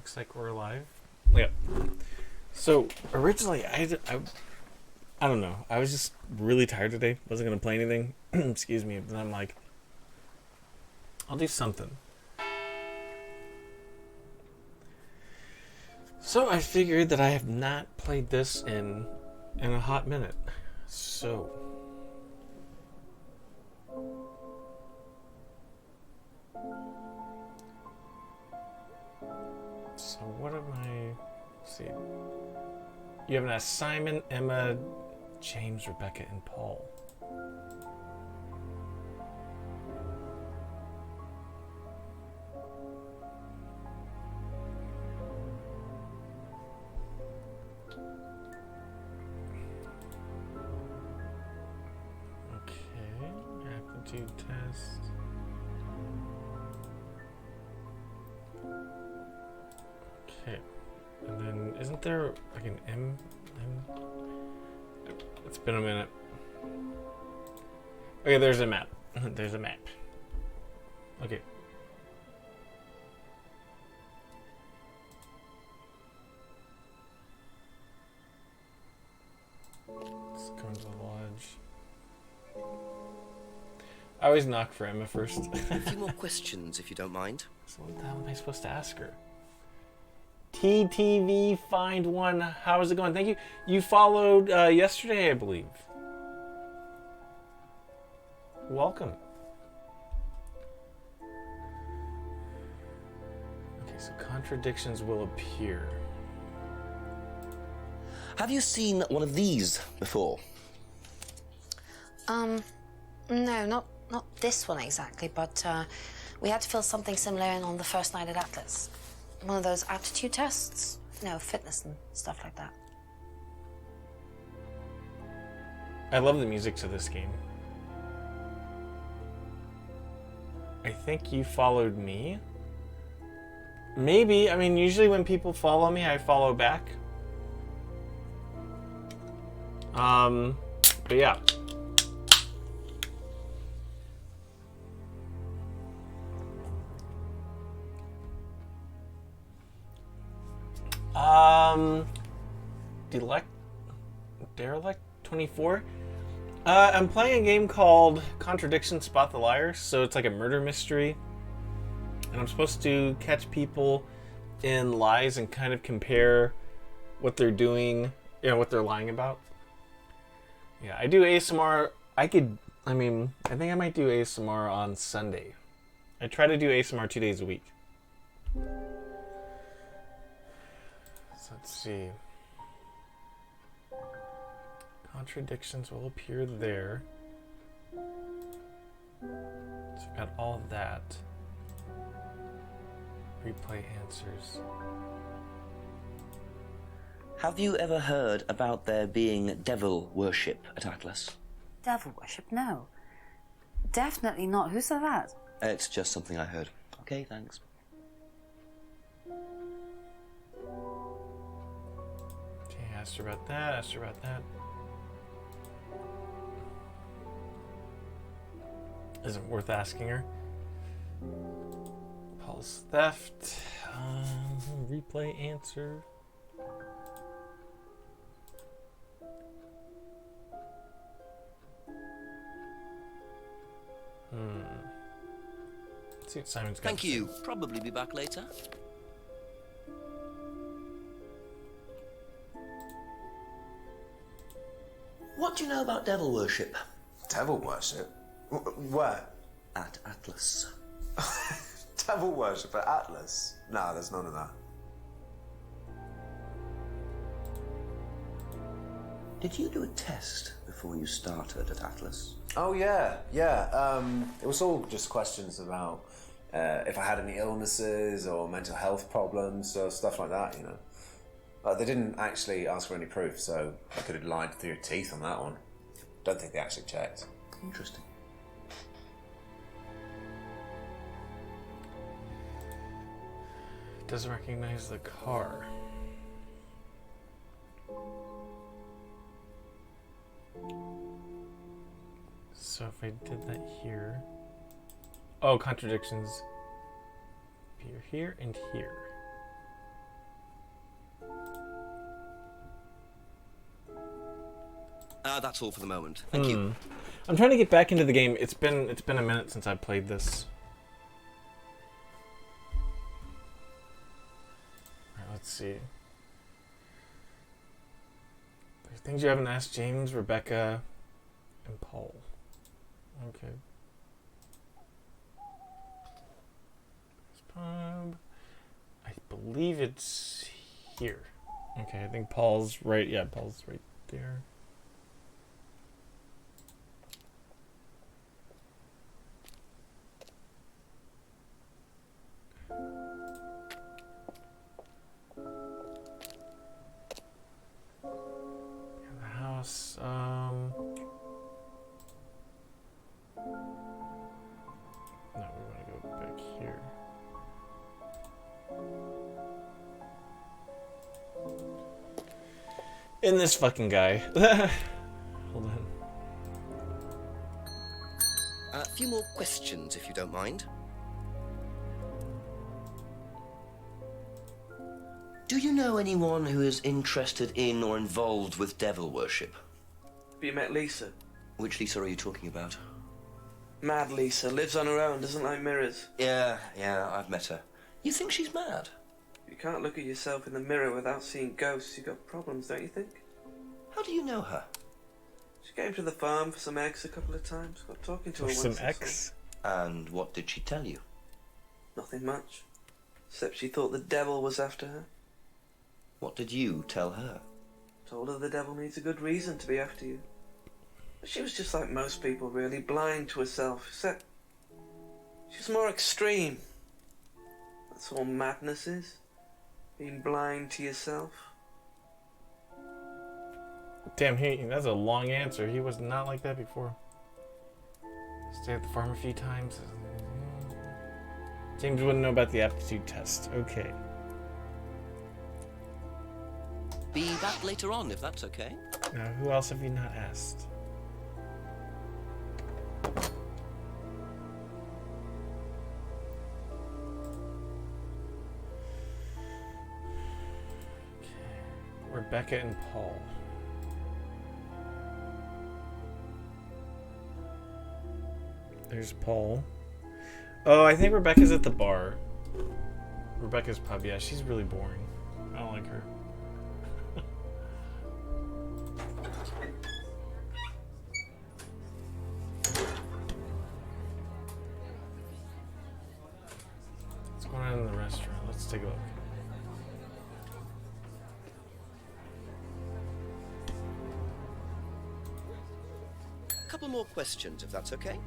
Looks like we're live. Yeah. So originally, I don't know. I was just really tired today. Wasn't gonna play anything. Excuse me. But then I'm like, I'll do something. So I figured that I have not played this in a hot minute. So what am I? Let's see. You have an assignment, Emma, James, Rebecca, and Paul. Okay, aptitude test. Okay, and then isn't there like an M? It's been a minute. Okay, there's a map. There's a map. Okay. Let's go into the lodge. I always knock for Emma first. A few more questions, if you don't mind. So what the hell am I supposed to ask her? TTV Find One. How is it going? Thank you. You followed yesterday, I believe. Welcome. Okay, so contradictions will appear. Have you seen one of these before? No, not this one exactly, but we had to fill something similar in on the first night at Atlas. One of those aptitude tests, fitness and stuff like that. I love the music to this game. I think you followed me. Maybe. I mean, usually when people follow me, I follow back. But yeah. Derelict 24. I'm playing a game called Contradiction, Spot the Liars. So it's like a murder mystery, and I'm supposed to catch people in lies and kind of compare what they're doing, what they're lying about. Yeah, I do ASMR. I think I might do ASMR on Sunday. I try to do ASMR 2 days a week. So let's see. Contradictions will appear there. So we've got all of that. Replay answers. Have you ever heard about there being devil worship at Atlas? Devil worship? No. Definitely not. Who said that? It's just something I heard. Okay, thanks. Okay, asked her about that. Isn't worth asking her. Paul's theft. Replay answer. Let's see what Simon's got. Thank you. Probably be back later. What do you know about devil worship? Devil worship? Where? At Atlas. Devil worship at Atlas? No, there's none of that. Did you do a test before you started at Atlas? Oh, yeah. It was all just questions about if I had any illnesses or mental health problems or stuff like that, But they didn't actually ask for any proof, so I could have lied through your teeth on that one. Don't think they actually checked. Interesting. Doesn't recognize the car. So if I did that here... Oh, contradictions. Appear here and here. That's all for the moment. Thank you. I'm trying to get back into the game. It's been a minute since I played this. Alright, let's see. There's things you haven't asked James, Rebecca, and Paul. Okay. Pub. I believe it's here. Okay, I think Paul's right. Yeah, Paul's right there. In the house. No, we want to go back here. In this fucking guy. Hold on. A few more questions, if you don't mind. Do you know anyone who is interested in or involved with devil worship? Have you met Lisa? Which Lisa are you talking about? Mad Lisa, lives on her own, doesn't like mirrors. Yeah, I've met her. You think she's mad? You can't look at yourself in the mirror without seeing ghosts. You've got problems, don't you think? How do you know her? She came to the farm for some eggs a couple of times. Got talking to her There's once. some X. And what did she tell you? Nothing much. Except she thought the devil was after her. What did you tell her? Told her the devil needs a good reason to be after you. But she was just like most people, really, blind to herself. Except she was more extreme. That's all madness is. Being blind to yourself. Damn, that's a long answer. He was not like that before. Stayed at the farm a few times. James wouldn't know about the aptitude test. Okay. Be back later on, if that's okay. Now, who else have you not asked? Okay. Rebecca and Paul. There's Paul. Oh, I think Rebecca's at the bar. Rebecca's pub, yeah, she's really boring. I don't like her. What's going on in the restaurant? Let's take a look. A couple more questions, if that's okay.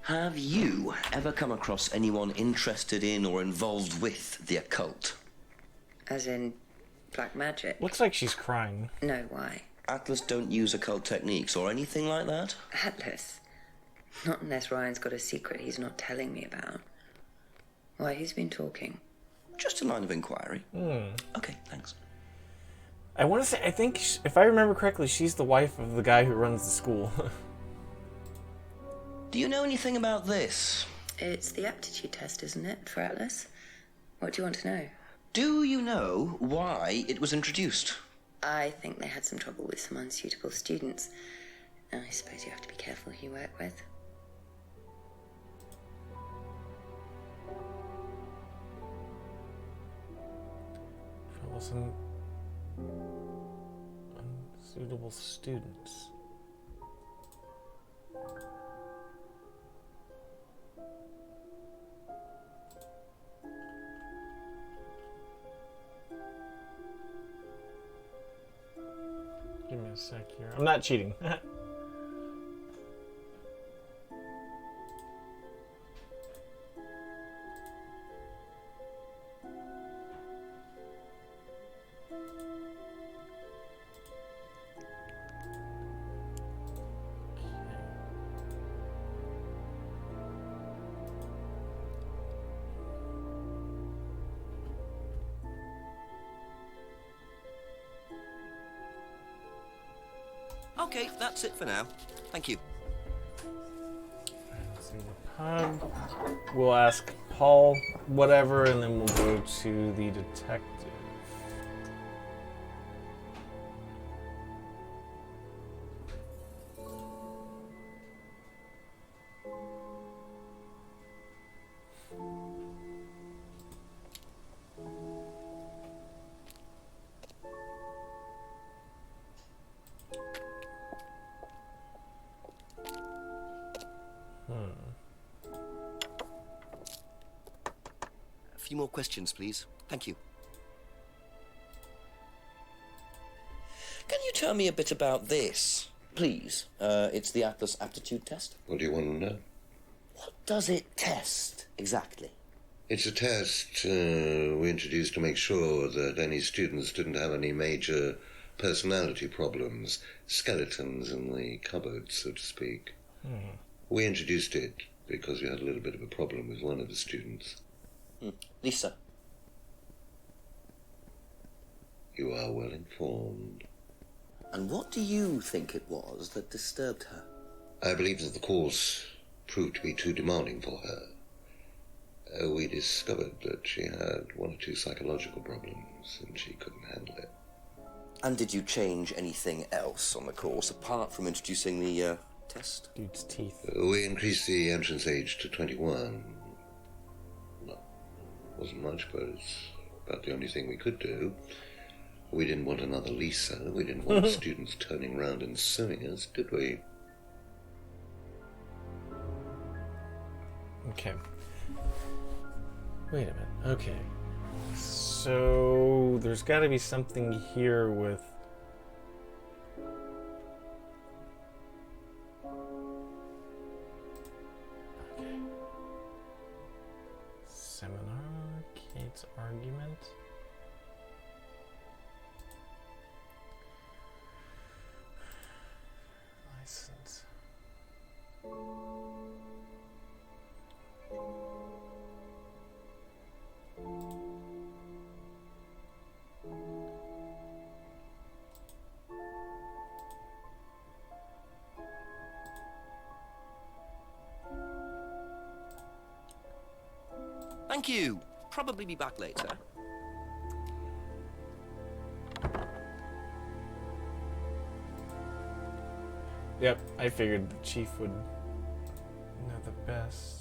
Have you ever come across anyone interested in or involved with the occult? As in black magic? Looks like she's crying. No, why? Atlas don't use occult techniques or anything like that? Atlas? Not unless Ryan's got a secret he's not telling me about. Why, who's been talking? Just a line of inquiry. Okay, thanks. I want to say, I think, if I remember correctly, she's the wife of the guy who runs the school. Do you know anything about this? It's the aptitude test, isn't it, for Atlas? What do you want to know? Do you know why it was introduced? I think they had some trouble with some unsuitable students. I suppose you have to be careful who you work with. Troublesome, unsuitable students. Give me a sec here. I'm not cheating. Okay, that's it for now. Thank you. Let's see the pub. We'll ask Paul, whatever, and then we'll go to the detective. A few more questions, please. Thank you. Can you tell me a bit about this, please? It's the Atlas aptitude test. What do you want to know? What does it test, exactly? It's a test we introduced to make sure that any students didn't have any major personality problems, skeletons in the cupboard, so to speak. We introduced it because we had a little bit of a problem with one of the students. Lisa. You are well informed. And what do you think it was that disturbed her? I believe that the course proved to be too demanding for her. We discovered that she had one or two psychological problems and she couldn't handle it. And did you change anything else on the course apart from introducing the test? Dude's teeth. We increased the entrance age to 21. Well, wasn't much, but it's about the only thing we could do. We didn't want another Lisa. We didn't want students turning around and suing us, did we? Okay. Wait a minute. Okay. So there's got to be something here with. Okay. Seminar, Kate's argument. License. Thank you. Probably be back later. Yep, I figured the chief would know the best.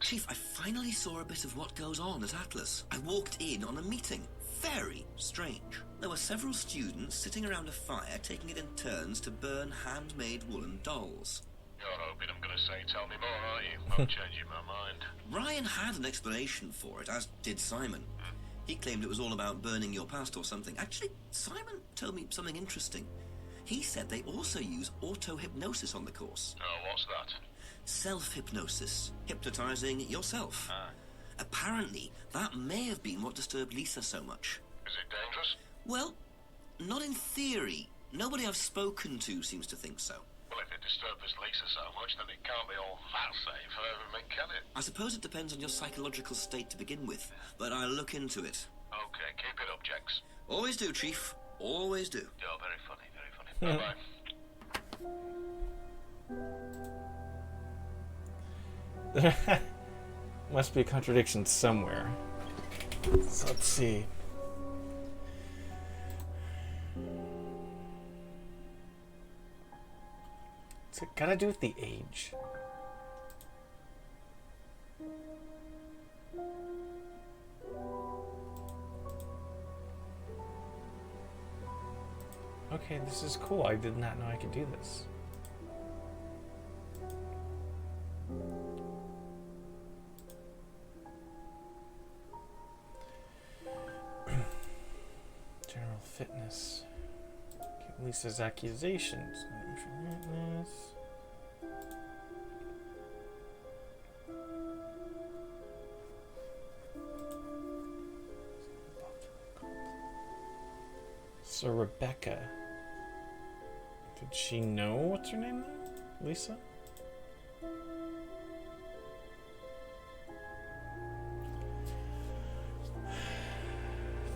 Chief, I finally saw a bit of what goes on at Atlas. I walked in on a meeting. Very strange. There were several students sitting around a fire, taking it in turns to burn handmade woolen dolls. You're hoping I'm going to say tell me more, aren't you? I'm changing my mind. Ryan had an explanation for it, as did Simon. He claimed it was all about burning your past or something. Actually, Simon told me something interesting. He said they also use auto-hypnosis on the course. Oh, what's that? Self-hypnosis. Hypnotizing yourself. Apparently, that may have been what disturbed Lisa so much. Is it dangerous? Well, not in theory. Nobody I've spoken to seems to think so. Well, if it disturbed this Lisa so much, then it can't be all that safe, can it? I suppose it depends on your psychological state to begin with, but I'll look into it. Okay, keep it up, Jex. Always do, Chief. Always do. You're very funny, very funny. Bye-bye. Must be a contradiction somewhere. So let's see. What's it gotta do with the age? Okay, this is cool. I did not know I could do this. General fitness. Okay, Lisa's accusations. Fitness. So Rebecca. Did she know what's her name though? Lisa?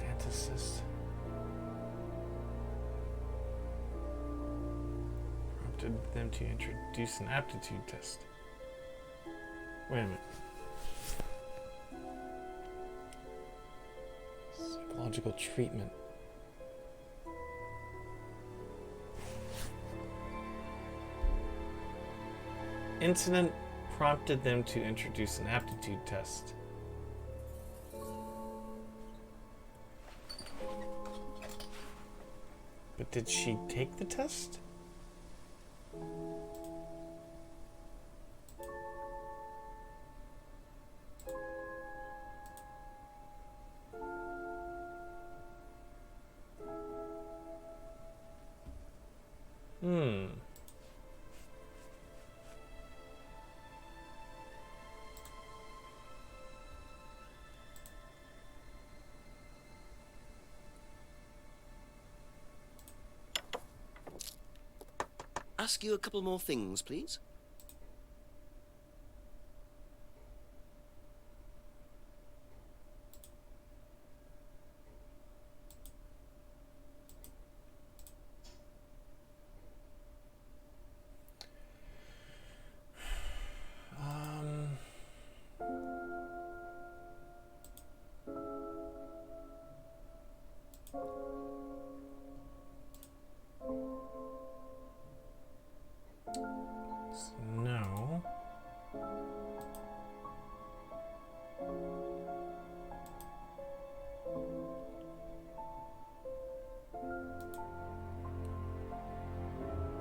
Fantasist. Prompted them to introduce an aptitude test. Wait a minute. Psychological treatment. Incident prompted them to introduce an aptitude test. But did she take the test? Ask you a couple more things, please. No.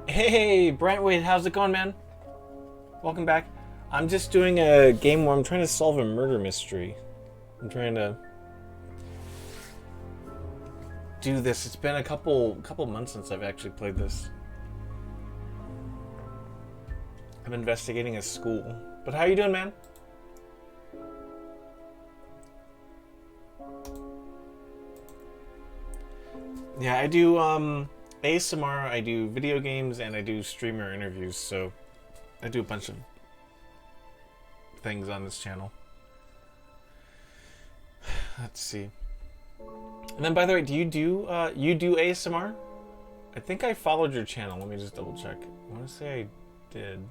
Hey, Brentwade, how's it going, man? Welcome back. I'm just doing a game where I'm trying to solve a murder mystery. I'm trying to do this. It's been a couple months since I've actually played this. I'm investigating a school. But how you doing, man? Yeah, I do ASMR, I do video games, and I do streamer interviews, so I do a bunch of things on this channel. Let's see. And then, by the way, do you do ASMR? I think I followed your channel. Let me just double check. I want to say I did.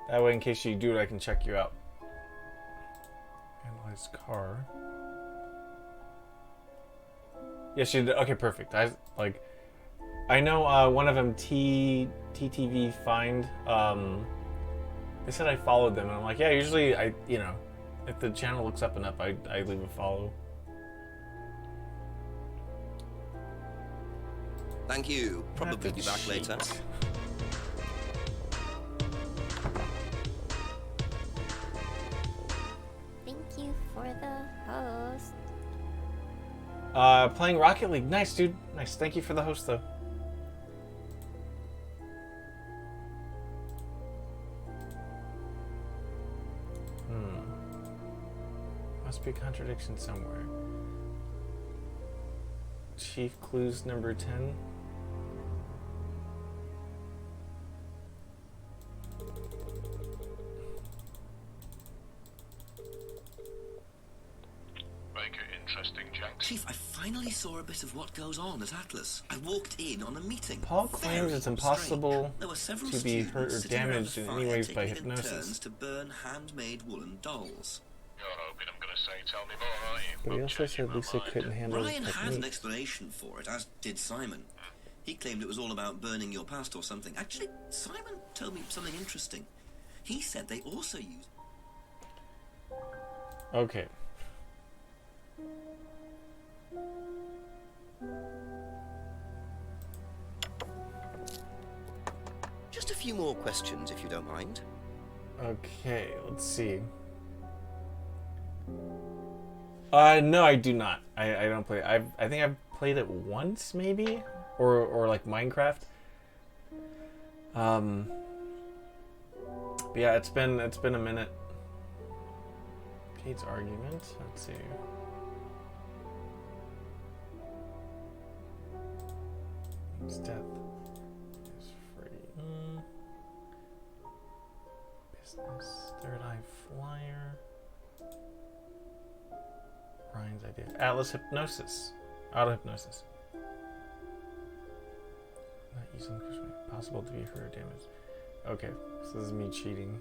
That way, in case you do it, I can check you out. Analyze car. Yes, you did. Okay, perfect. I know one of them, TTV Find. They said I followed them, and I'm like, yeah. Usually, if the channel looks up and up, I leave a follow. Thank you. Probably be back later. Thank you for the host. Playing Rocket League. Nice, dude. Nice. Thank you for the host, though. Must be a contradiction somewhere. Chief Clues number 10. Chief, I finally saw a bit of what goes on at Atlas. I walked in on a meeting. Paul claims it's impossible There were several to be hurt or students sitting around damaged a in fire any ways by taking it in hypnosis. turns to burn handmade woolen dolls. You're hoping I'm going to say, tell me more, are you? But he also said Lisa couldn't handle his Ryan had an techniques. explanation for it, as did Simon. He claimed it was all about burning your past or something. Actually, Simon told me something interesting. He said they also use... Okay. Just a few more questions, if you don't mind. Okay, let's see. No, I do not. I don't play. I think I've played it once, maybe, or like Minecraft. But yeah, it's been a minute. Kate's argument. Let's see. His death is free. Business. Third Eye Flyer. Ryan's idea. Atlas Hypnosis. Auto Hypnosis. Not using possible to be hurt or damaged. Okay, so this is me cheating.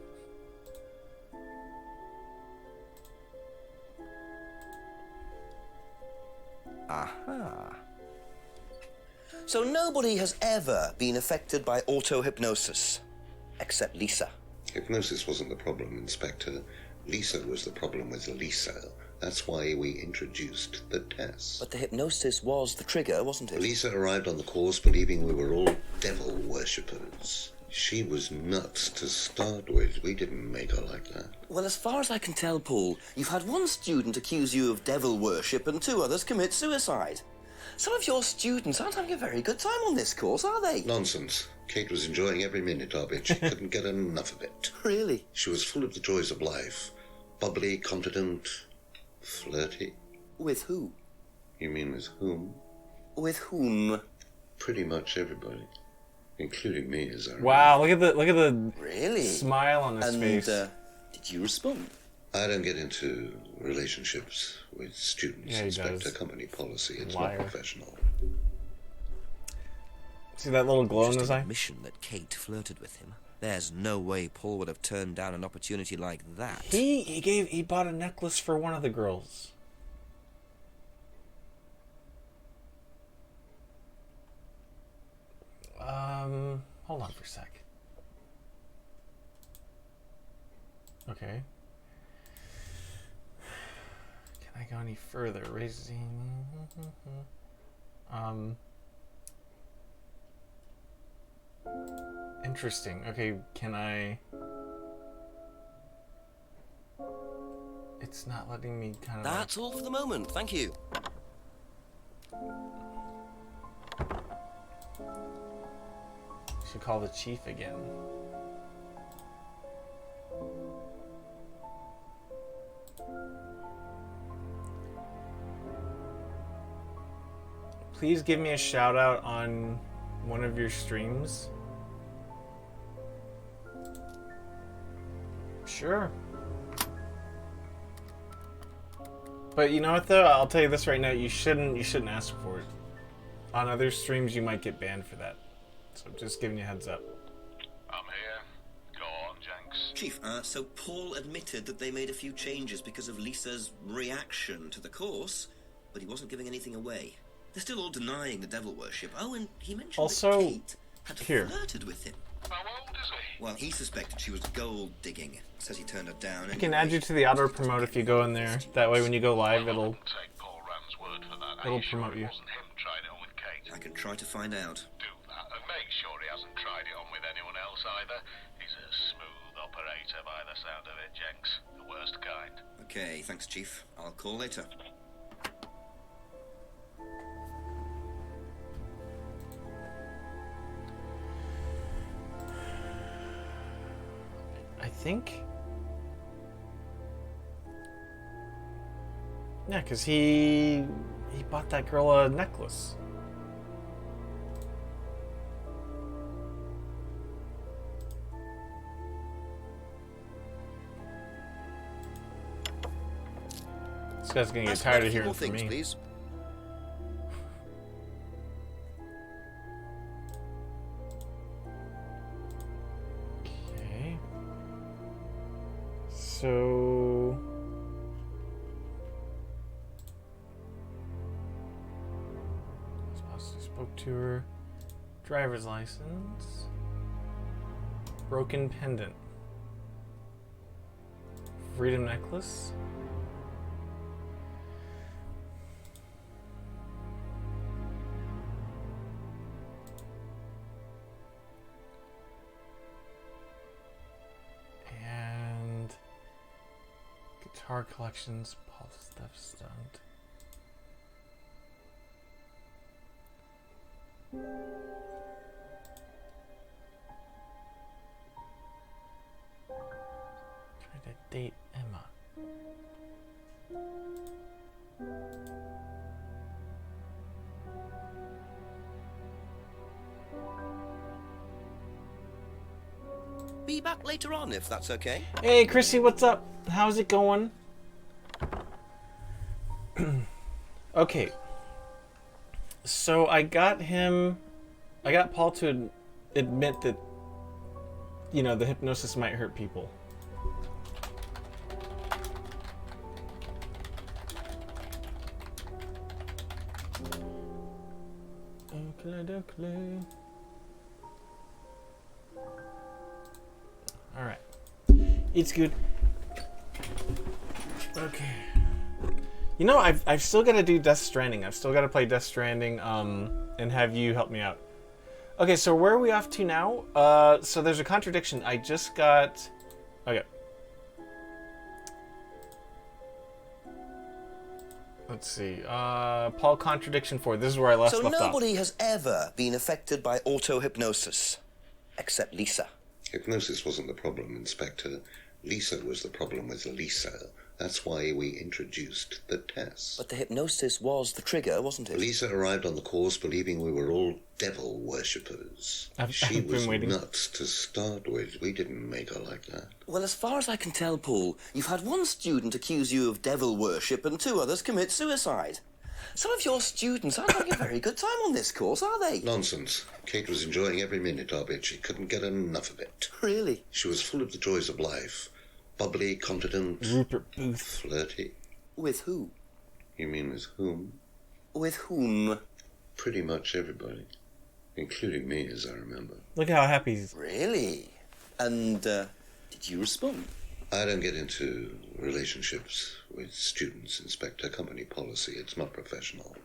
Aha. So nobody has ever been affected by auto-hypnosis, except Lisa. Hypnosis wasn't the problem, Inspector. Lisa was the problem with Lisa. That's why we introduced the test. But the hypnosis was the trigger, wasn't it? Lisa arrived on the course believing we were all devil worshippers. She was nuts to start with. We didn't make her like that. Well, as far as I can tell, Paul, you've had one student accuse you of devil worship and 2 others commit suicide. Some of your students aren't having a very good time on this course, are they? Nonsense. Kate was enjoying every minute of it. She couldn't get enough of it. Really? She was full of the joys of life. Bubbly, confident, flirty. With who? You mean with whom? With whom? Pretty much everybody. Including me, as I remember. Wow, look at the really? Smile on his face. Did you respond? I don't get into relationships with students. Yeah, he Inspector, does. company policy. It's Liar. not professional. See that little glow in his eye? Admission that Kate flirted with him. There's no way Paul would have turned down an opportunity like that. He bought a necklace for one of the girls. Hold on for a sec. Okay. Can I go any further? Raising. Interesting. Okay, can I? It's not letting me kind of. That's all for the moment, thank you. Should call the chief again. Please give me a shout out on one of your streams. Sure. But you know what though? I'll tell you this right now, you shouldn't ask for it. On other streams you might get banned for that. So just giving you a heads up. I'm here. Go on, Jenks. Chief, so Paul admitted that they made a few changes because of Lisa's reaction to the course, but he wasn't giving anything away. They're still all denying the devil worship. Oh, and he mentioned Also, that Kate had flirted with him. How old is he? Well, he suspected she was gold digging. Says he turned her down. I can add you to the auto promote if you go in there. That way when you go live it'll Take Paul Ram's word for that. it'll promote you. Wasn't him trying it on with Kate. I can try to find out. Do that and make sure he hasn't tried it on with anyone else either. He's a smooth operator by the sound of it, Jenks. The worst kind. Okay, thanks, Chief. I'll call later. I think. Yeah, because he bought that girl a necklace. This guy's gonna get tired of hearing from me. Please. Okay. So spoke to her. Driver's license. Broken pendant. Freedom necklace. And guitar collections, Paul Stuff Stunt. Try to date Emma. back later on, if that's okay. Hey, Chrissy, what's up? How's it going? Okay. So I got Paul to admit that, you know, the hypnosis might hurt people. Alright. It's good. Okay. You know, I've still got to do Death Stranding. I've still got to play Death Stranding, and have you help me out. Okay, so where are we off to now? So there's a contradiction. I just got... Okay. Let's see. Paul Contradiction 4. This is where I left off. So nobody has ever been affected by auto-hypnosis, except Lisa. Hypnosis wasn't the problem, Inspector. Lisa was the problem with Lisa. That's why we introduced the test. But the hypnosis was the trigger, wasn't it? Lisa arrived on the course believing we were all devil worshippers. She was nuts to start with. We didn't make her like that. Well, as far as I can tell, Paul, you've had one student accuse you of devil worship and 2 others commit suicide. Some of your students aren't having a very good time on this course, are they? Nonsense. Kate was enjoying every minute of it. She couldn't get enough of it. Really? She was full of the joys of life. Bubbly, confident, Rupert Booth. flirty. With who? You mean with whom? With whom? Pretty much everybody. Including me, as I remember. Look how happy he's... Really? And, did you respond? I don't get into relationships with students, Inspector. Company policy. It's not professional.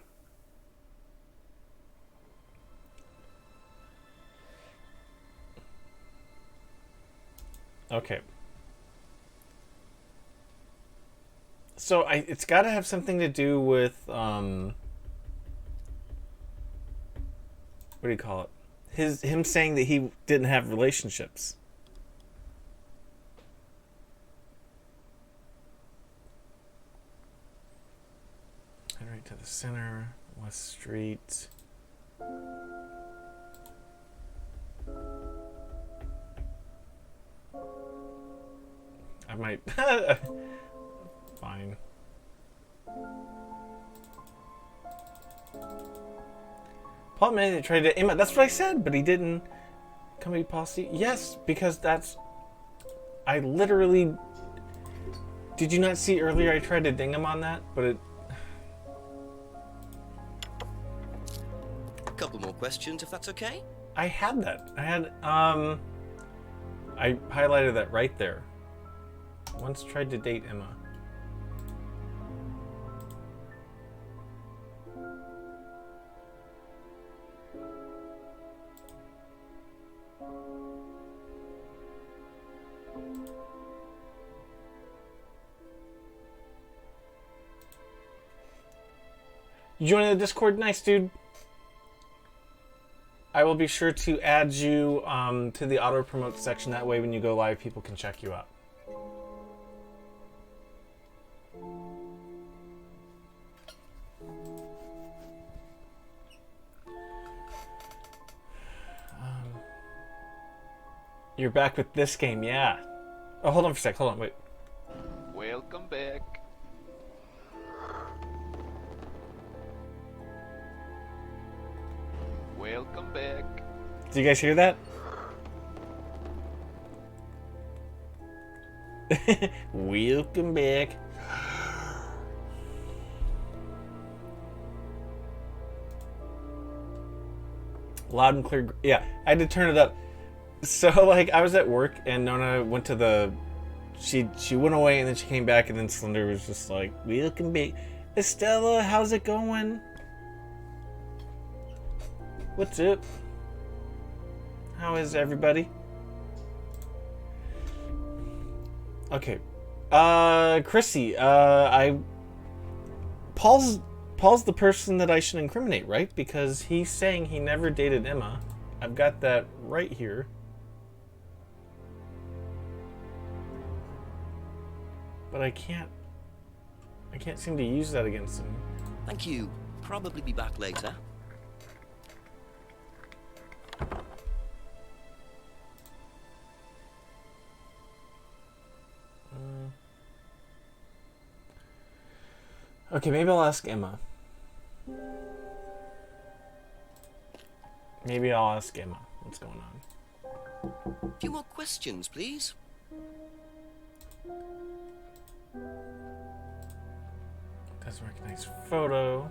Okay. So it's got to have something to do with what do you call it? Him saying that he didn't have relationships. Head right to the center, West Street. I might. Fine. Paul Manning tried to aim at. That's what I said, but he didn't. Company policy. Yes, because that's. I literally. Did you not see earlier? I tried to ding him on that, but it. A couple more questions, if that's okay. I had that. I had. I highlighted that right there. Once tried to date Emma. You joining the Discord? Nice, dude. I will be sure to add you to the auto promote section. That way, when you go live, people can check you out. You're back with this game, yeah. Oh, hold on for a sec. Hold on, wait. Welcome back. Welcome back. Do you guys hear that? Welcome back. Loud and clear. Yeah, I had to turn it up. So, like, I was at work and Nona went to the... She went away and then she came back and then Slender was just like, welcome back. Estella, how's it going? What's up? How is everybody? Okay. Chrissy, Paul's the person that I should incriminate, right? Because he's saying he never dated Emma. I've got that right here. But I can't seem to use that against him. Thank you. Probably be back later. Okay, maybe I'll ask Emma. Maybe I'll ask Emma what's going on. A few more questions, please. Doesn't recognize photo.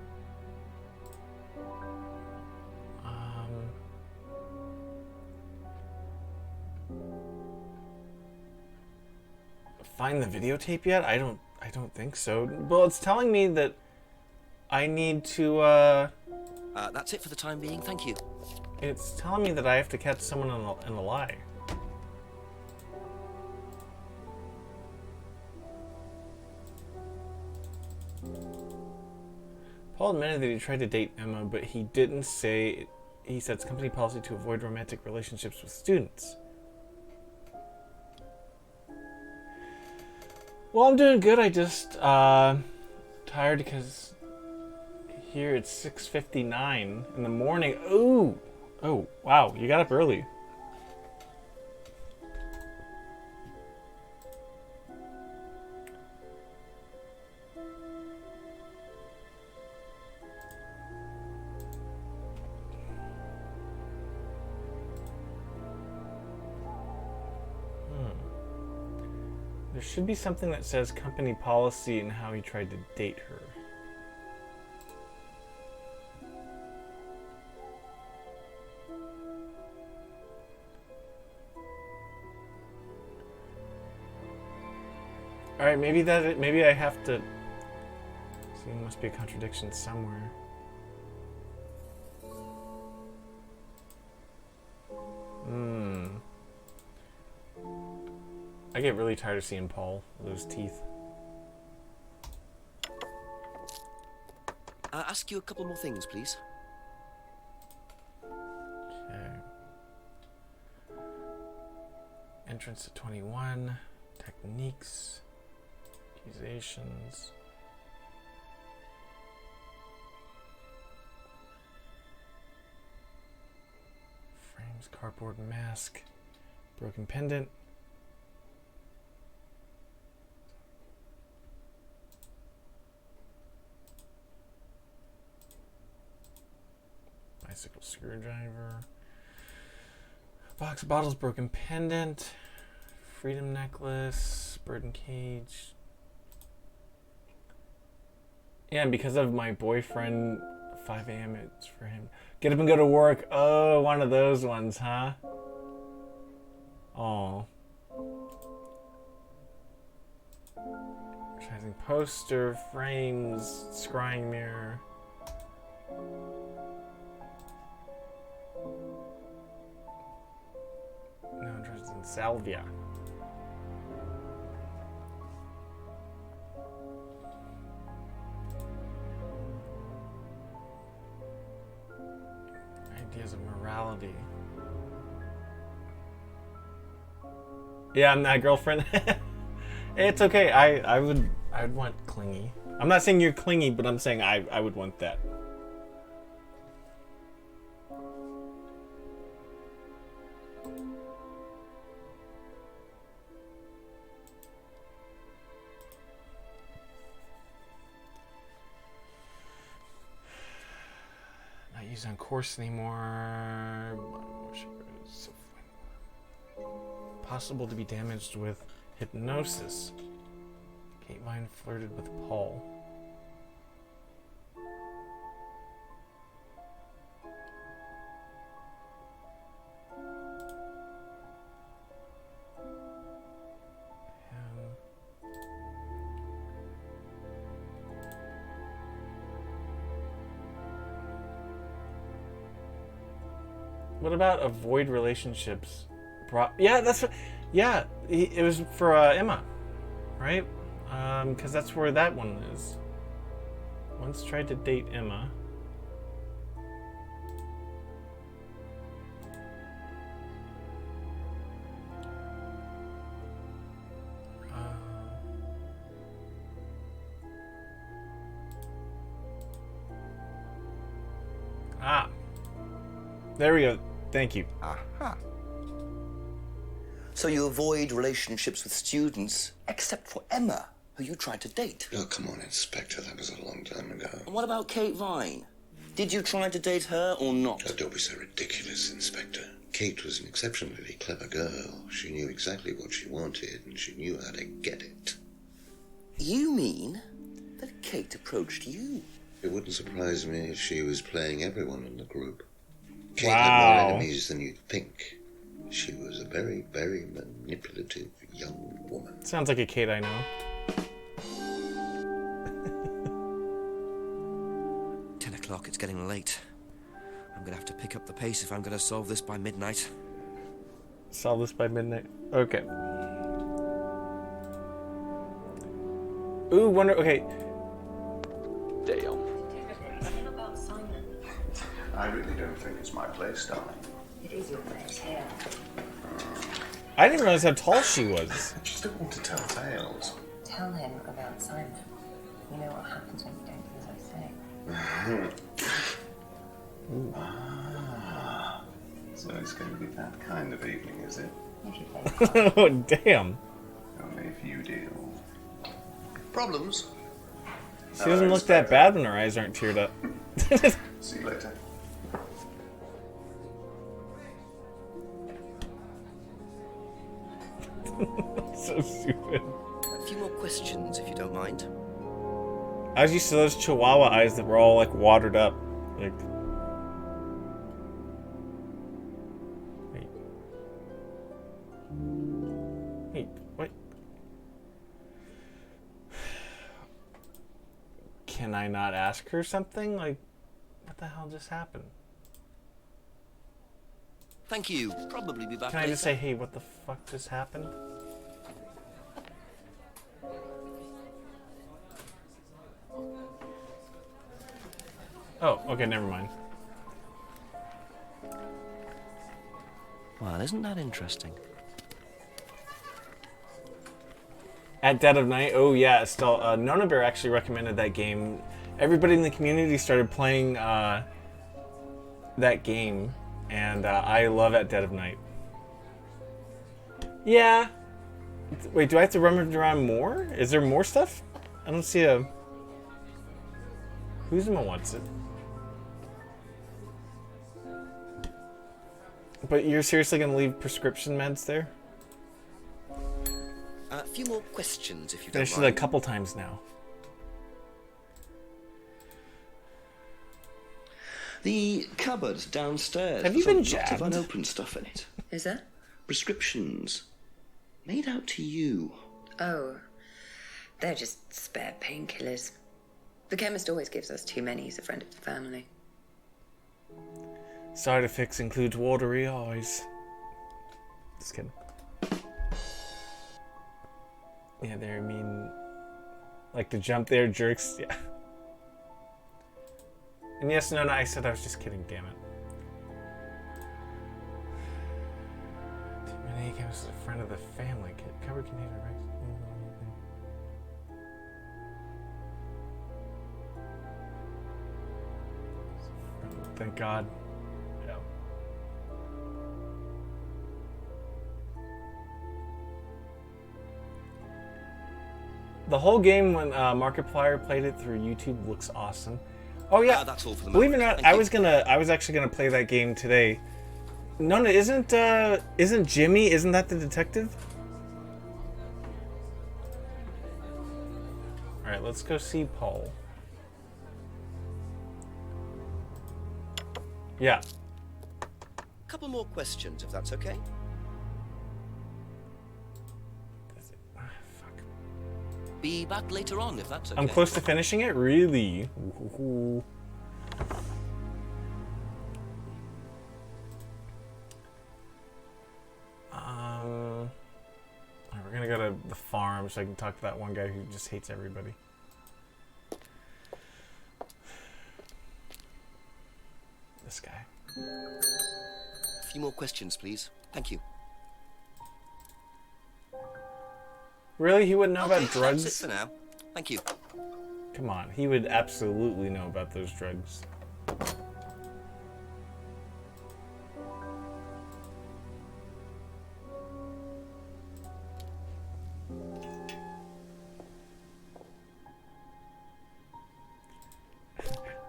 Find the videotape yet? I don't think so. Well, it's telling me that I need to That's it for the time being, thank you. it's telling me that I have to catch someone in a lie. Paul admitted that he tried to date Emma, but he didn't say. He said it's company policy to avoid romantic relationships with students. Well, I'm doing good. I just tired because here it's 6:59 in the morning. Ooh, oh wow, you got up early. There should be something that says company policy and how he tried to date her. Alright, maybe I have to... See, there must be a contradiction somewhere. I get really tired of seeing Paul lose teeth. Ask you a couple more things, please. Okay. Entrance to 21. Techniques. Accusations. Frames, cardboard mask. Broken pendant. Bicycle screwdriver. Box of bottles, broken pendant. Freedom necklace. Bird and cage. Yeah, and because of my boyfriend, 5 a.m. it's for him. Get up and go to work. Oh, one of those ones, huh? Oh. Advertising poster, frames, scrying mirror. No interest in salvia. Ideas of morality. Yeah, I'm that girlfriend. It's okay. I would want clingy. I'm not saying you're clingy, but I'm saying I would want that. Not used on course anymore. Possible to be damaged with hypnosis. Kate Vine flirted with Paul. What about avoid relationships? Yeah, that's what. Yeah, it was for Emma, right? Because that's where that one is. Once tried to date Emma. There we go. Thank you. Aha. So you avoid relationships with students, except for Emma. who you tried to date. Oh, come on, Inspector. That was a long time ago. And what about Kate Vine? Did you try to date her or not? Oh, don't be so ridiculous, Inspector. Kate was an exceptionally clever girl. She knew exactly what she wanted, and she knew how to get it. You mean that Kate approached you? It wouldn't surprise me if she was playing everyone in the group. Kate Wow. had more enemies than you'd think. She was a very, very manipulative young woman. Sounds like a Kate I know. 10 o'clock, it's getting late. I'm gonna have to pick up the pace if I'm gonna solve this by midnight. Solve this by midnight. Okay. Ooh, wonder. Okay. Dale. I really don't think it's my place, darling. It is your place here. I didn't realize how tall she was. I just don't want to tell tales. Tell him about Simon. You know what happens when you don't do as I say. Ah, so it's going to be that kind of evening, is it? If you play Oh, damn. Only if you deal. Problems? She doesn't look that bad when her eyes aren't teared up. See you later. So stupid. A few more questions, if you don't mind. I was used to those Chihuahua eyes that were all like watered up. Like. Wait. Wait, what? Can I not ask her something? Like, what the hell just happened? Thank you. Probably be back Can I later. just say, hey, what the fuck just happened? Oh, okay, never mind. Well, isn't that interesting? At Dead of Night, oh yeah, still, Nona Bear actually recommended that game. Everybody in the community started playing that game, and I love At Dead of Night. Yeah. Wait, do I have to rummage around more? Is there more stuff? I don't see a... Kuzma wants it. But you're seriously gonna leave prescription meds there? A few more questions, if you don't Finished it mind. a couple times now. The cupboard downstairs. Have you has been lots jabbed? of unopened stuff in it. Is that? Prescriptions. Made out to you. Oh, they're just spare painkillers. The chemist always gives us too many. He's a friend of the family. Side effects include watery eyes. Just kidding. Yeah, there, I mean... Like the jump there, jerks, yeah. And yes, no, I said I was just kidding, damn it. Too many chemists is a friend of the family. Cover container, right? Thank God. Yeah. The whole game when Markiplier played it through YouTube looks awesome. Oh yeah, That's all for the believe it or moment. not, Thank you. I was actually gonna play that game today. Nona, isn't Jimmy? Isn't that the detective? All right, let's go see Paul. Yeah. Couple more questions, if that's okay. Be back later on, if that's okay. I'm close to finishing it, really. Ooh. Alright, we're gonna go to the farm so I can talk to that one guy who just hates everybody. This guy. A few more questions, please. Thank you. Really? He wouldn't know Okay, about drugs? that's it for now. Thank you. Come on, he would absolutely know about those drugs.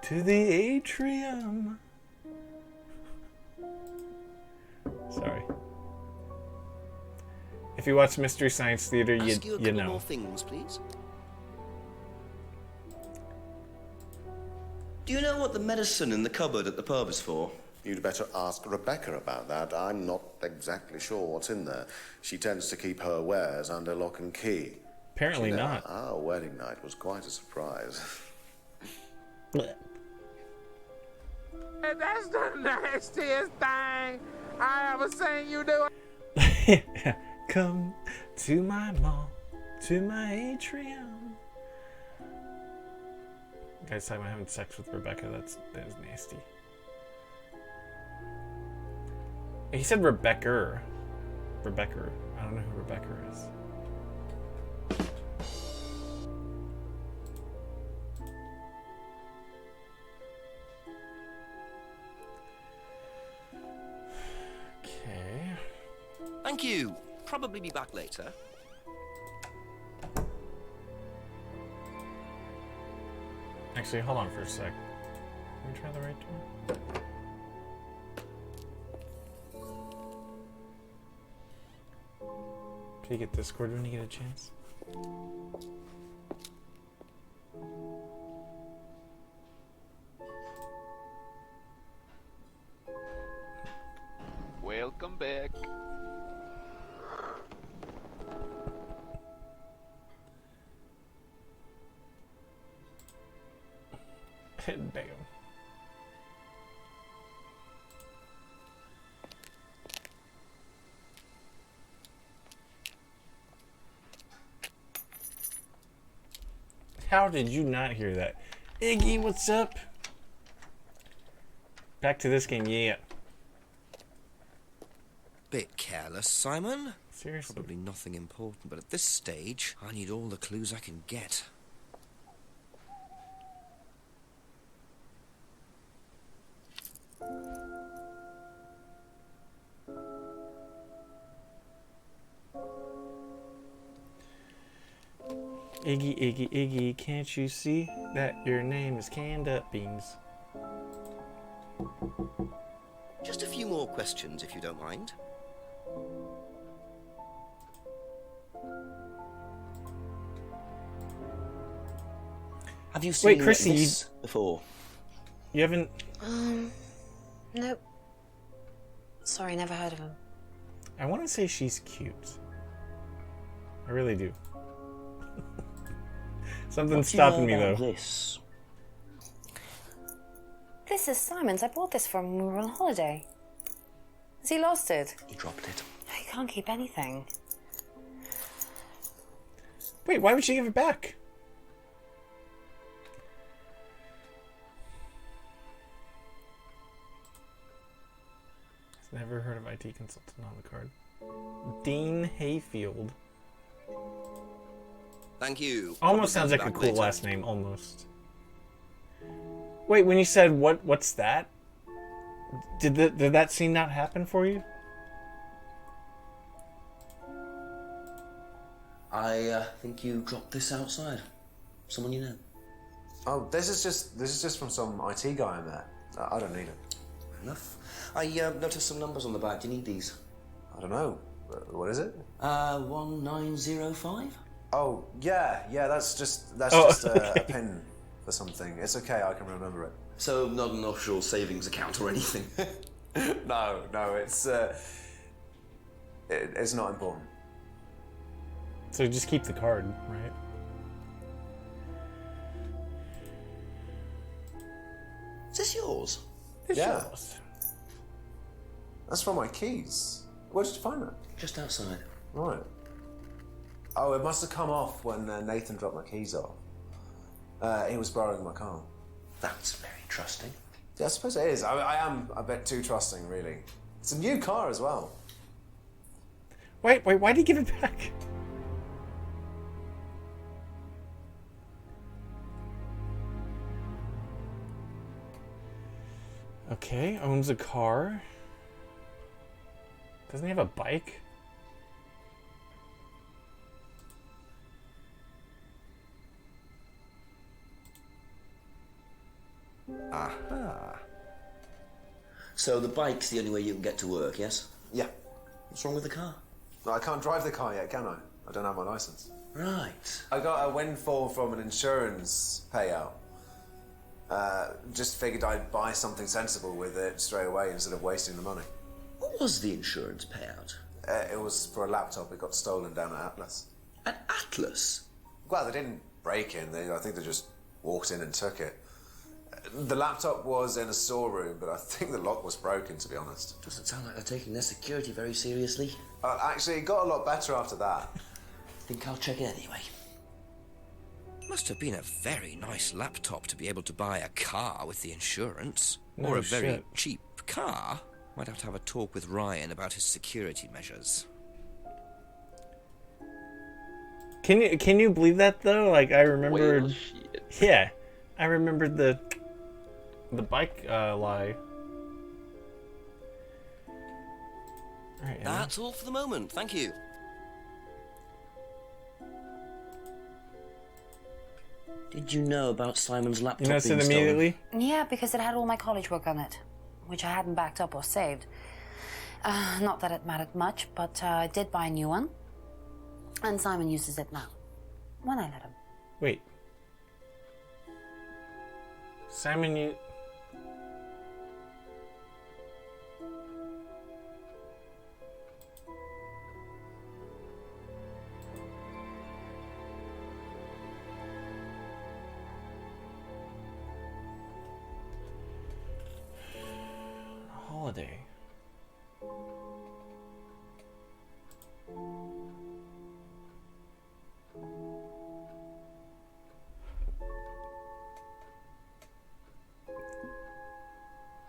to the atrium. Sorry. If you watch Mystery Science Theater, Ask you a couple know. more things, please. Do you know what the medicine in the cupboard at the pub is for? You'd better ask Rebecca about that. I'm not exactly sure what's in there. She tends to keep her wares under lock and key. Apparently not. Our wedding night was quite a surprise. That's the nastiest thing I ever seen you do. Come to my mall, to my atrium. Guys talking about having sex with Rebecca. That is nasty. He said Rebecca. Rebecca. I don't know who Rebecca is. Okay. Thank you. Probably be back later. Actually, hold on for a sec. Can we try the right door? Peek at Discord when you get a chance. Welcome back. Damn. How did you not hear that? Iggy, what's up? Back to this game, yeah. Bit careless, Simon. Seriously? Probably nothing important, but at this stage, I need all the clues I can get. Iggy, Iggy, Iggy, can't you see that your name is Canned Up Beans? Just a few more questions, if you don't mind. Have you seen Chrissy, this before? You haven't... Nope. Sorry, never heard of him. I want to say she's cute. I really do. Something's stopping me, though. This? This is Simon's. I bought this for him when we were on holiday. Has he lost it? He dropped it. He can't keep anything. Wait, why would she give it back? Never heard of IT consultant on the card. Dean Hayfield. Thank you. Almost sounds like a cool last name, almost. Wait, when you said what's that? Did that scene not happen for you? I think you dropped this outside. Someone you know. Oh, this is just from some IT guy I met. I don't need it. Fair enough. I noticed some numbers on the back. Do you need these? I don't know. What is it? 1905. Oh yeah, that's just okay. a pin for something. It's okay, I can remember it. So not an offshore savings account or anything. No, it's not important. So just keep the card, right? Is this yours? It's Yeah. yours. That's from my keys. Where did you find that? Just outside. Right. Oh, it must have come off when Nathan dropped my keys off. He was borrowing my car. That's very trusting. Yeah, I suppose it is. I am a bit too trusting, really. It's a new car as well. Wait, why did he give it back? Okay, owns a car. Doesn't he have a bike? So the bike's the only way you can get to work, yes? Yeah. What's wrong with the car? No, I can't drive the car yet, can I? I don't have my license. Right. I got a windfall from an insurance payout. Just figured I'd buy something sensible with it straight away instead of wasting the money. What was the insurance payout? It was for a laptop. It got stolen down at Atlas. At Atlas? Well, they didn't break in. I think they just walked in and took it. The laptop was in a storeroom, but I think the lock was broken, to be honest. Doesn't sound like they're taking their security very seriously. Actually, it got a lot better after that. Think I'll check it anyway. Must have been a very nice laptop to be able to buy a car with the insurance. No or a very shit. cheap car. Might have to have a talk with Ryan about his security measures. Can you believe that though? Like I remembered. Yeah, I remembered the bike lie. Right, That's all for the moment, thank you. Did you know about Simon's laptop You noticed it being stolen? immediately? Yeah, because it had all my college work on it, which I hadn't backed up or saved. Not that it mattered much, but I did buy a new one. And Simon uses it now. When I let him. Wait. Simon, you. Holiday.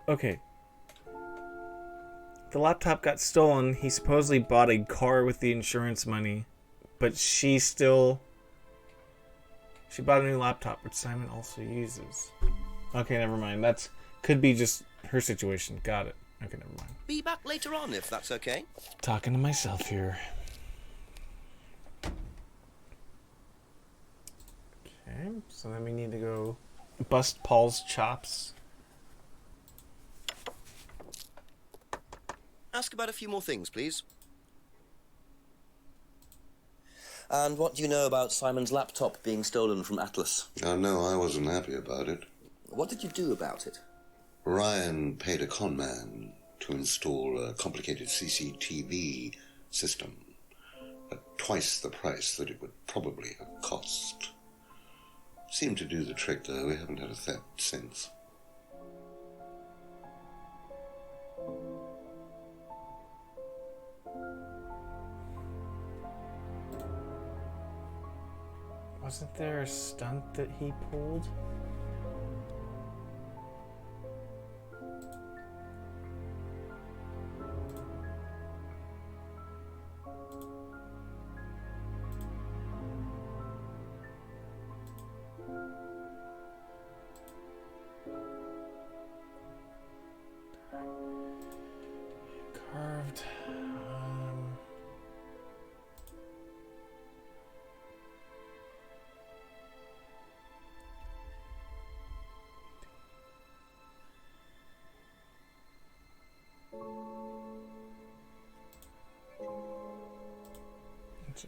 Okay. The laptop got stolen. He supposedly bought a car with the insurance money, but she bought a new laptop, which Simon also uses. Okay, never mind. That's could be just her situation. Got it. Okay, never mind. Be back later on, if that's okay. Talking to myself here. Okay, so then we need to go bust Paul's chops. Ask about a few more things, please. And what do you know about Simon's laptop being stolen from Atlas? Oh, no, I wasn't happy about it. What did you do about it? Ryan paid a con man to install a complicated CCTV system at twice the price that it would probably have cost. Seemed to do the trick, though. We haven't had a theft since. Wasn't there a stunt that he pulled? Carved.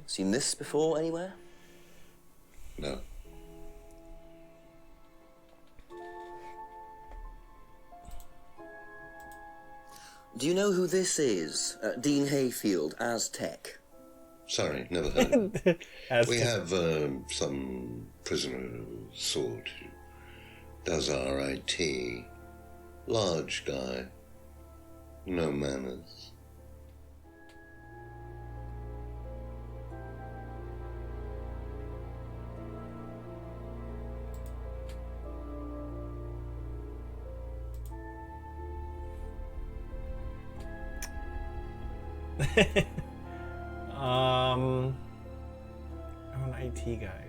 Seen this before anywhere? No. Do you know who this is? Dean Hayfield, Aztec. Sorry, never heard. Aztec. We have some prisoner sort who does our IT. Large guy. No manners. I'm an IT guy.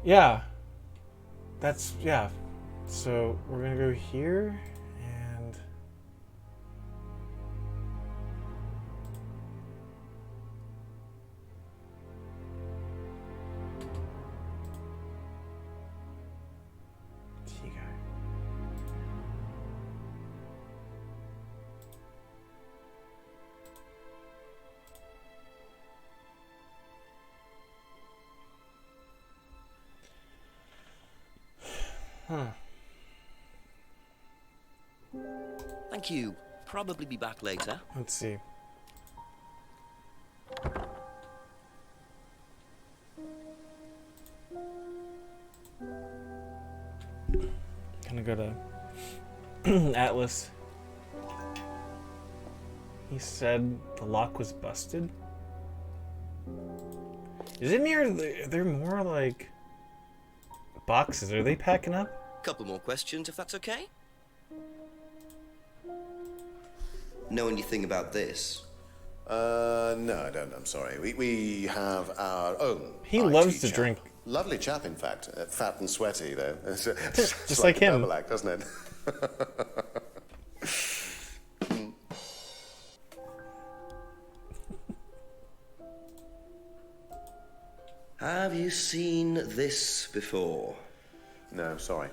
Yeah. Yeah. So we're gonna go here and Thank you. Probably be back later. Let's see. Gonna go to Atlas. He said the lock was busted. Is it near? They're more like boxes. Are they packing up? Couple more questions, if that's okay. Know anything about this? No, I don't. I'm sorry. We have our own. He IT loves to chap. drink. Lovely chap, in fact. Fat and sweaty, though. Just like him. Double act, doesn't it? Have you seen this before? No, sorry.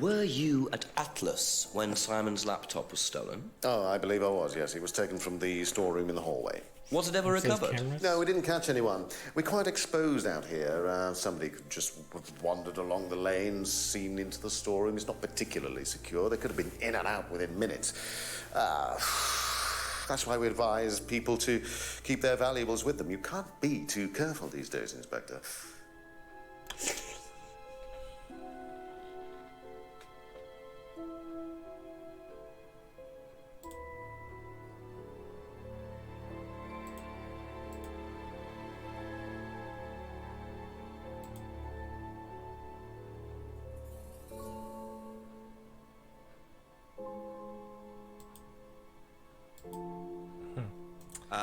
Were you at Atlas when Simon's laptop was stolen? Oh, I believe I was, yes. It was taken from the storeroom in the hallway. Was it ever recovered? No, we didn't catch anyone. We're quite exposed out here. Somebody could just have wandered along the lanes, seen into the storeroom. It's not particularly secure. They could have been in and out within minutes. That's why we advise people to keep their valuables with them. You can't be too careful these days, Inspector.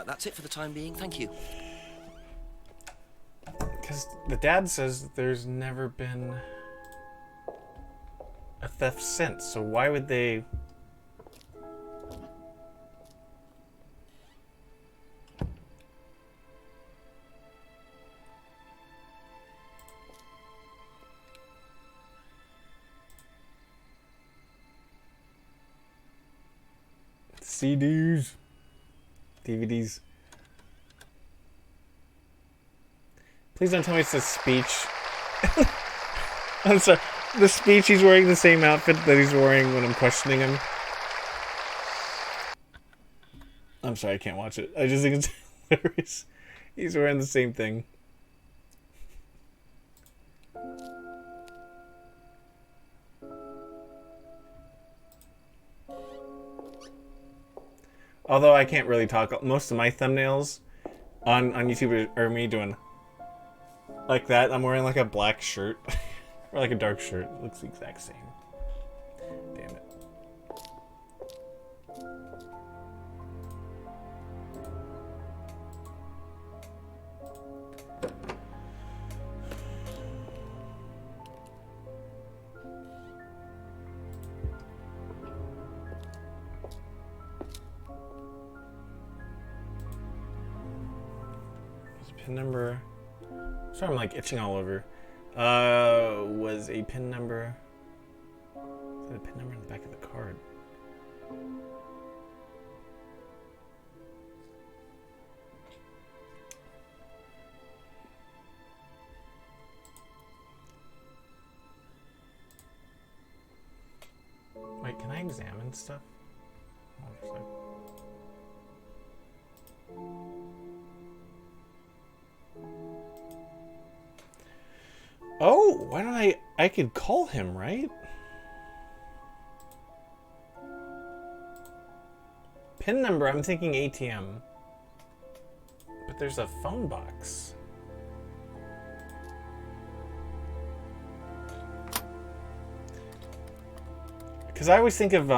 That's it for the time being. Thank you. Because the dad says that there's never been a theft since, so why would they... CDs. DVDs. Please don't tell me it's a speech. I'm sorry. The speech, he's wearing the same outfit that he's wearing when I'm questioning him. I'm sorry, I can't watch it. I just think it's hilarious. He's wearing the same thing. Although I can't really talk. Most of my thumbnails on YouTube are me doing like that. I'm wearing like a black shirt. Or like a dark shirt. It looks the exact same. Damn it. Pin number. Sorry, I'm like itching all over. Was a pin number. Is that a pin number in the back of the card? Wait, can I examine stuff? Oh, just like... Oh, why don't I could call him, right? Pin number, I'm thinking ATM. But there's a phone box. Because I always think of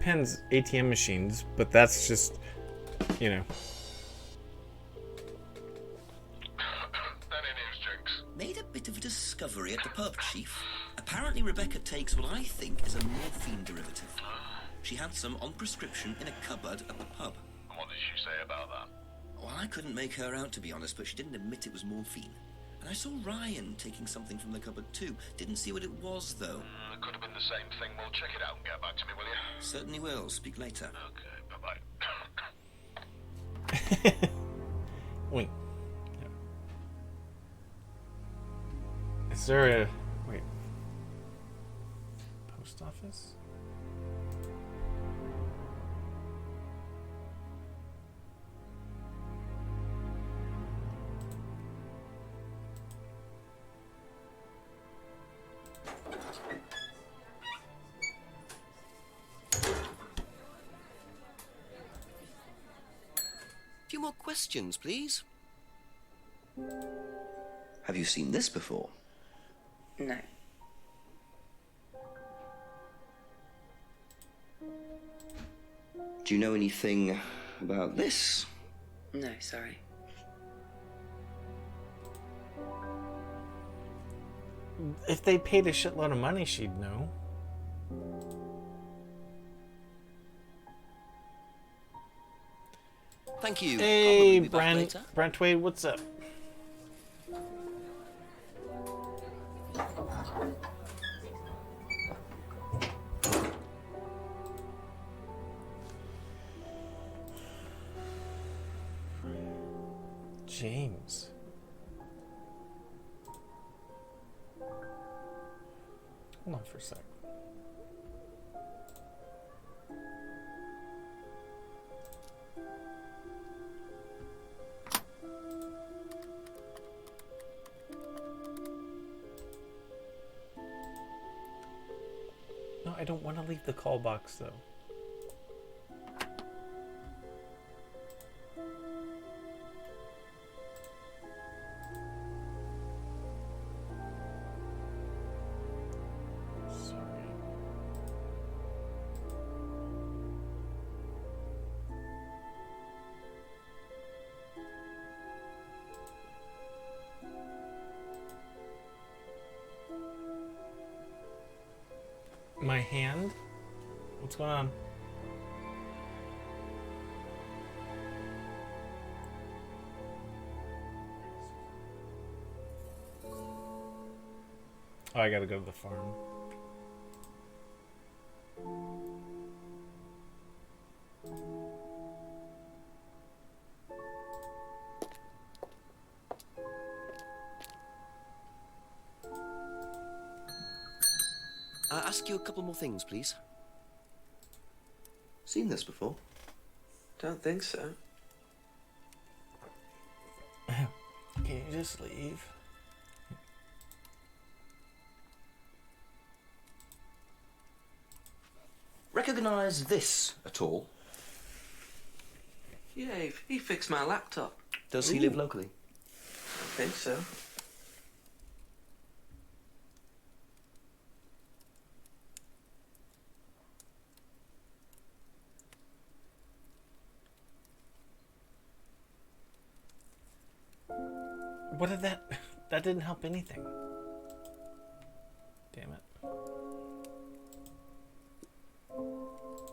Penn's ATM machines, but that's just, you know. Made a bit of a discovery at the pub, Chief. Apparently Rebecca takes what I think is a morphine derivative. She had some on prescription in a cupboard at the pub. What did she say about that? Well, I couldn't make her out, to be honest, but she didn't admit it was morphine. And I saw Ryan taking something from the cupboard too. Didn't see what it was, though. It could have been the same thing. Well, check it out and get back to me, will you? Certainly will. Speak later. Okay, bye-bye. Wait. Is there a... Wait. Post office? A few more questions, please. Have you seen this before? No. Do you know anything about this? No, sorry. If they paid a shitload of money, she'd know. Thank you. Hey, Probably be back later. Brent Wade, what's up? James. Hold on for a sec. No, I don't want to leave the call box though. My hand? What's going on? Oh, I gotta go to the farm. Ask you a couple more things, please. Seen this before? Don't think so. Can you just leave? Recognize this at all? Yeah, he fixed my laptop. Does he live locally? I think so. What did that... That didn't help anything. Damn it.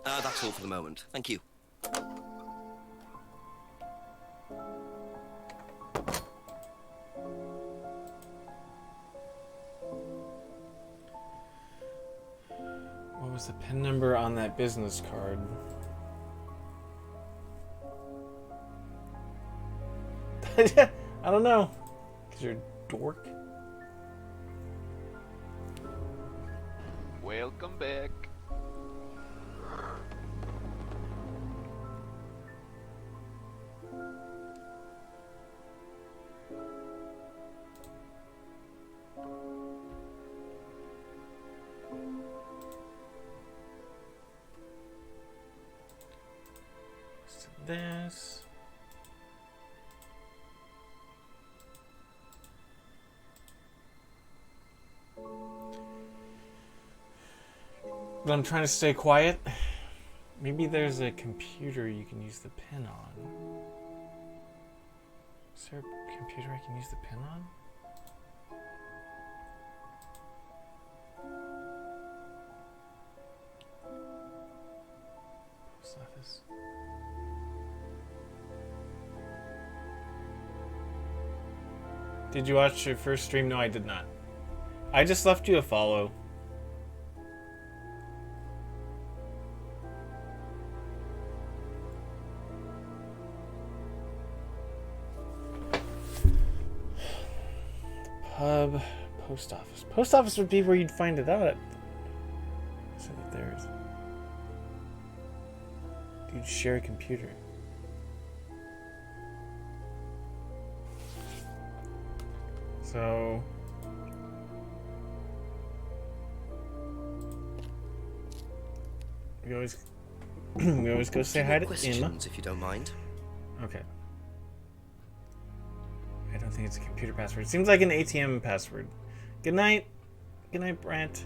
That's all for the moment. Thank you. What was the PIN number on that business card? I don't know. Because you're a dork. Welcome back. This. But I'm trying to stay quiet. Maybe there's a computer you can use the pin on. Is there a computer I can use the pin on? Post office. Did you watch your first stream? No, I did not. I just left you a follow. Post office. Post office would be where you'd find it out. So that there's. You'd share a computer. So. We always go say hi to questions, Emma. if you don't mind. Okay. I don't think it's a computer password. It seems like an ATM password. Good night. Good night, Brant.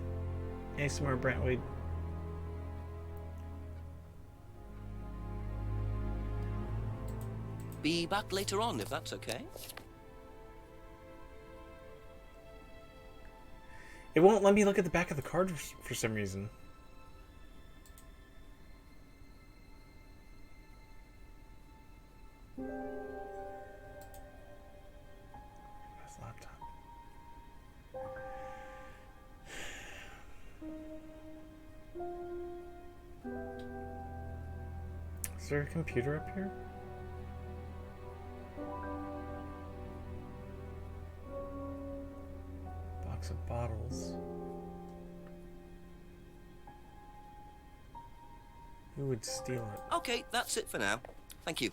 ASMR Brant Wade. Be back later on, if that's okay. It won't let me look at the back of the card for some reason. This laptop. Is there a computer up here? Box of bottles. Who would steal it? Okay, that's it for now. Thank you.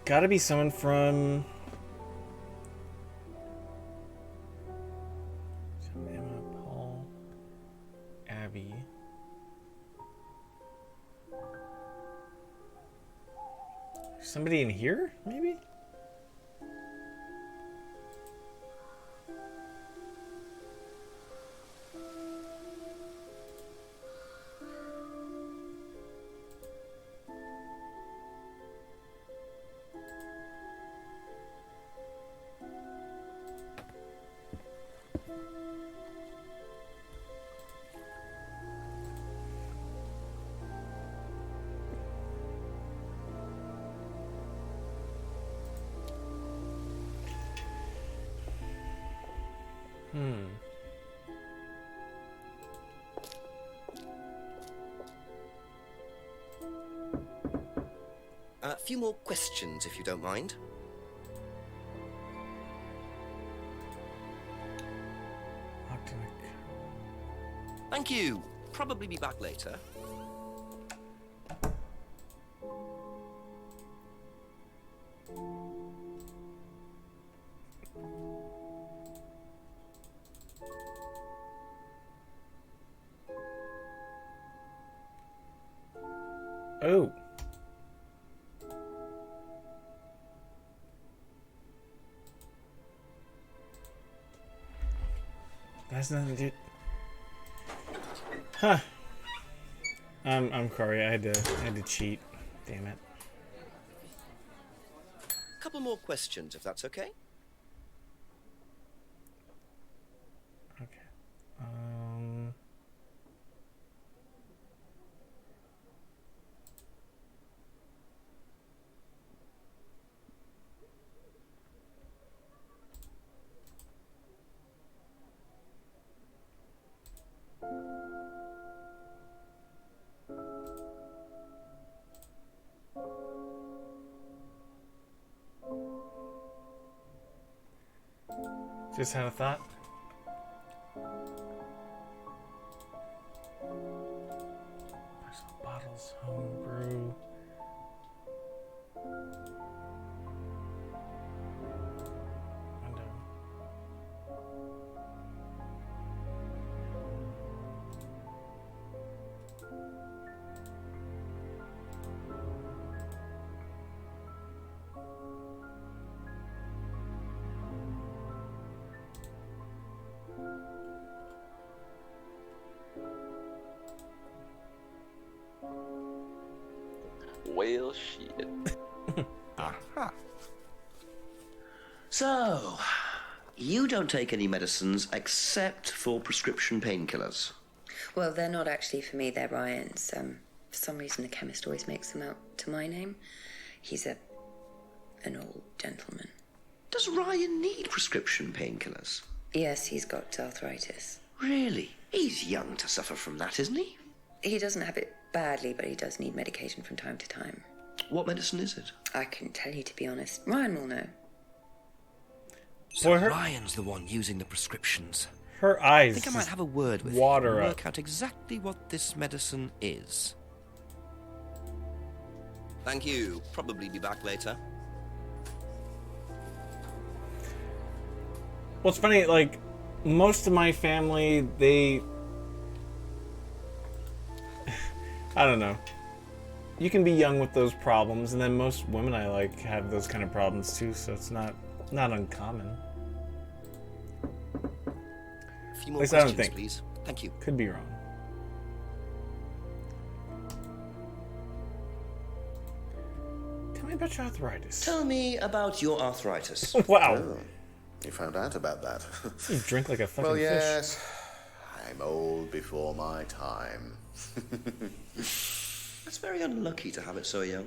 Gotta be someone from... Emma, Paul, Abby. Somebody in here, maybe? A few more questions, if you don't mind. Thank you. Probably be back later. Oh. That's nothing to do. Huh. I'm sorry. I had to cheat. Damn it. Couple more questions, if that's okay. Just had a thought. Personal bottles, homebrew. Window. Well, shit. Aha. So, you don't take any medicines except for prescription painkillers. Well, they're not actually for me, they're Ryan's. For some reason, the chemist always makes them out to my name. He's an old gentleman. Does Ryan need prescription painkillers? Yes, he's got arthritis. Really? He's young to suffer from that, isn't he? He doesn't have it badly, but he does need medication from time to time. What medicine is it? I couldn't tell you, to be honest. Ryan will know. So Ryan's the one using the prescriptions. Her eyes. I think I might have a word with water him and up. work out exactly what this medicine is. Thank you. Probably be back later. Well, it's funny, like, most of my family, they... I don't know. You can be young with those problems, and then most women I like have those kind of problems too, so it's not uncommon. A few more At least I don't questions, think. please. Thank you. Could be wrong. Tell me about your arthritis. Tell me about your arthritis. Wow. Oh, you found out about that. You drink like a fucking well, fish. yes. I'm old before my time. That's very unlucky to have it so young.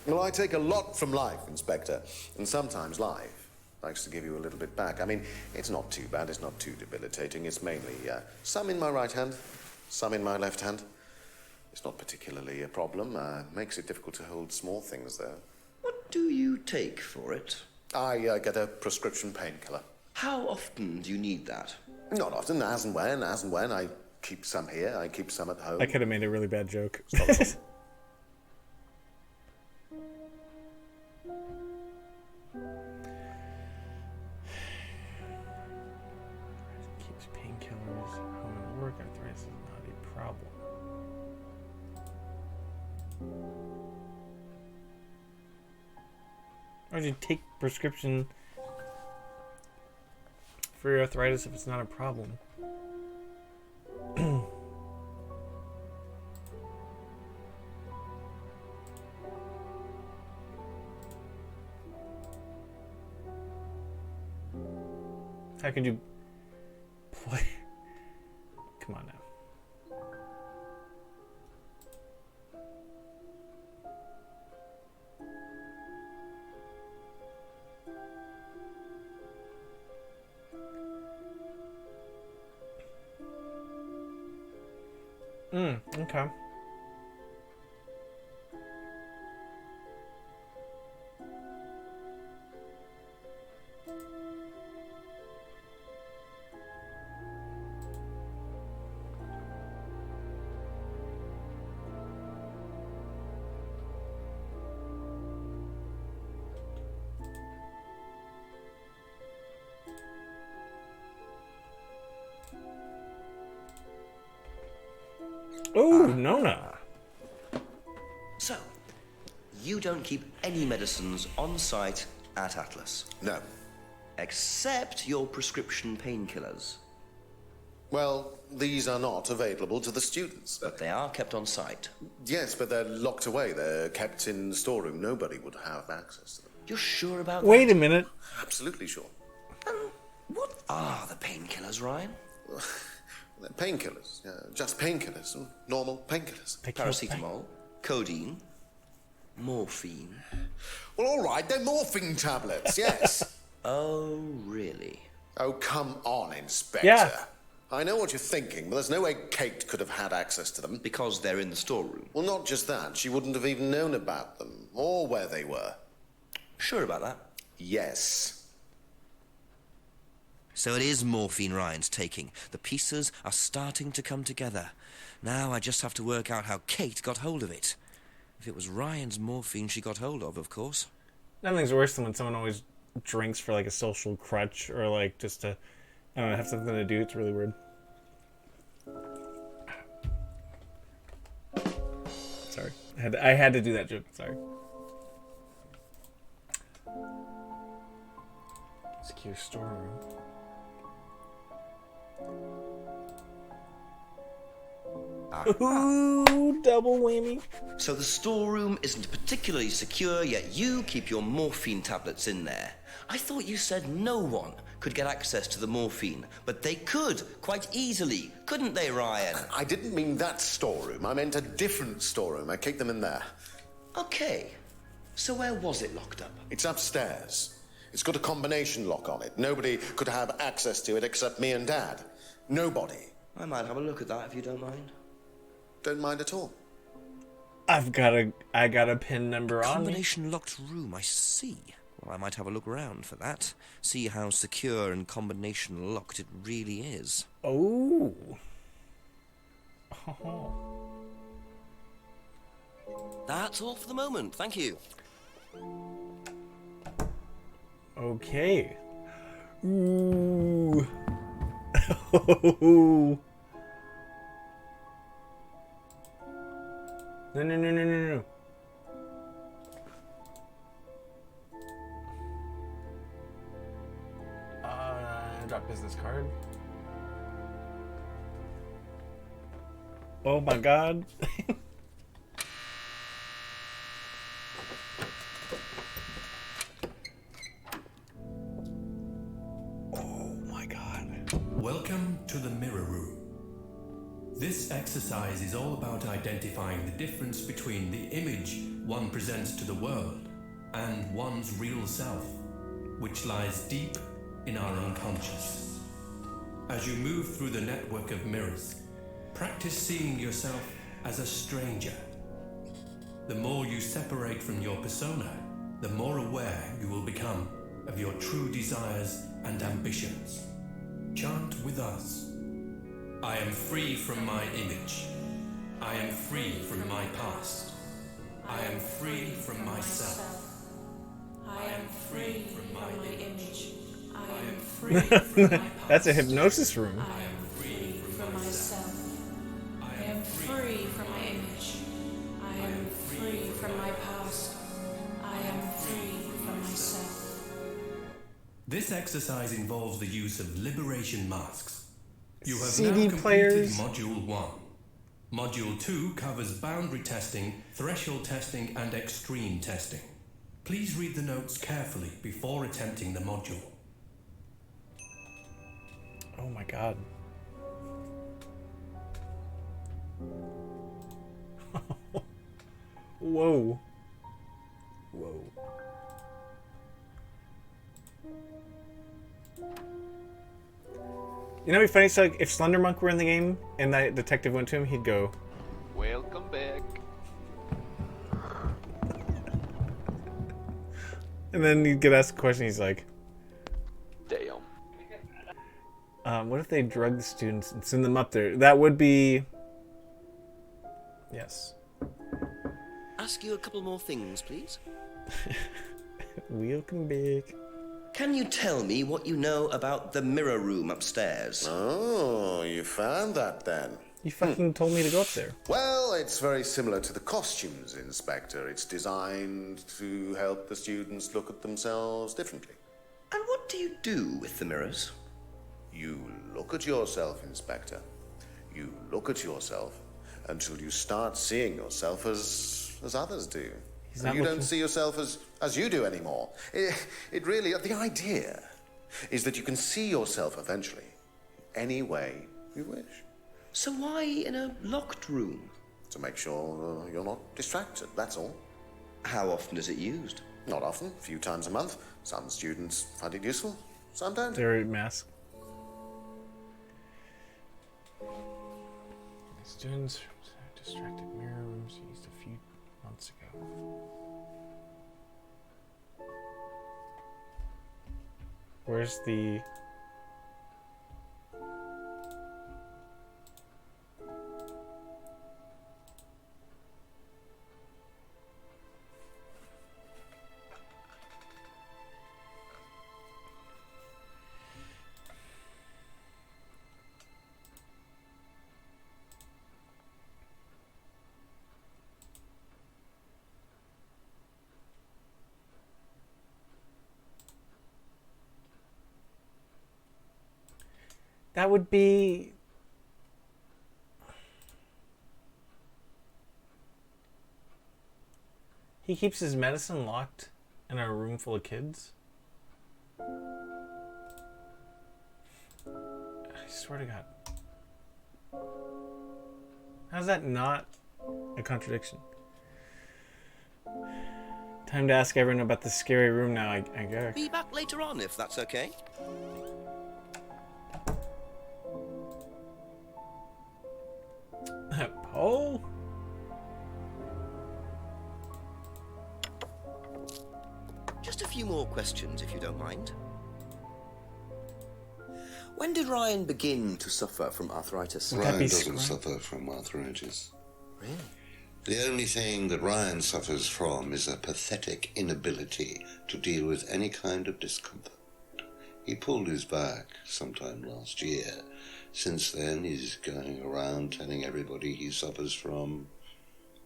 Well, I take a lot from life, Inspector. And sometimes life likes to give you a little bit back. I mean, it's not too bad. It's not too debilitating. It's mainly some in my right hand, some in my left hand. It's not particularly a problem. Makes it difficult to hold small things, though. What do you take for it? I get a prescription painkiller. How often do you need that? Not often, as and when. I keep some here, I keep some at home. I could have made a really bad joke. Keeps painkillers home and work. Arthritis is not a problem. Why would you take prescription for your arthritis if it's not a problem? How could you play? Come on now. Okay. Oh, Nona. So, you don't keep any medicines on site at Atlas? No. Except your prescription painkillers? Well, these are not available to the students. But they are kept on site? Yes, but they're locked away. They're kept in the storeroom. Nobody would have access to them. You're sure about that? Wait a minute. Absolutely sure. What are the painkillers, Ryan? They're painkillers. Just painkillers. Normal painkillers. Paracetamol, codeine, morphine. Well, all right, they're morphine tablets, yes. Oh, really? Oh, come on, Inspector. Yeah. I know what you're thinking, but there's no way Kate could have had access to them. Because they're in the storeroom? Well, not just that. She wouldn't have even known about them, or where they were. Sure about that? Yes. So it is morphine Ryan's taking. The pieces are starting to come together. Now I just have to work out how Kate got hold of it. If it was Ryan's morphine she got hold of course. Nothing's worse than when someone always drinks for like a social crutch or like just to, I don't know, have something to do. It's really weird. Sorry, I had to do that joke. Sorry. Secure storeroom. Ooh, double whammy. So the storeroom isn't particularly secure, yet you keep your morphine tablets in there. I thought you said no one could get access to the morphine, but they could, quite easily, couldn't they, Ryan? I didn't mean that storeroom. I meant a different storeroom. I keep them in there. Okay. So where was it locked up? It's upstairs. It's got a combination lock on it. Nobody could have access to it except me and Dad. Nobody. I might have a look at that if you don't mind. Don't mind at all. I got a pin number on me. Combination locked room, I see. Well, I might have a look around for that. See how secure and combination locked it really is. Oh. That's all for the moment, thank you. Okay. Ooh. Oh. No. Drop business card. Oh my god. Oh my god. Welcome to the mirror room. This exercise is all about identifying the difference between the image one presents to the world and one's real self, which lies deep in our unconscious. As you move through the network of mirrors, practice seeing yourself as a stranger. The more you separate from your persona, the more aware you will become of your true desires and ambitions. Chant with us. I am free from my image. I am free from my past. I am free from myself. I am free from my image. I am free from my past. That's a hypnosis room. I am free from myself. I am free from my image. I am free from my past. I am free from myself. This exercise involves the use of liberation masks. You have CD now completed players. Module 1. Module 2 covers boundary testing, threshold testing, and extreme testing. Please read the notes carefully before attempting the module. Oh my god. Whoa. Whoa. You know, it'd be funny. So, like, if Slender Monk were in the game and that detective went to him, he'd go, Welcome back. and then he'd get asked a question. He's like, Damn. What if they drug the students and send them up there? That would be. Yes. Ask you a couple more things, please. Welcome back. Can you tell me what you know about the mirror room upstairs? Oh, you found that then? You fucking told me to go up there. Well, it's very similar to the costumes, Inspector. It's designed to help the students look at themselves differently. And what do you do with the mirrors? You look at yourself, Inspector. You look at yourself until you start seeing yourself as others do. You don't see yourself as you do anymore. It really, the idea is that you can see yourself eventually any way you wish. So why in a locked room? To make sure you're not distracted, that's all. How often is it used? Not often, a few times a month. Some students find it useful, some don't. They're masked. Students distracted mirror rooms used a few months ago. Where's the... That would be... He keeps his medicine locked in a room full of kids? I swear to God. How's that not a contradiction? Time to ask everyone about the scary room now, I guess. Be back later on, if that's okay. Paul? questions, if you don't mind. When did Ryan begin to suffer from arthritis? Ryan doesn't suffer from arthritis. Really? The only thing that Ryan suffers from is a pathetic inability to deal with any kind of discomfort. He pulled his back sometime last year. Since then, he's going around telling everybody he suffers from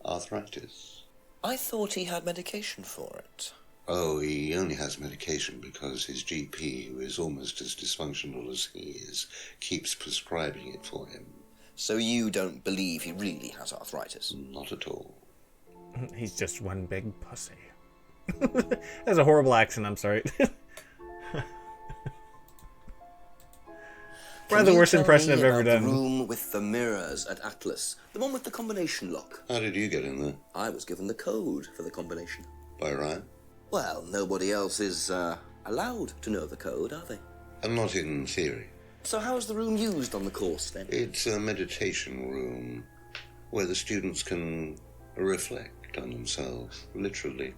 arthritis. I thought he had medication for it. Oh, he only has medication because his GP, who is almost as dysfunctional as he is, keeps prescribing it for him. So you don't believe he really has arthritis? Not at all. He's just one big pussy. That's a horrible accent, I'm sorry. Probably the worst impression I've ever done. The room with the mirrors at Atlas. The one with the combination lock. How did you get in there? I was given the code for the combination. By Ryan? Well, nobody else is allowed to know the code, are they? And not in theory. So how is the room used on the course, then? It's a meditation room where the students can reflect on themselves, literally.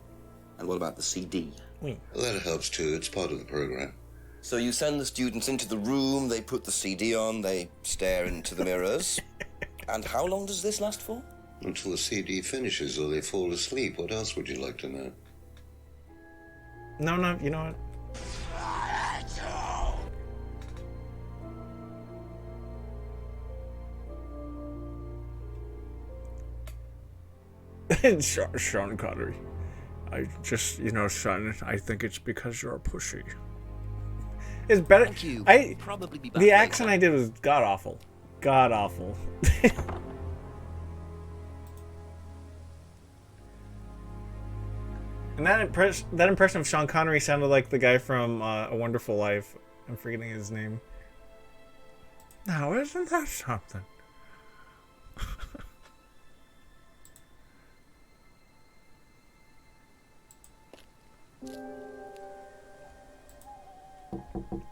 And what about the CD? That helps too. It's part of the program. So you send the students into the room, they put the CD on, they stare into the mirrors. And how long does this last for? Until the CD finishes or they fall asleep. What else would you like to know? No, you know what? Sean Connery. I just, son, I think it's because you're a pussy. It's better. Thank you. Probably be back The later. accent I did was god awful. God awful. And that impression of Sean Connery sounded like the guy from A Wonderful Life. I'm forgetting his name. Now, isn't that something?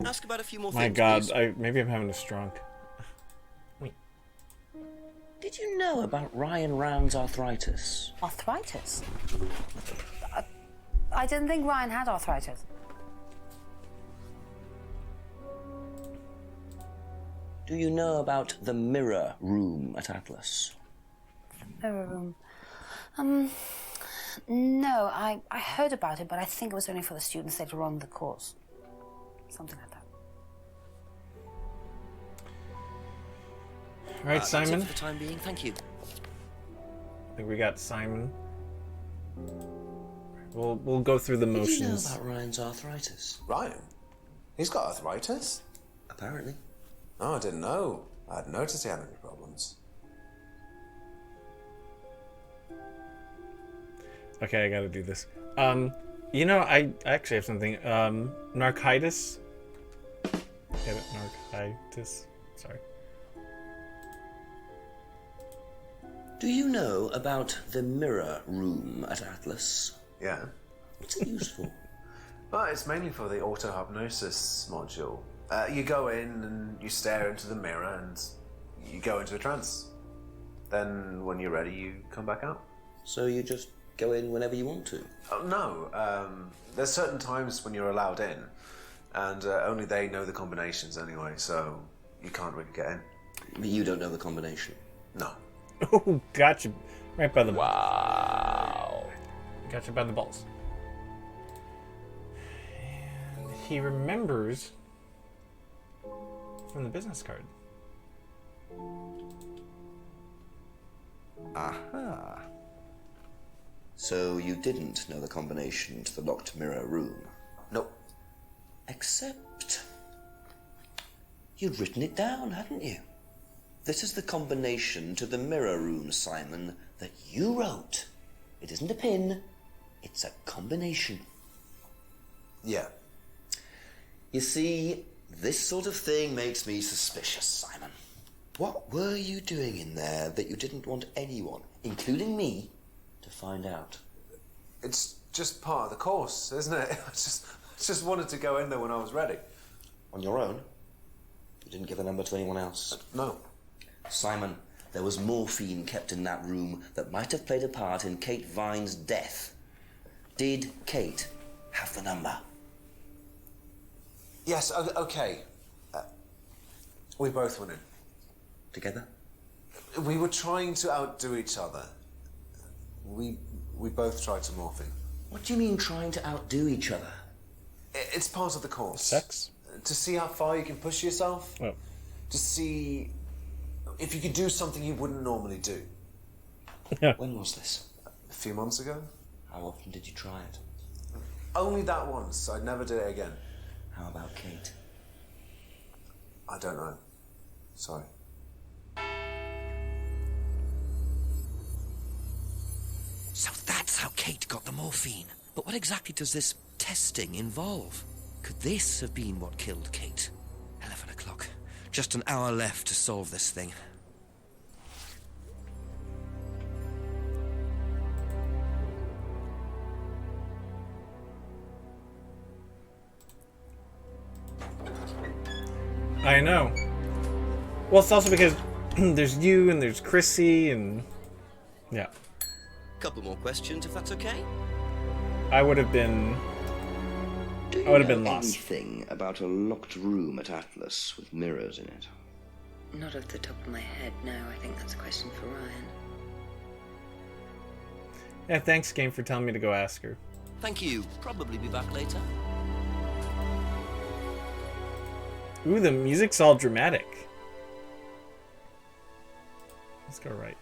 Ask about a few more My things, God, please. maybe I'm having a stroke. Did you know about Ryan Rand's arthritis? Arthritis? I didn't think Ryan had arthritis. Do you know about the mirror room at Atlas? Mirror room. No, I heard about it, but I think it was only for the students later on in the course. Something like that. All right, Simon. That's it for the time being, thank you. I think we got Simon. We'll go through the motions. Did you know about Ryan's arthritis? Ryan? He's got arthritis? Apparently. Oh, I didn't know. I hadn't noticed he had any problems. Okay, I gotta do this. I actually have something. Narcitis. Get it? Narcitis. Sorry. Do you know about the mirror room at Atlas? Yeah. What's it used for? Well, it's mainly for the auto-hypnosis module. You go in and you stare into the mirror and you go into a trance. Then, when you're ready, you come back out. So you just go in whenever you want to? Oh, no. There's certain times when you're allowed in, and only they know the combinations anyway, so you can't really get in. But you don't know the combination? No. Oh, gotcha. Right by the balls. Wow. Gotcha by the balls. And he remembers from the business card. Aha. So you didn't know the combination to the locked mirror room? Nope. Except you'd written it down, hadn't you? This is the combination to the mirror room, Simon, that you wrote. It isn't a pin, it's a combination. Yeah. You see, this sort of thing makes me suspicious, Simon. What were you doing in there that you didn't want anyone, including me, to find out? It's just part of the course, isn't it? I just wanted to go in there when I was ready. On your own? You didn't give a number to anyone else? No. Simon, there was morphine kept in that room that might have played a part in Kate Vine's death. Did Kate have the number? Yes, okay. We both went in. Together? We were trying to outdo each other. We both tried some morphine. What do you mean trying to outdo each other? It's part of the course. Sex? To see how far you can push yourself. Oh. To see if you could do something you wouldn't normally do. When was this? A few months ago. How often did you try it? Only that once. I'd never do it again. How about Kate? I don't know. Sorry. So that's how Kate got the morphine. But what exactly does this testing involve? Could this have been what killed Kate? 11 o'clock. Just an hour left to solve this thing. I know. Well, it's also because there's you and there's Chrissy and... Yeah. Couple more questions, if that's okay? I would have been... Do you I would have know been lost. anything about a locked room at Atlas with mirrors in it? Not off the top of my head, no. I think that's a question for Ryan. Yeah, thanks, game, for telling me to go ask her. Thank you. Probably be back later. Ooh, the music's all dramatic. Let's go right.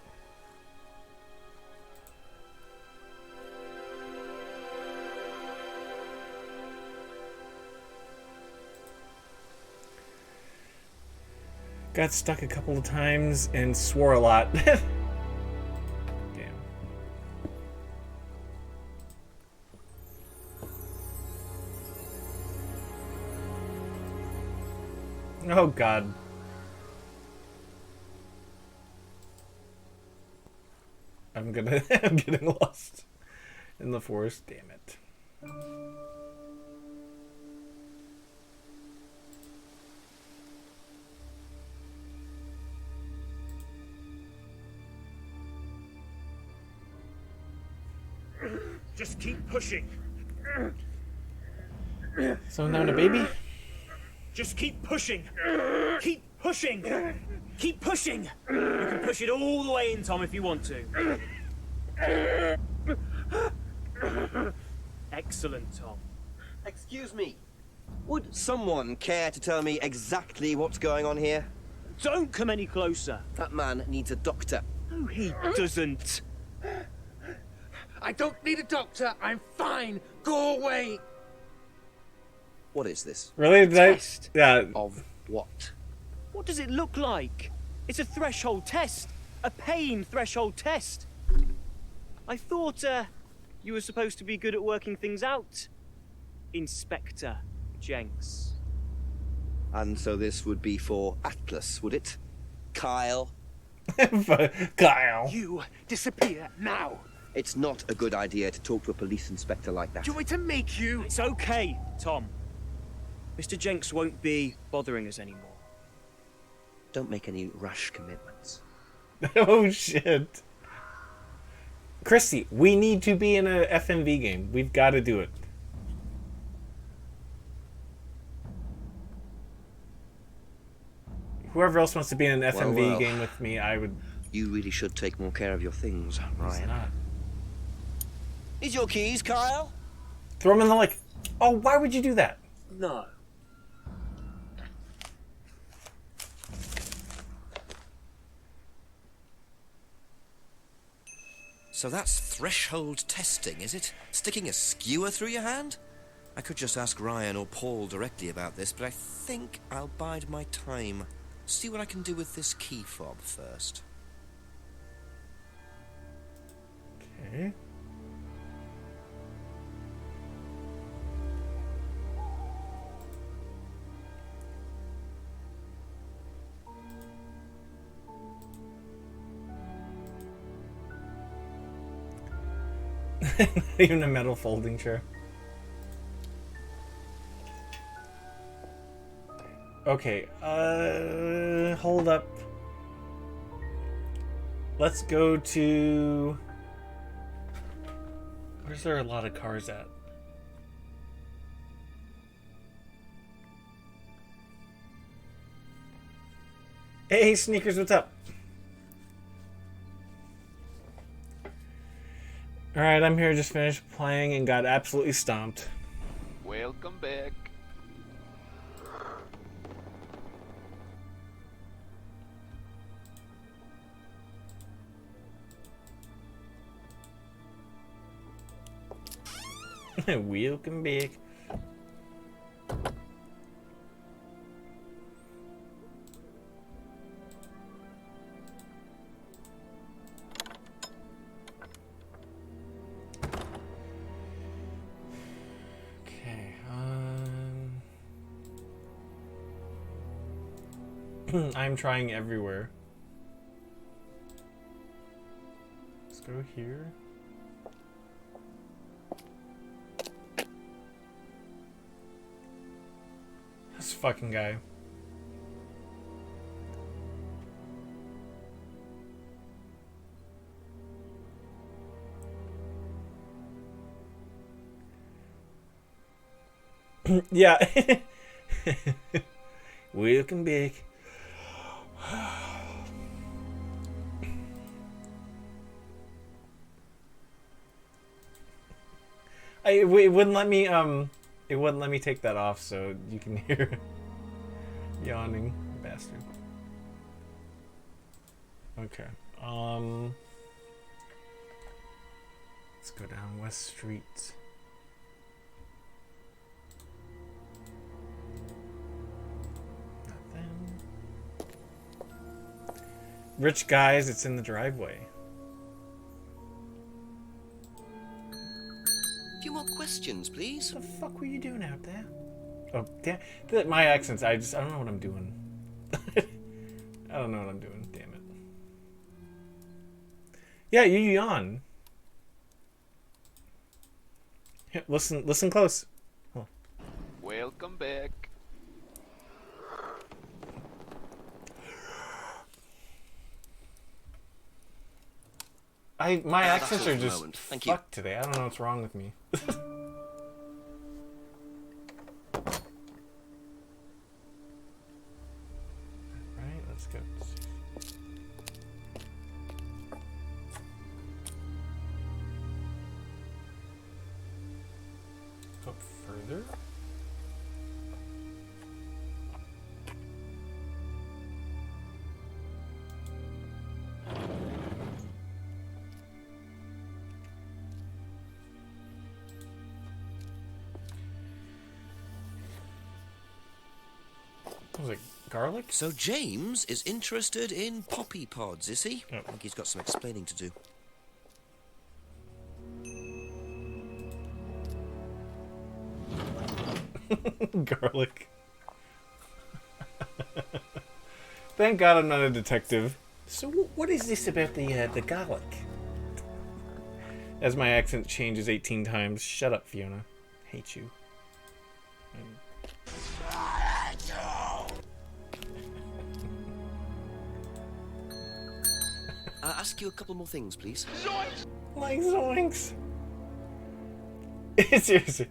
Got stuck a couple of times and swore a lot. Damn. Oh God. I'm getting lost in the forest, damn it. Just keep pushing. Someone having a baby? Just keep pushing. Keep pushing. Keep pushing. You can push it all the way in, Tom, if you want to. Excellent, Tom. Excuse me. Would someone care to tell me exactly what's going on here? Don't come any closer. That man needs a doctor. No, he doesn't. I don't need a doctor. I'm fine. Go away. What is this? Really? Test. Yeah. Of what? What does it look like? It's a threshold test. A pain threshold test. I thought, you were supposed to be good at working things out, Inspector Jenks. And so this would be for Atlas, would it? Kyle? Kyle. You disappear now. It's not a good idea to talk to a police inspector like that. Do you want me to make you? It's okay, Tom. Mr. Jenks won't be bothering us anymore. Don't make any rash commitments. Oh shit. Christy, we need to be in a FMV game. We've got to do it. Whoever else wants to be in an FMV game with me, I would... You really should take more care of your things, Ryan. Not. Is your keys, Kyle? Throw them in the lake. Oh, why would you do that? No. So that's threshold testing, is it? Sticking a skewer through your hand? I could just ask Ryan or Paul directly about this, but I think I'll bide my time. See what I can do with this key fob first. Okay. Even a metal folding chair. Okay, hold up. Let's go to... Where's there a lot of cars at? Hey, Sneakers, what's up? Alright, I'm here, just finished playing and got absolutely stomped. Welcome back. Welcome back. Okay, I'm trying everywhere. Let's go here. This fucking guy. Yeah. Welcome back. It wouldn't let me it wouldn't let me take that off, so you can hear yawning bastard. Okay. Let's go down West Street. Nothing. Rich guys, it's in the driveway. A few more questions, please. What the fuck were you doing out there? Oh, damn. My accents, I don't know what I'm doing. I don't know what I'm doing, damn it. Yeah, you yawn. Here, listen close. Oh. Welcome back. My accents are all for the just moment. Thank you. fucked today. I don't know what's wrong with me. Right, let's go. Up further. Was it garlic? So James is interested in poppy pods, is he? I think he's got some explaining to do. Garlic. Thank God I'm not a detective. So what is this about the garlic? As my accent changes 18 times. Shut up, Fiona. Hate you. Ask you a couple more things, please. Like zoinks. Seriously.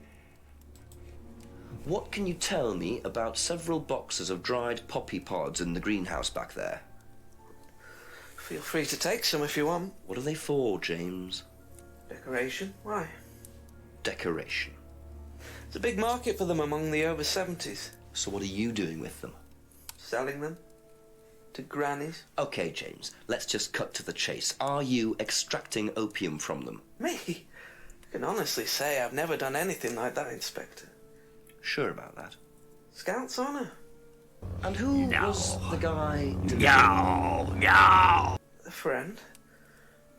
What can you tell me about several boxes of dried poppy pods in the greenhouse back there? Feel free to take some if you want. What are they for, James? Decoration? Why? Decoration. There's a big market for them among the over 70s. So what are you doing with them? Selling them to grannies. Okay, James, let's just cut to the chase. Are you extracting opium from them? Me? I can honestly say I've never done anything like that, Inspector. Sure about that? Scout's honor. And who was the guy? A friend.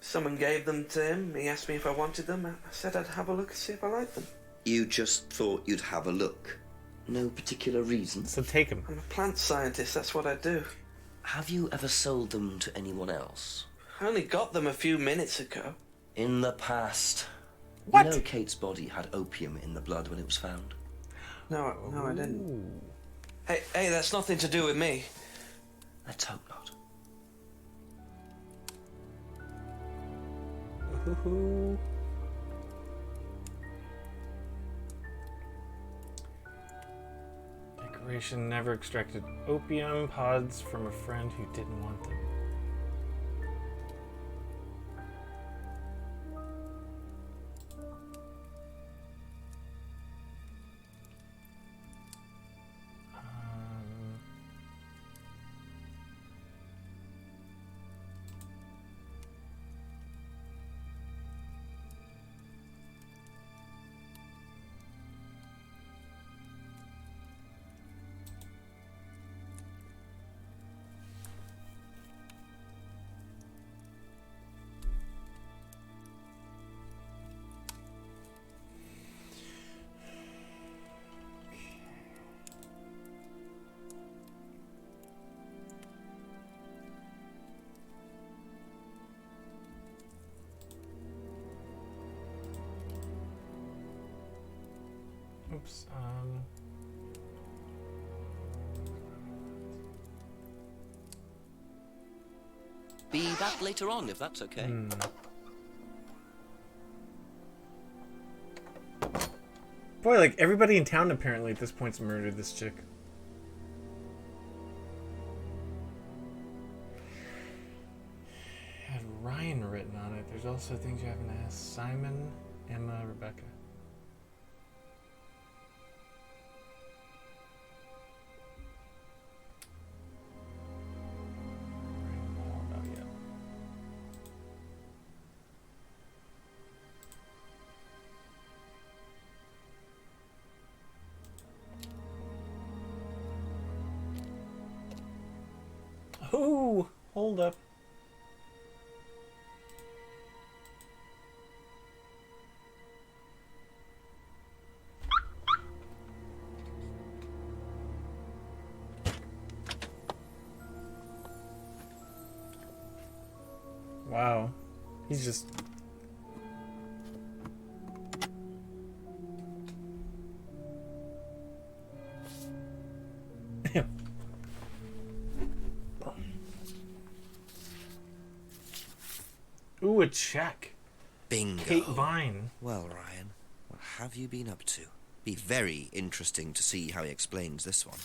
Someone gave them to him. He asked me if I wanted them. I said I'd have a look and see if I liked them. You just thought you'd have a look? No particular reason? So take them. I'm a plant scientist, that's what I do. Have you ever sold them to anyone else? I only got them a few minutes ago. In the past. What? You know Kate's body had opium in the blood when it was found? No, I didn't. Hey, that's nothing to do with me. Let's hope not. Operation never extracted opium pods from a friend who didn't want them. Oops. Be back later on, if that's okay. Boy, like everybody in town apparently at this point's murdered this chick. It had Ryan written on it. There's also things you haven't asked. Simon, Emma, Rebecca. Oh, hold up. Wow. He's just... Ooh, a check. Bingo. Kate Vine. Well, Ryan, what have you been up to? Be very interesting to see how he explains this one.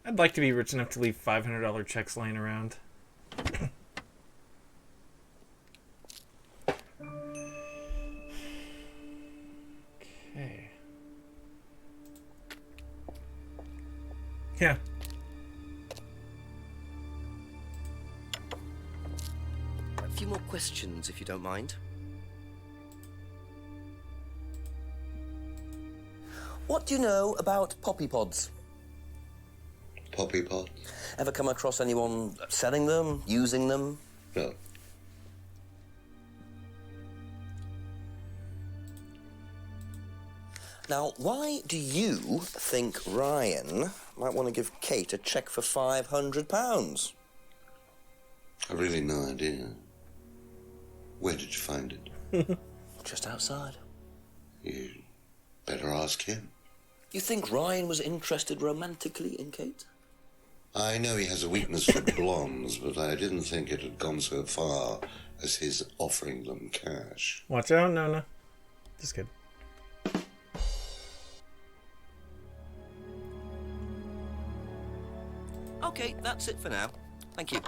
I'd like to be rich enough to leave $500 checks laying around. Okay. Yeah. A few more questions, if you don't mind. What do you know about poppy pods? Poppy pods? Ever come across anyone selling them, using them? No. Now, why do you think Ryan might want to give Kate a cheque for £500? I've really no idea. Where did you find it? Just outside. You better ask him. You think Ryan was interested romantically in Kate? I know he has a weakness for blondes, but I didn't think it had gone so far as his offering them cash. Watch out, Nona. Just kidding. Okay, that's it for now. Thank you.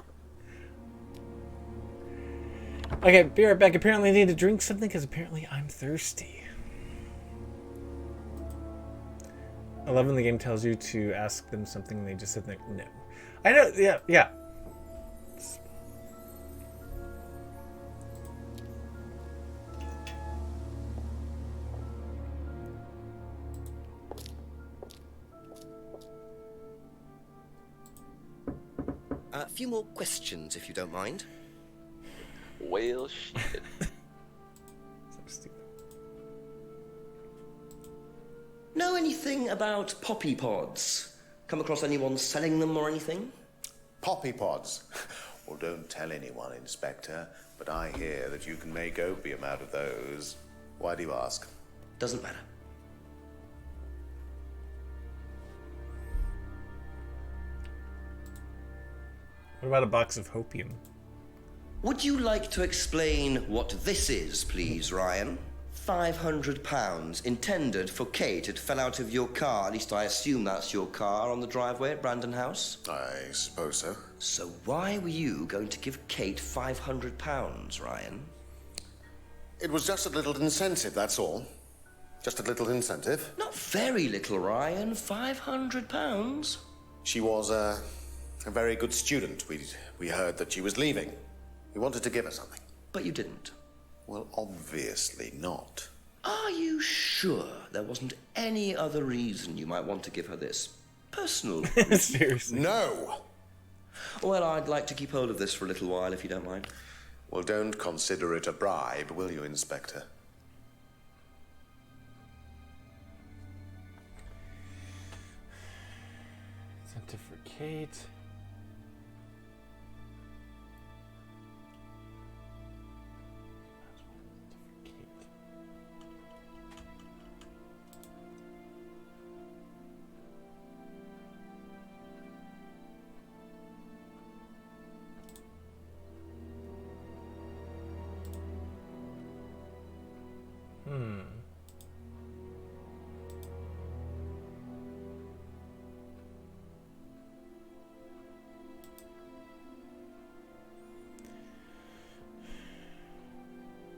Okay, be right back. Apparently I need to drink something because apparently I'm thirsty. 11, the game tells you to ask them something. They just said no. I know, yeah. A few more questions, if you don't mind. Well, shit. So stupid. Know anything about poppy pods? Come across anyone selling them or anything? Poppy pods? Well, don't tell anyone, Inspector, but I hear that you can make opium out of those. Why do you ask? Doesn't matter. What about a box of hopium? Would you like to explain what this is, please, Ryan? £500 intended for Kate. It fell out of your car. At least I assume that's your car on the driveway at Brandon House. I suppose so. So why were you going to give Kate £500, Ryan? It was just a little incentive, that's all. Just a little incentive. Not very little, Ryan. £500. She was a very good student. We heard that she was leaving. We wanted to give her something. But you didn't. Well, obviously not. Are you sure there wasn't any other reason you might want to give her this? Personal? Seriously. No! Well, I'd like to keep hold of this for a little while, if you don't mind. Well, don't consider it a bribe, will you, Inspector? Incentive for Kate.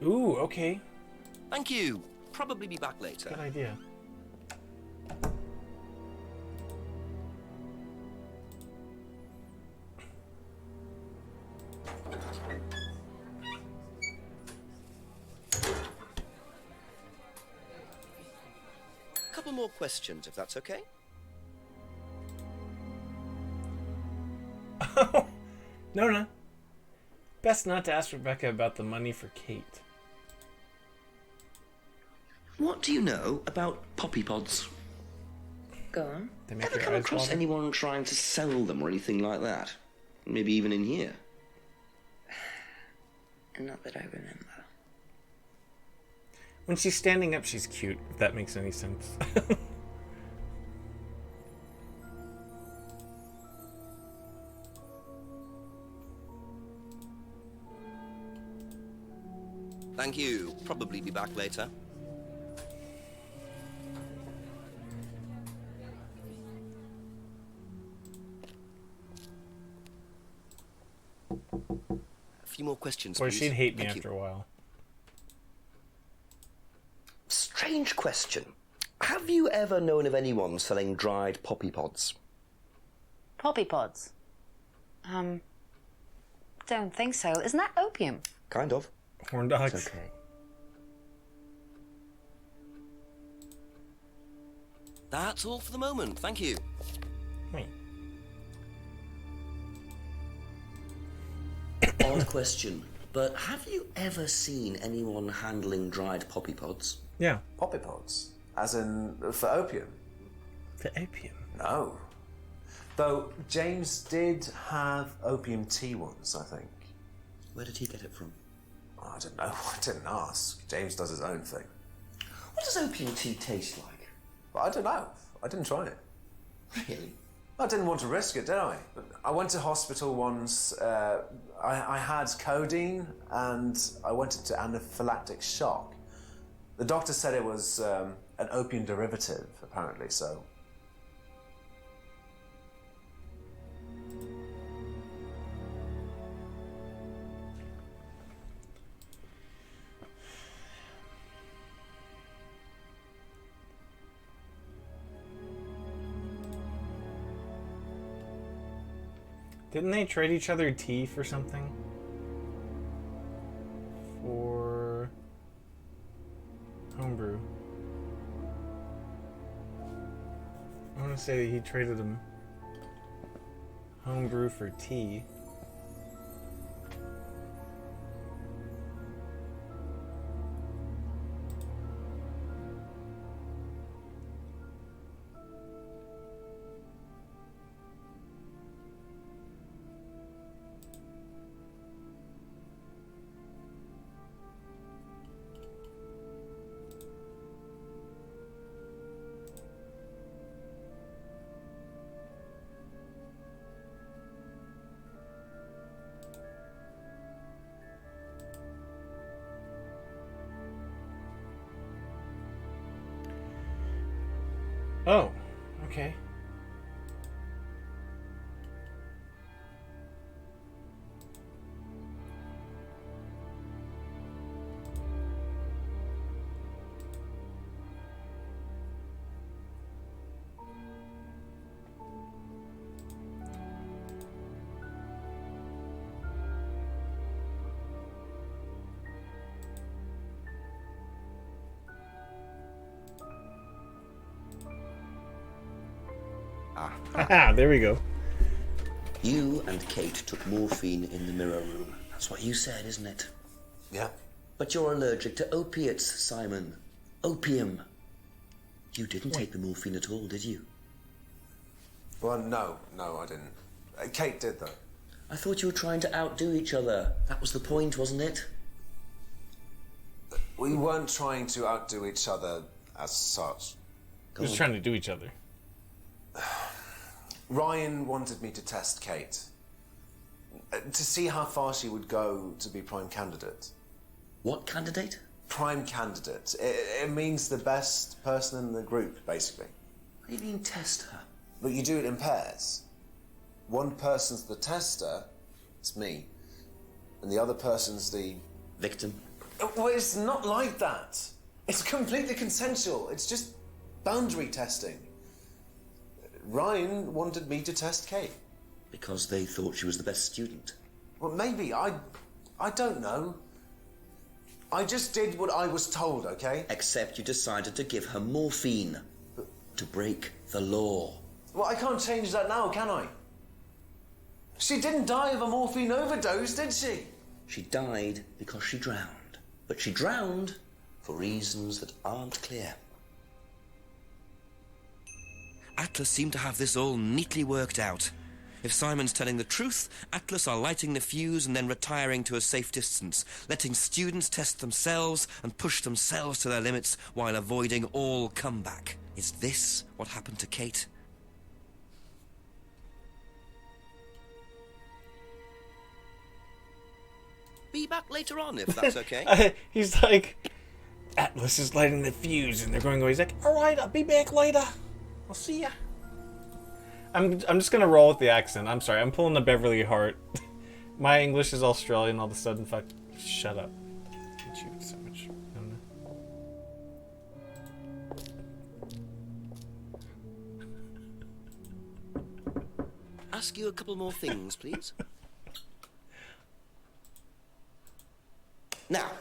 Ooh, okay. Thank you. Probably be back later. Good idea. A couple more questions, if that's okay. No. Best not to ask Rebecca about the money for Kate. What do you know about poppy pods? Go on. They make Ever your come eyes across water? anyone trying to sell them or anything like that? Maybe even in here. Not that I remember. When she's standing up, she's cute, if that makes any sense. Thank you. Probably be back later. A few more questions, Or please. she'd hate me Thank after you. a while. Strange question. Have you ever known of anyone selling dried poppy pods? Poppy pods? Don't think so. Isn't that opium? Kind of. Horn dogs. It's okay. That's all for the moment. Thank you. Wait. Odd question, but have you ever seen anyone handling dried poppy pods? Yeah. Poppy pods? As in, for opium? For opium? No. Though James did have opium tea once, I think. Where did he get it from? I don't know. I didn't ask. James does his own thing. What does opium tea taste like? But I don't know. I didn't try it. Really? I didn't want to risk it, did I? But I went to hospital once. I had codeine and I went into anaphylactic shock. The doctor said it was an opium derivative, apparently, so. Didn't they trade each other tea for something? For homebrew. I want to say he traded him homebrew for tea. Oh, okay. Ah, there we go. You and Kate took morphine in the mirror room. That's what you said, isn't it? Yeah. But you're allergic to opiates, Simon. Opium. You didn't take the morphine at all, did you? Well, no, I didn't. Kate did, though. I thought you were trying to outdo each other. That was the point, wasn't it? We weren't trying to outdo each other as such. We're just trying to do each other. Ryan wanted me to test Kate. To see how far she would go to be prime candidate. What candidate? Prime candidate. It means the best person in the group, basically. What do you mean, test her? But you do it in pairs. One person's the tester, it's me, and the other person's the... victim? Well, it's not like that. It's completely consensual. It's just boundary testing. Ryan wanted me to test Kate. Because they thought she was the best student? Well, maybe. I don't know. I just did what I was told, okay? Except you decided to give her morphine. To break the law. Well, I can't change that now, can I? She didn't die of a morphine overdose, did she? She died because she drowned. But she drowned for reasons that aren't clear. Atlas seemed to have this all neatly worked out. If Simon's telling the truth, Atlas are lighting the fuse and then retiring to a safe distance, letting students test themselves and push themselves to their limits while avoiding all comeback. Is this what happened to Kate? Be back later on, if that's okay. He's like, Atlas is lighting the fuse, and they're going away. He's like, all right, I'll be back later. I'll see ya. I'm just gonna roll with the accent. I'm sorry, I'm pulling the Beverly Hart. My English is Australian all of a sudden. Fuck, shut up. Hate you so much. Ask you a couple more things, please. Now,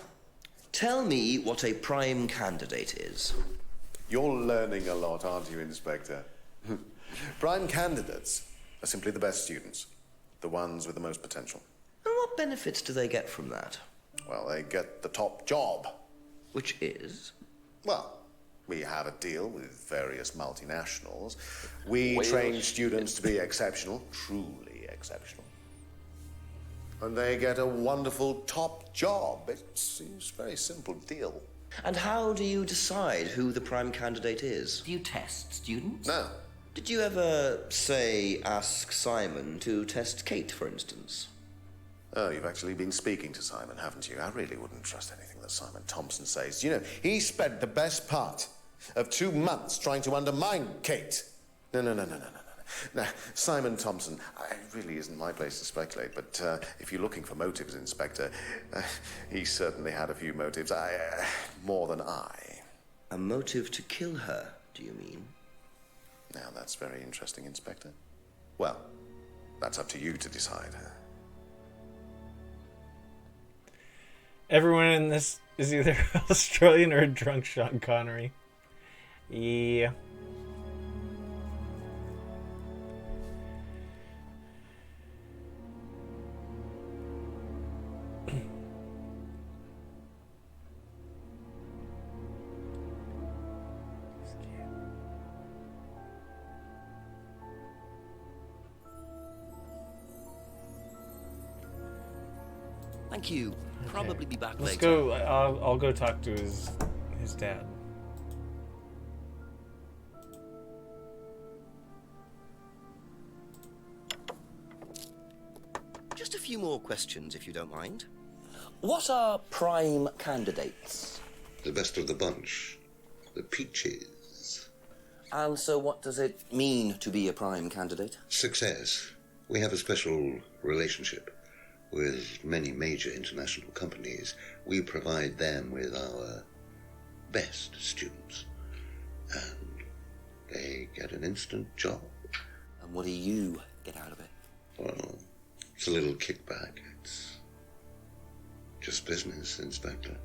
tell me what a prime candidate is. You're learning a lot, aren't you, Inspector? Prime candidates are simply the best students, the ones with the most potential. And what benefits do they get from that? Well, they get the top job. Which is? Well, we have a deal with various multinationals. We train students to be exceptional, truly exceptional. And they get a wonderful top job. It's a very simple deal. And how do you decide who the prime candidate is? Do you test students? No. Did you ever, say, ask Simon to test Kate, for instance? Oh, you've actually been speaking to Simon, haven't you? I really wouldn't trust anything that Simon Thompson says. You know, he spent the best part of 2 months trying to undermine Kate. No. Now, Simon Thompson, it really isn't my place to speculate, but if you're looking for motives, Inspector, he certainly had a few motives. More than I. A motive to kill her, do you mean? Now, that's very interesting, Inspector. Well, that's up to you to decide. Everyone in this is either Australian or a drunk Sean Connery. Yeah. Thank you. Probably be back Let's later. go. I'll go talk to his dad. Just a few more questions, if you don't mind. What are prime candidates? The best of the bunch. The peaches. And so what does it mean to be a prime candidate? Success. We have a special relationship with many major international companies. We provide them with our best students. And they get an instant job. And what do you get out of it? Well, it's a little kickback. It's just business, Inspector.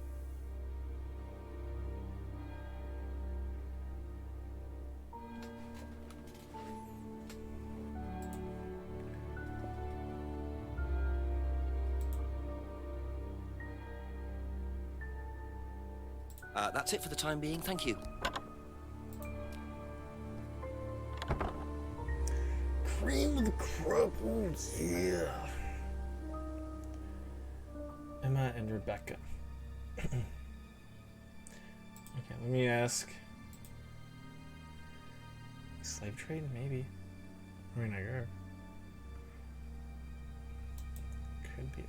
That's it for the time being. Thank you. Cream of the crop, yeah. Emma and Rebecca. Okay, let me ask. Slave trade, maybe. I mean, I go. Could be it.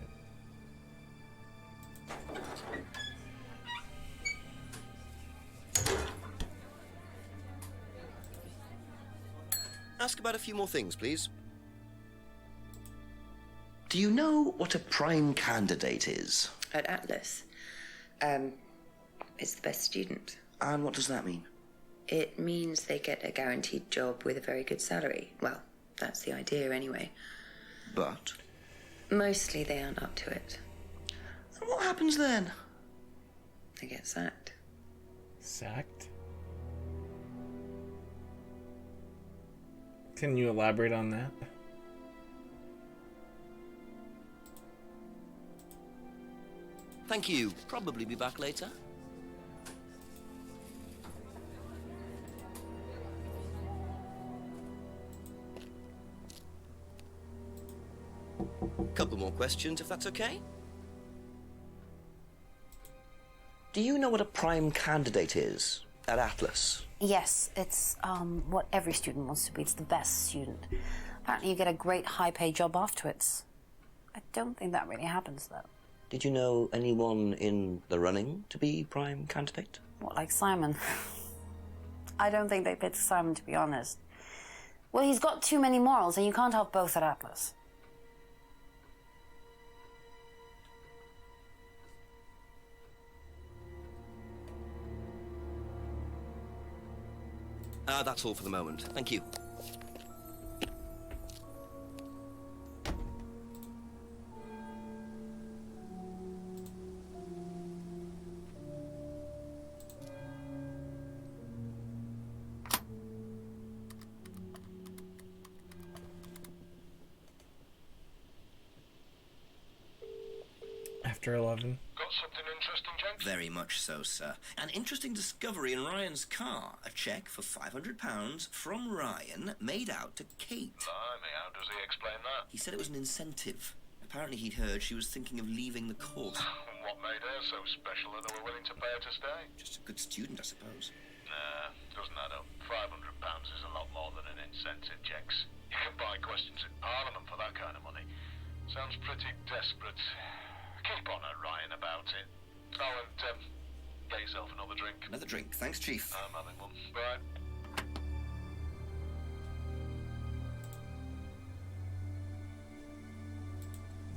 Ask about a few more things, please. Do you know what a prime candidate is? At Atlas, it's the best student. And what does that mean? It means they get a guaranteed job with a very good salary. Well, that's the idea anyway. But? Mostly they aren't up to it. And what happens then? They get sacked. Sacked? Can you elaborate on that? Thank you. Probably be back later. Couple more questions, if that's okay. Do you know what a prime candidate is at Atlas? Yes, it's what every student wants to be. It's the best student. Apparently you get a great high-paid job afterwards. I don't think that really happens, though. Did you know anyone in the running to be prime candidate? What, like Simon? I don't think they picked Simon, to be honest. Well, he's got too many morals, and you can't have both at Atlas. That's all for the moment. Thank you. After 11. Got something interesting, Jenks? Very much so, sir. An interesting discovery in Ryan's car. A cheque for £500 from Ryan made out to Kate. Blimey, how does he explain that? He said it was an incentive. Apparently he'd heard she was thinking of leaving the course. What made her so special that they were willing to pay her to stay? Just a good student, I suppose. Nah, doesn't add up. £500 is a lot more than an incentive, Jenks. You can buy questions in Parliament for that kind of money. Sounds pretty desperate. Keep on at Ryan about it. Oh, and get yourself another drink. Another drink. Thanks, Chief. I'm having one. Bye.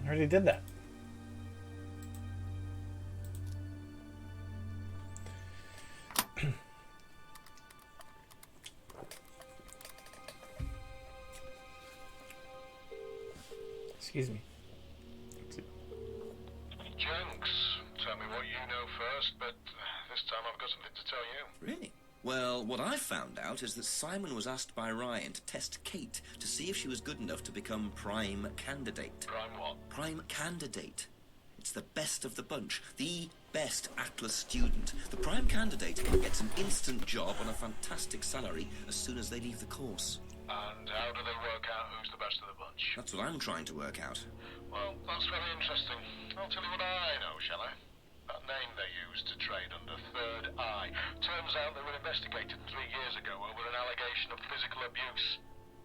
I already did that. Excuse me. Jenks, tell me what you know first, but this time I've got something to tell you. Really? Well, what I found out is that Simon was asked by Ryan to test Kate to see if she was good enough to become prime candidate. Prime what? Prime candidate. It's the best of the bunch. The best Atlas student. The prime candidate gets an instant job on a fantastic salary as soon as they leave the course. And how do they work out who's the best of the bunch? That's what I'm trying to work out. Well, that's very interesting. I'll tell you what I know, shall I? That name they used to trade under, Third Eye. Turns out they were investigated 3 years ago over an allegation of physical abuse.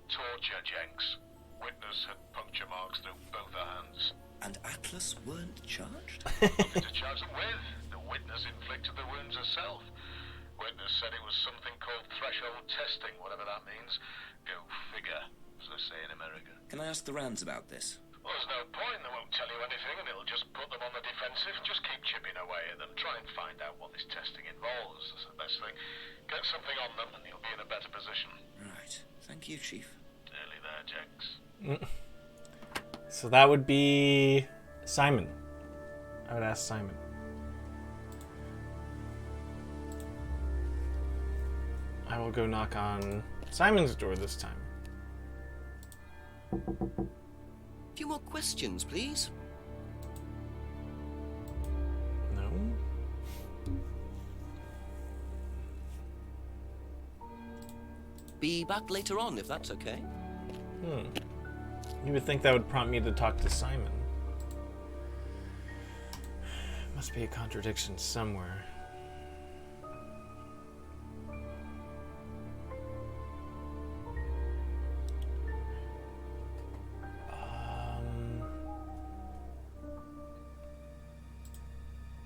Torture, Jenks. Witness had puncture marks through both her hands. And Atlas weren't charged? Nothing to charge them with. The witness inflicted the wounds herself. witness said it was something called threshold testing, whatever that means. Go figure, as they say in America. Can I ask the Rands about this? Well, there's no point. They won't tell you anything, and it'll just put them on the defensive. Just keep chipping away at them. Try and find out what this testing involves. That's the best thing. Get something on them, and you'll be in a better position. Right. Thank you, Chief. Nearly there, Jex. So that would be Simon. I would ask Simon. I will go knock on Simon's door this time. A few more questions, please. No. Be back later on, if that's okay. You would think that would prompt me to talk to Simon. Must be a contradiction somewhere.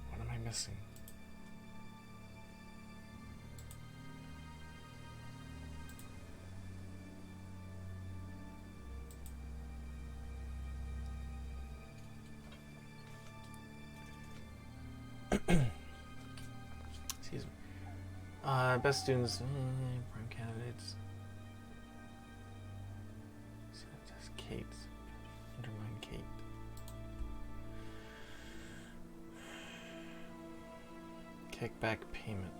What am I missing? Excuse me. Best students, prime candidates. So that's Kate. Undermine Kate. Kickback payment.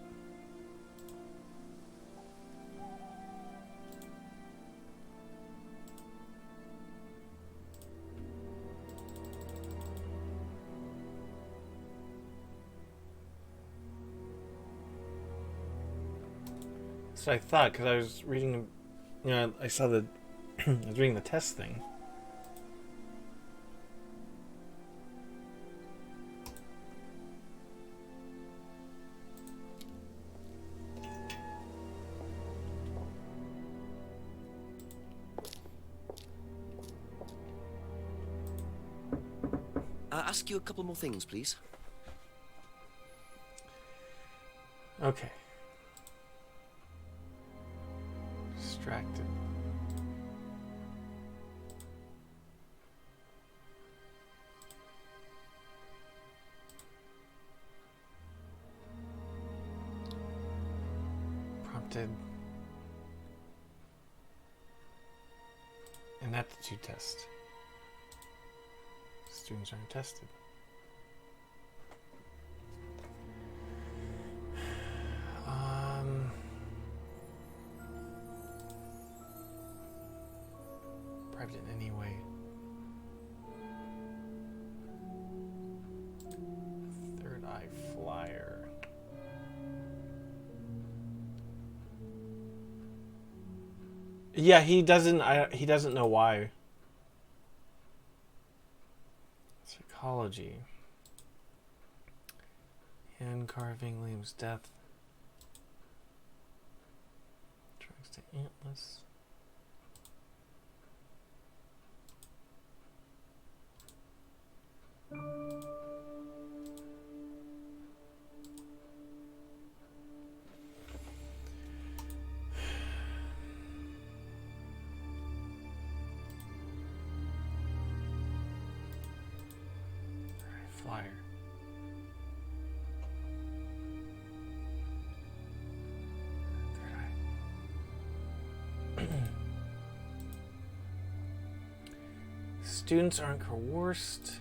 So I thought, because I was reading, I saw the, I was reading the test thing. Ask you a couple more things, please. Okay. Distracted. Prompted. An aptitude test. Students aren't tested. Bribed in any way. Third eye flyer. Yeah, he doesn't. He doesn't know why. Psychology. Hand carving, Liam's death. Drugs to antlers. Flyer. Students aren't coerced.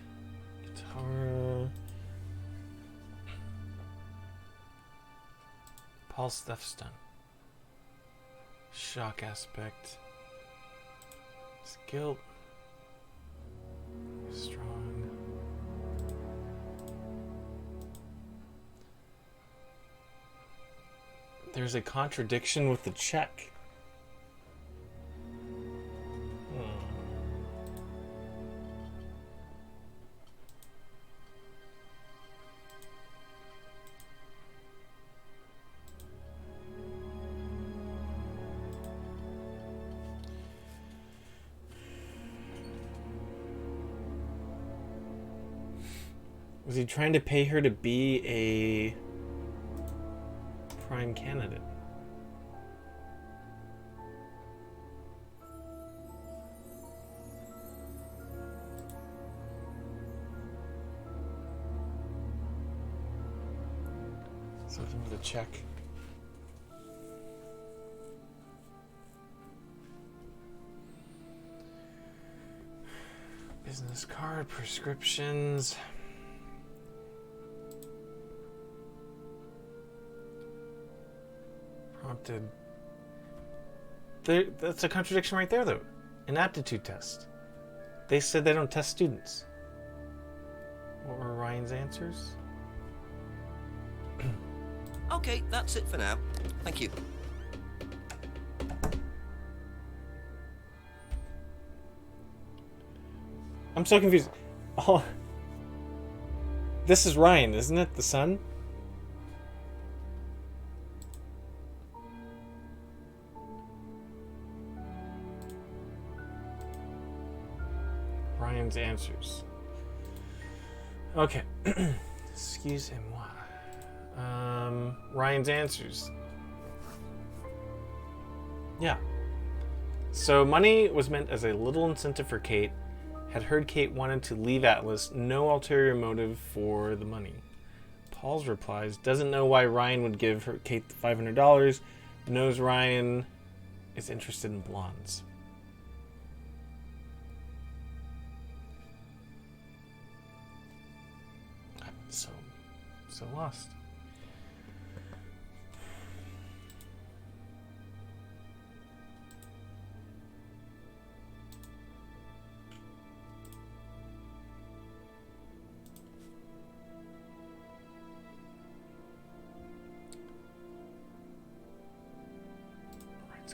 Guitar. Pulse theft stunt. Shock aspect. Skill. Strong. There's a contradiction with the check. Was he trying to pay her to be a prime candidate. Something to check. Business card, prescriptions. Prompted. That's a contradiction right there, though. An aptitude test. They said they don't test students. What were Ryan's answers? Okay, that's it for now. Thank you. I'm so confused. Oh, this is Ryan, isn't it? The son? Ryan's answers. Okay. Excusez-moi. Ryan's answers. Yeah. So money was meant as a little incentive for Kate. Had heard Kate wanted to leave Atlas. No ulterior motive for the money. Paul's replies. Doesn't know why Ryan would give her Kate the $500. Knows Ryan is interested in blondes. I'm so lost.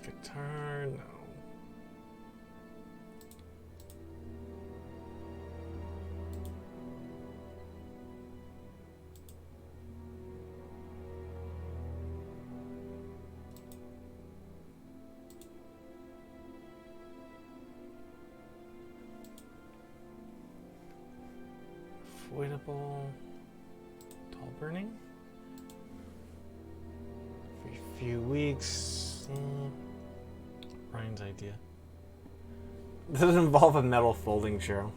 Guitar, no. Avoidable. Tall burning. For a few weeks. Ryan's idea. Does it involve a metal folding chair? Oh,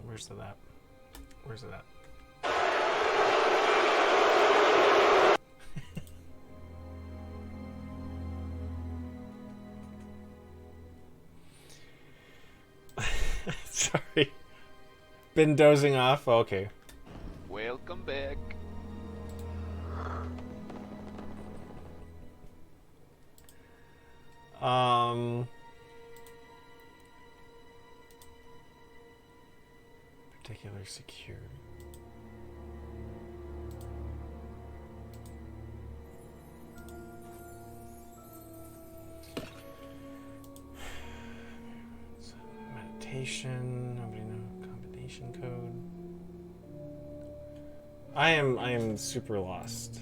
where's it at? Where's it at? Sorry. Been dozing off? Okay. Welcome back. Particular secure. Meditation. Nobody know combination code. I am super lost.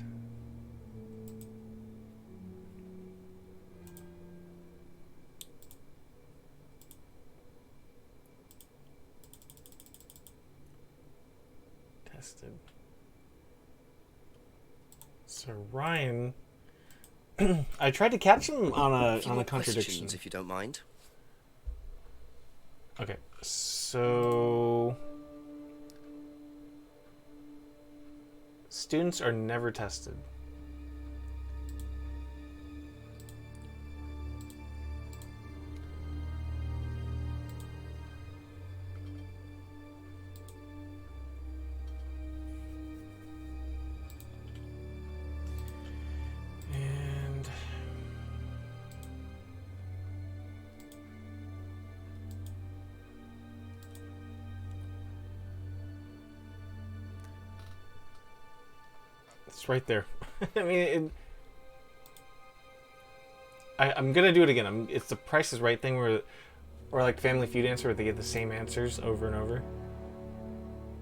So Ryan, I tried to catch him on a contradiction. If you don't mind. Okay, so students are never tested. It's right there. I mean, I'm gonna do it again. It's the Price is Right thing where, or like Family Feud answer where they get the same answers over and over.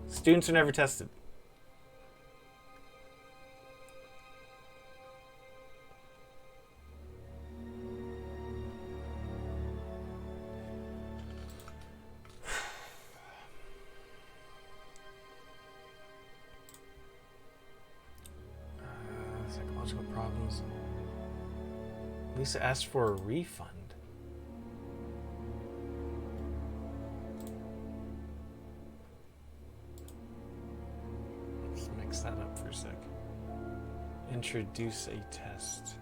Students are never tested. bills. Lisa asked for a refund. Let's mix that up for a sec. Introduce a test.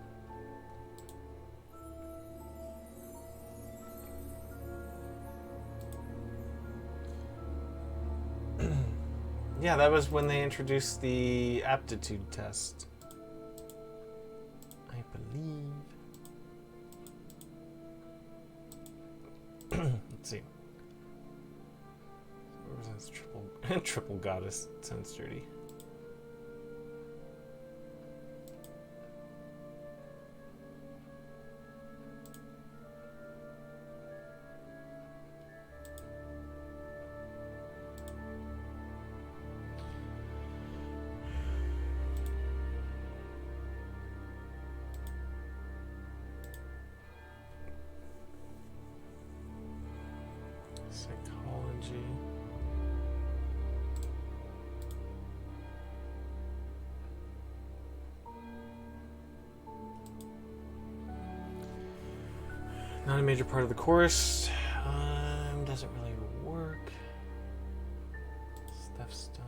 Yeah, that was when they introduced the aptitude test. I believe. Let's see. Represents triple goddess. Sounds dirty. Psychology. Not a major part of the course. Doesn't really work. Stuff stunt.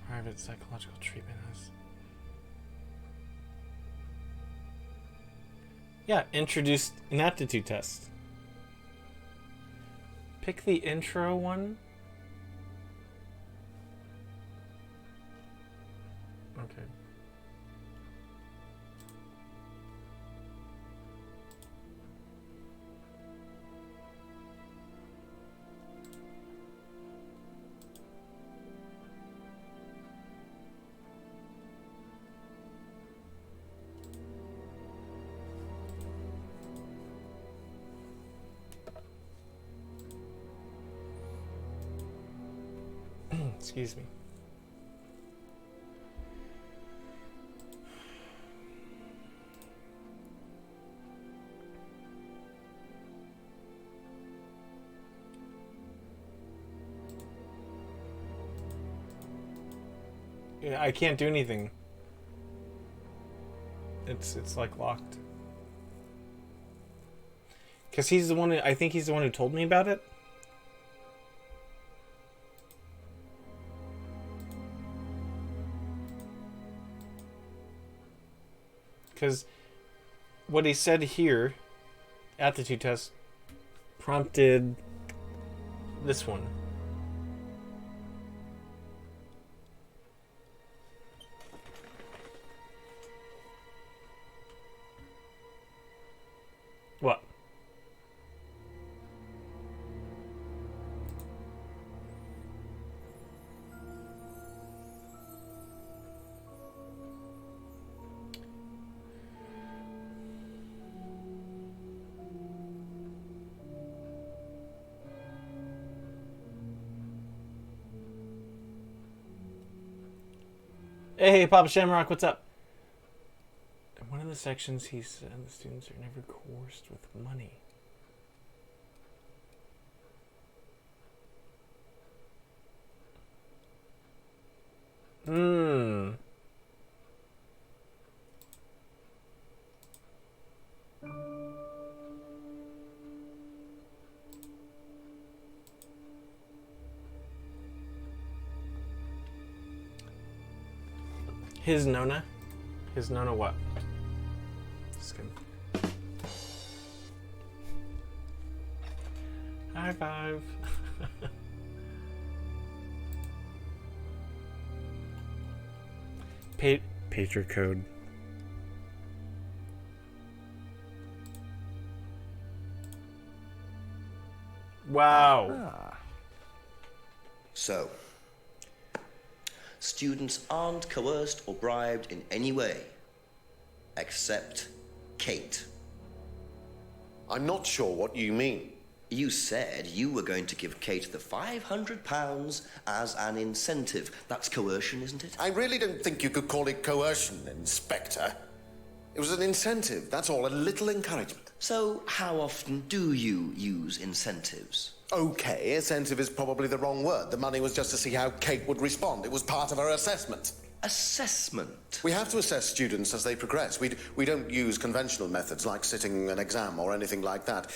Private psychological treatment has. Yeah, introduced an aptitude test. Pick the intro one. Okay. Excuse me. Yeah, I can't do anything. It's like locked. Cause he's the one. I think he's the one who told me about it. Because what he said here, aptitude test, prompted this one. What? Hey, Papa Shamrock, what's up? In one of the sections, he said the students are never coerced with money. His Nona? His Nona what? Just kidding. High five. Patriot code. Wow. So, students aren't coerced or bribed in any way, except Kate. I'm not sure what you mean. You said you were going to give Kate the £500 as an incentive. That's coercion, isn't it? I really don't think you could call it coercion, Inspector. It was an incentive, that's all, a little encouragement. So, how often do you use incentives? Okay, incentive is probably the wrong word. The money was just to see how Kate would respond. It was part of her assessment. Assessment? We have to assess students as they progress. We don't use conventional methods like sitting an exam or anything like that.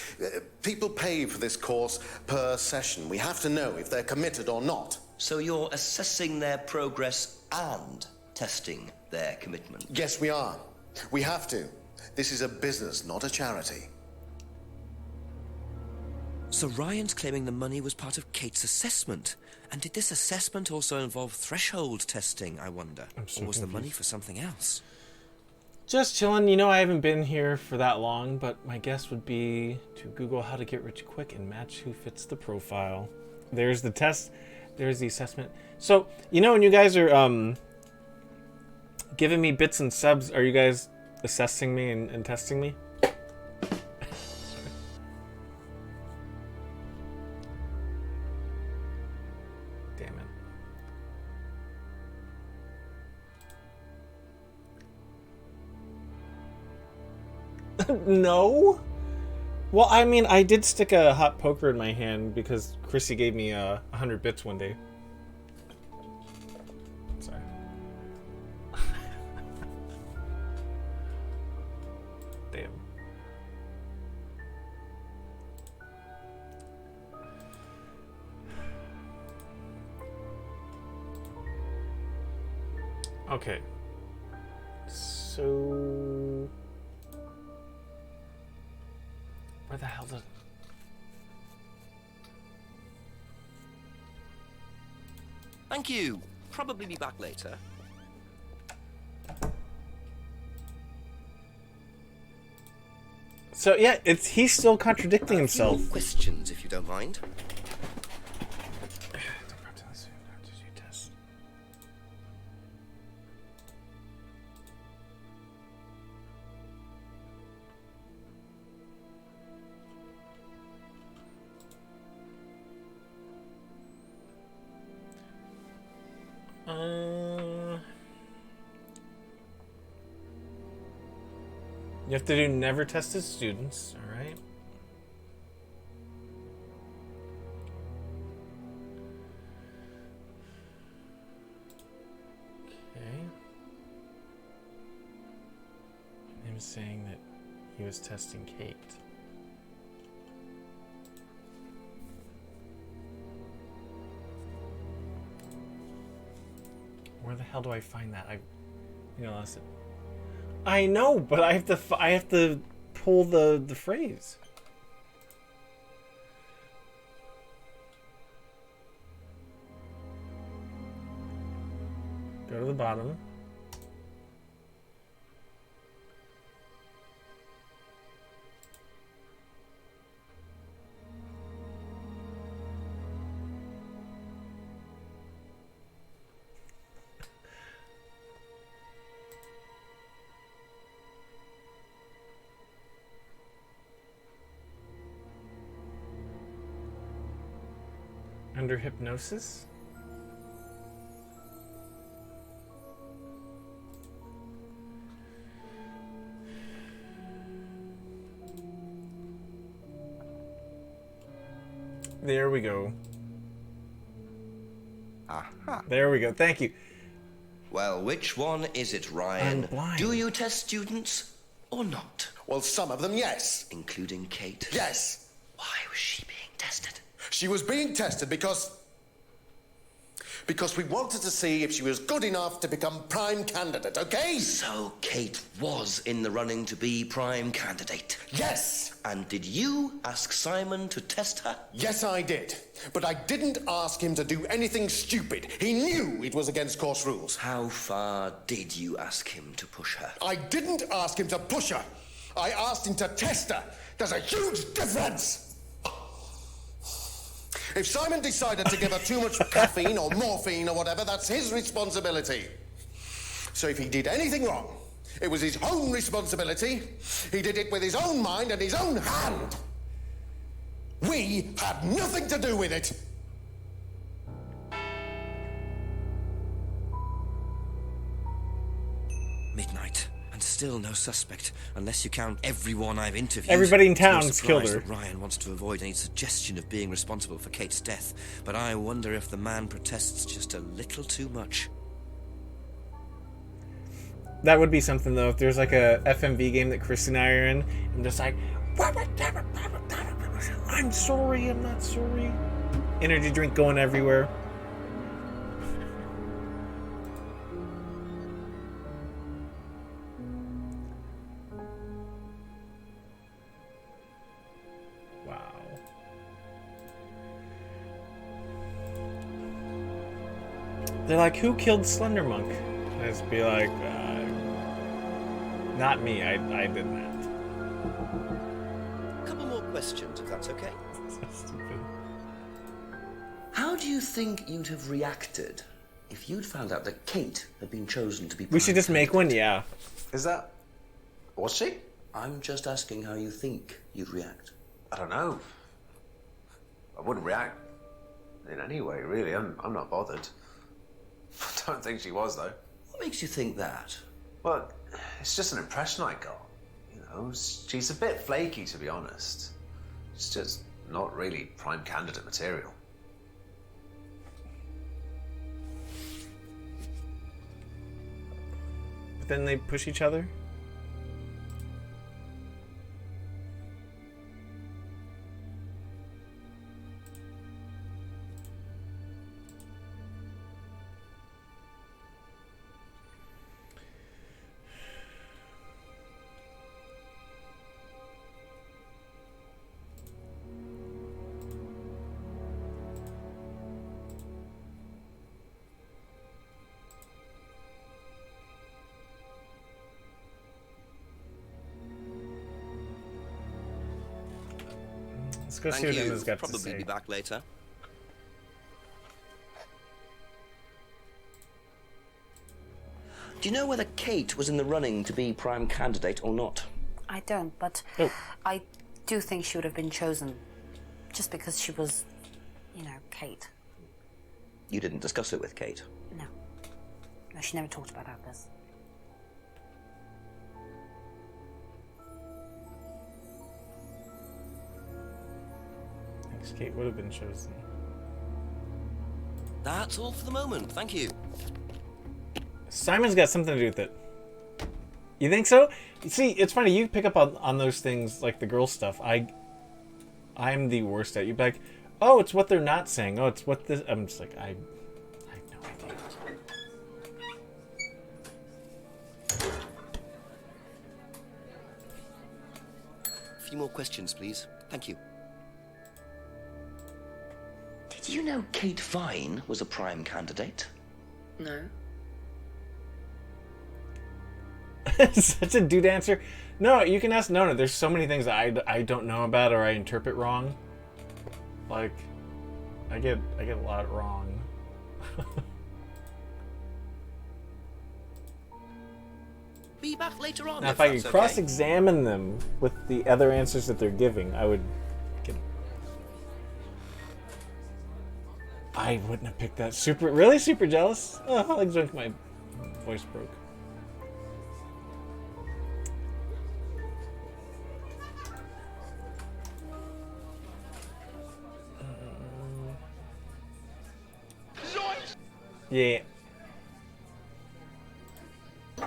People pay for this course per session. We have to know if they're committed or not. So you're assessing their progress and testing their commitment? Yes, we are. We have to. This is a business, not a charity. So Ryan's claiming the money was part of Kate's assessment. And did this assessment also involve threshold testing, I wonder? Or was the money for something else? Just chilling. You know, I haven't been here for that long, but my guess would be to Google how to get rich quick and match who fits the profile. There's the test. There's the assessment. So, you know, when you guys are giving me bits and subs, are you guys assessing me and testing me? No. Well, I mean, I did stick a hot poker in my hand because Chrissy gave me 100 bits one day. Sorry. Damn. Okay. So... where the hell did... Thank you. Probably be back later. So yeah, he's still contradicting himself. More questions, if you don't mind. You have to do never tested students, all right? Okay. Him saying that he was testing Kate. Where the hell do I find that? Lost it. I know, but I have to pull the phrase. Go to the bottom. Under hypnosis? There we go. Aha. There we go. Thank you. Well, which one is it, Ryan? I'm blind. Do you test students or not? Well, some of them, yes. Including Kate? Yes. Why was she being tested? She was being tested because we wanted to see if she was good enough to become prime candidate, okay? So Kate was in the running to be prime candidate? Yes! And did you ask Simon to test her? Yes, I did. But I didn't ask him to do anything stupid. He knew it was against course rules. How far did you ask him to push her? I didn't ask him to push her. I asked him to test her. There's a huge difference. If Simon decided to give her too much caffeine or morphine or whatever, that's his responsibility. So if he did anything wrong, it was his own responsibility. He did it with his own mind and his own hand. We had nothing to do with it! Midnight, and still no suspect, unless you count everyone I've interviewed. Everybody in It's no town's killed surprise her. that Ryan wants to avoid any suggestion of being responsible for Kate's death, but I wonder if the man protests just a little too much. That would be something, though, if there's like a FMV game that Chris and I are in, and just like, I'm sorry, I'm not sorry. Energy drink going everywhere. Wow. They're like, who killed Slender Monk? And I'd be like, not me, I did that. A couple more questions, if that's okay. Stupid. How do you think you'd have reacted if you'd found out that Kate had been chosen to be We should just make one, yeah. Is that... Was she? I'm just asking how you think you'd react. I don't know. I wouldn't react in any way, really. I'm not bothered. I don't think she was, though. What makes you think that? Well, it's just an impression I got. You know, she's a bit flaky, to be honest. She's just not really prime candidate material. But then they push each other? Let's go see what Thank you. Emma's got to Probably say. be back later. Do you know whether Kate was in the running to be prime candidate or not? I don't, but I do think she would have been chosen just because she was, you know, Kate. You didn't discuss it with Kate? No. No, she never talked about Atlas. Thanks, Kate would have been chosen. That's all for the moment. Thank you. Simon's got something to do with it. You think so? See, it's funny, you pick up on those things, like the girl stuff. I'm the worst at it. You'd be like, oh, it's what they're not saying. Oh, it's what this... I'm just like, I have no idea. A few more questions, please. Thank you. Did you know Kate Vine was a prime candidate? No. Such a dude answer. No, you can ask Nona. There's so many things that I don't know about or I interpret wrong. Like, I get a lot wrong. Be back later on. Now, if I could cross-examine them with the other answers that they're giving, I would get... I wouldn't have picked that. Really super jealous? Oh, I think my voice broke. Yeah. I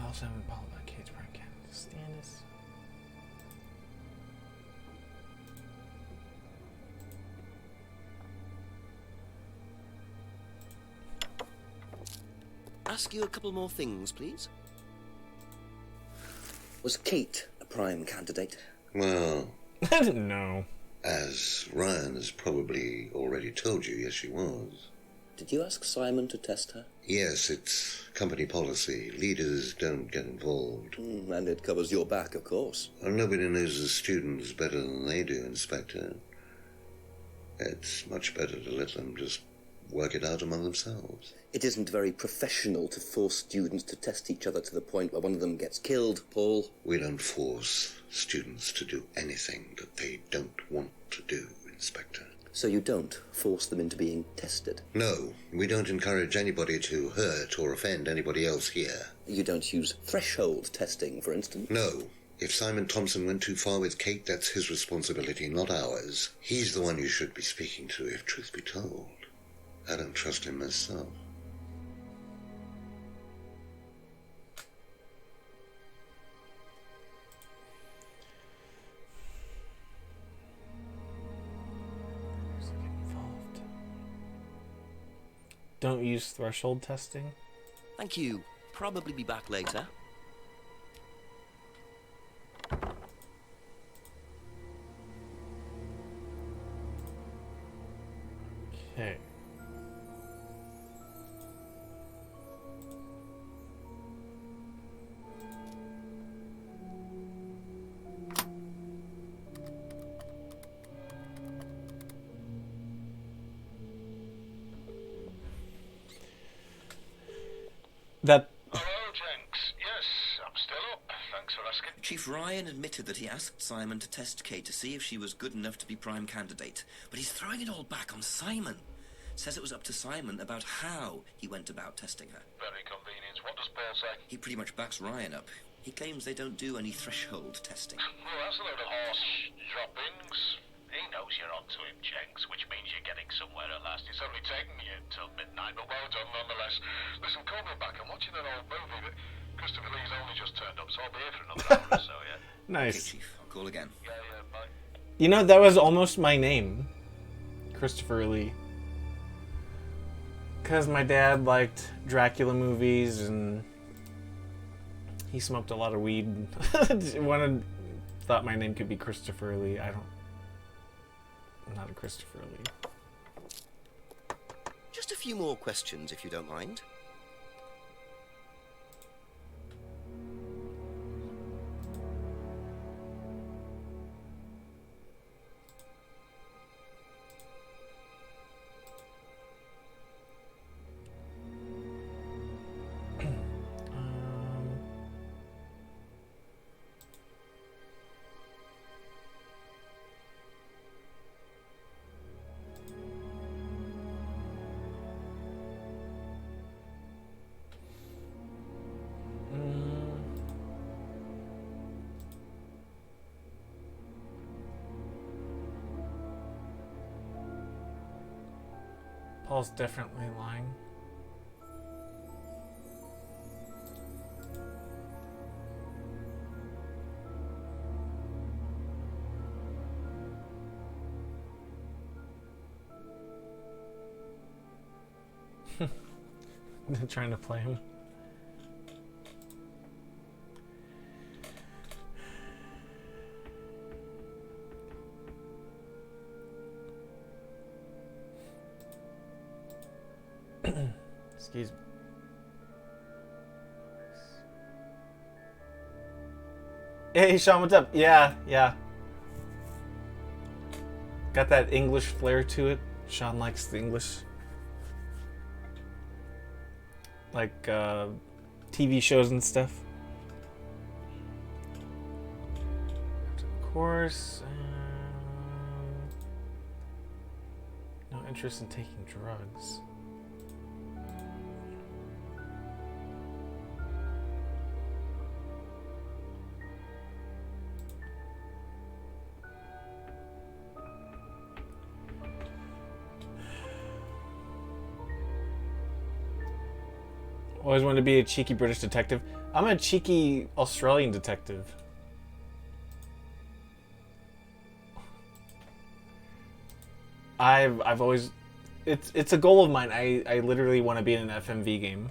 also haven't followed about Kate's Brand Candidate. Stannis. Ask you a couple more things, please. Was Kate a prime candidate? Well... I didn't know. As Ryan has probably already told you, yes, she was. Did you ask Simon to test her? Yes, it's company policy. Leaders don't get involved. And it covers your back, of course. Well, nobody knows the students better than they do, Inspector. It's much better to let them just work it out among themselves. It isn't very professional to force students to test each other to the point where one of them gets killed, Paul. We don't force students to do anything that they don't want to do, Inspector. So you don't force them into being tested? No, we don't encourage anybody to hurt or offend anybody else here. You don't use threshold testing, for instance? No. If Simon Thompson went too far with Kate, that's his responsibility, not ours. He's the one you should be speaking to, if truth be told. I don't trust him myself. Don't use threshold testing. Thank you. Probably be back later. Okay. That. Hello, Jenks. Yes, I'm still up. Thanks for asking. Chief Ryan admitted that he asked Simon to test Kate to see if she was good enough to be prime candidate, but he's throwing it all back on Simon. Says it was up to Simon about how he went about testing her. Very convenient. What does Paul say? He pretty much backs Ryan up. He claims they don't do any threshold testing. Well, that's a load of horse droppings. He knows you're onto him, Jenks, which means you're getting somewhere at last. It's only taken you till midnight, but well done nonetheless. Listen, call me back. I'm watching an old movie that Christopher Lee's only just turned up, so I'll be here for another hour or so, yeah? Nice. Okay, Chief. I'll call again. Yeah, bye. You know, that was almost my name. Christopher Lee. Because my dad liked Dracula movies and he smoked a lot of weed. Thought my name could be Christopher Lee. I'm not a Christopher Lee. Just a few more questions, if you don't mind. Paul's definitely lying. They're trying to play him. Excuse me. Hey, Sean, what's up? Yeah. Got that English flair to it. Sean likes the English. Like, TV shows and stuff. Of course. No interest in taking drugs. Always wanted to be a cheeky British detective. I'm a cheeky Australian detective. I've always, it's a goal of mine. I literally want to be in an FMV game.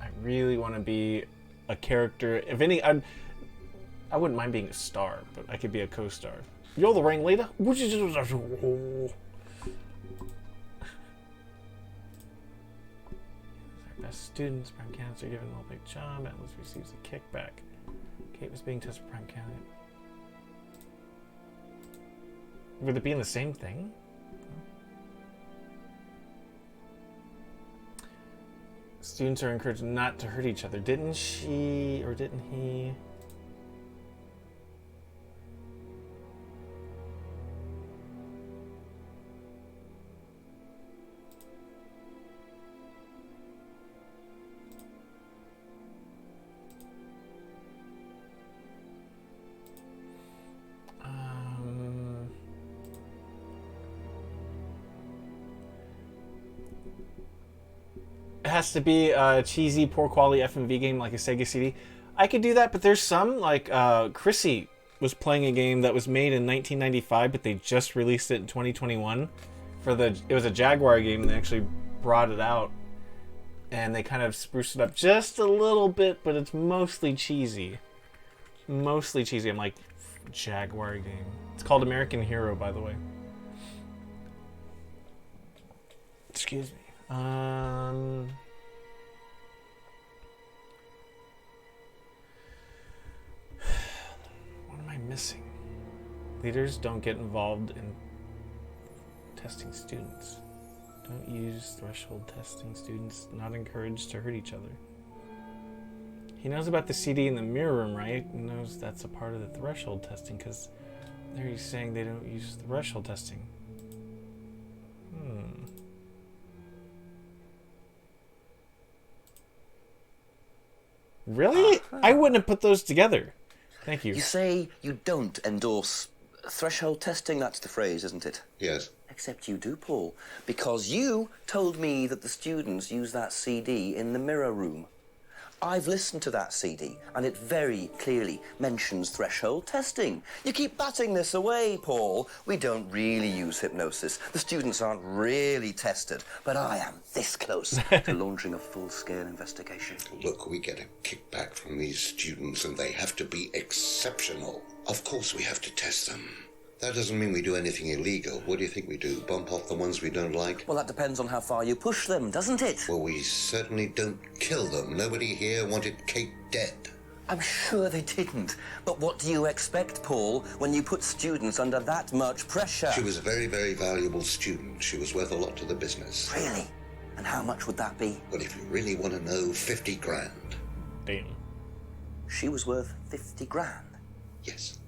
I really want to be a character. If any, I wouldn't mind being a star, but I could be a co-star. You're the ringleader. Best students, prime candidates are given a big job. Atlas receives a kickback. Kate was being tested for prime candidate. Would it be in the same thing? Students are encouraged not to hurt each other. Didn't she, or didn't he? It has to be a cheesy, poor quality FMV game like a Sega CD. I could do that, but there's some, like, Chrissy was playing a game that was made in 1995, but they just released it in 2021. It was a Jaguar game, and they actually brought it out. And they kind of spruced it up just a little bit, but it's mostly cheesy. Mostly cheesy. I'm like, Jaguar game. It's called American Hero, by the way. Excuse me. What am I missing? Leaders don't get involved in testing students. Don't use threshold testing. Students not encouraged to hurt each other. He knows about the CD in the mirror room, right? He knows that's a part of the threshold testing, because there he's saying they don't use threshold testing. Really? I wouldn't have put those together. Thank you. You say you don't endorse threshold testing? That's the phrase, isn't it? Yes. Except you do, Paul. Because you told me that the students use that CD in the mirror room. I've listened to that CD, and it very clearly mentions threshold testing. You keep batting this away, Paul. We don't really use hypnosis. The students aren't really tested, but I am this close to launching a full-scale investigation. Look, we get a kickback from these students, and they have to be exceptional. Of course we have to test them. That doesn't mean we do anything illegal. What do you think we do? Bump off the ones we don't like? Well, that depends on how far you push them, doesn't it? Well, we certainly don't kill them. Nobody here wanted Kate dead. I'm sure they didn't. But what do you expect, Paul, when you put students under that much pressure? She was a very, very valuable student. She was worth a lot to the business. Really? And how much would that be? Well, if you really want to know, 50 grand. Damn. She was worth 50 grand? Yes.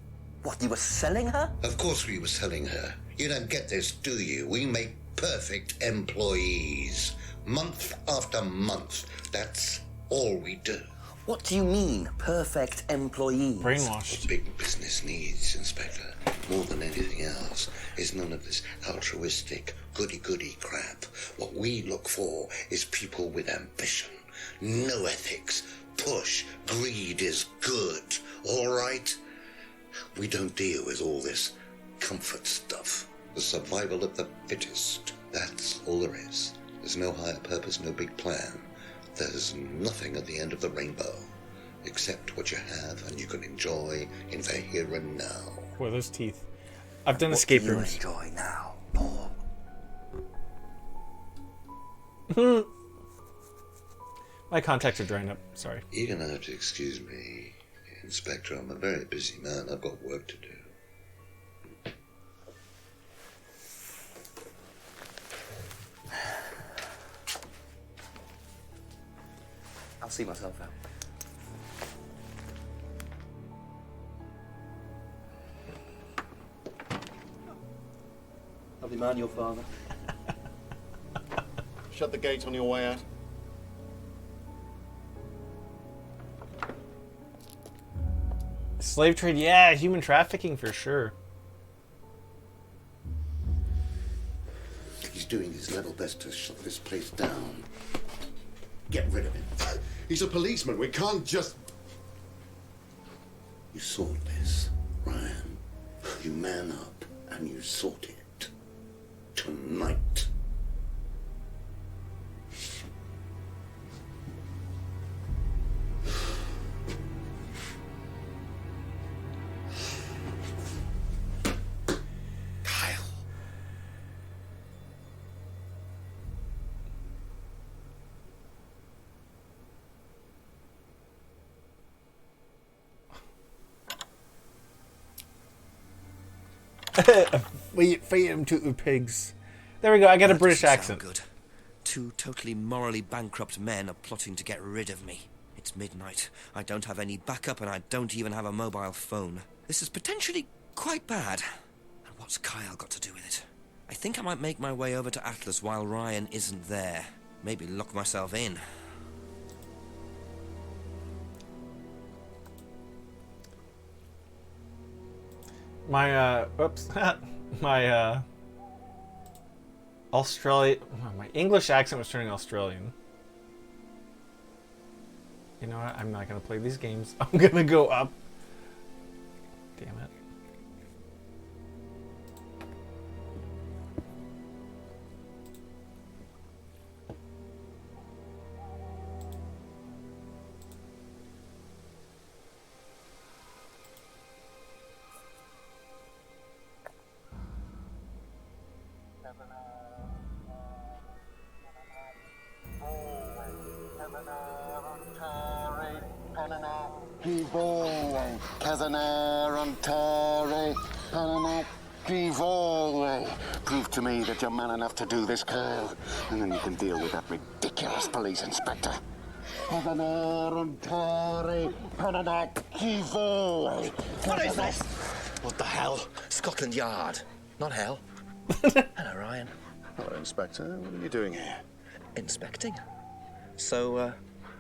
What, you were selling her? Of course we were selling her. You don't get this, do you? We make perfect employees. Month after month. That's all we do. What do you mean, perfect employees? Brainwashed. What big business needs, Inspector, more than anything else, is none of this altruistic, goody-goody crap. What we look for is people with ambition, no ethics. Push. Greed is good, all right? We don't deal with all this comfort stuff. The survival of the fittest. That's all there is. There's no higher purpose, no big plan. There's nothing at the end of the rainbow, except what you have and you can enjoy in the here and now. Boy, those teeth. I've done escape What do you rooms. enjoy now, Paul? My contacts are drying up. Sorry. You're gonna have to excuse me, Inspector. I'm a very busy man. I've got work to do. I'll see myself out. Lovely man, your father. Shut the gate on your way out. Slave trade, yeah, human trafficking for sure. He's doing his level best to shut this place down. Get rid of him. He's a policeman. We can't just... You sort this, Ryan. You man up and you sort it. Tonight. Feed him to the pigs. There we go. I got a British accent. Good. two totally morally bankrupt men are plotting to get rid of me. It's midnight. I don't have any backup and I don't even have a mobile phone. This is potentially quite bad. And what's Kyle got to do with it? I think I might make my way over to Atlas while Ryan isn't there. Maybe lock myself in. My my English accent was turning Australian. You know what? I'm not gonna play these games. I'm gonna go up. Damn it. Prove to me that you're man enough to do this, Kyle, and then you can deal with that ridiculous police inspector. What is this? What the hell? Scotland Yard. Not hell. Hello, Ryan. Hello, Inspector. What are you doing here? Inspecting. So,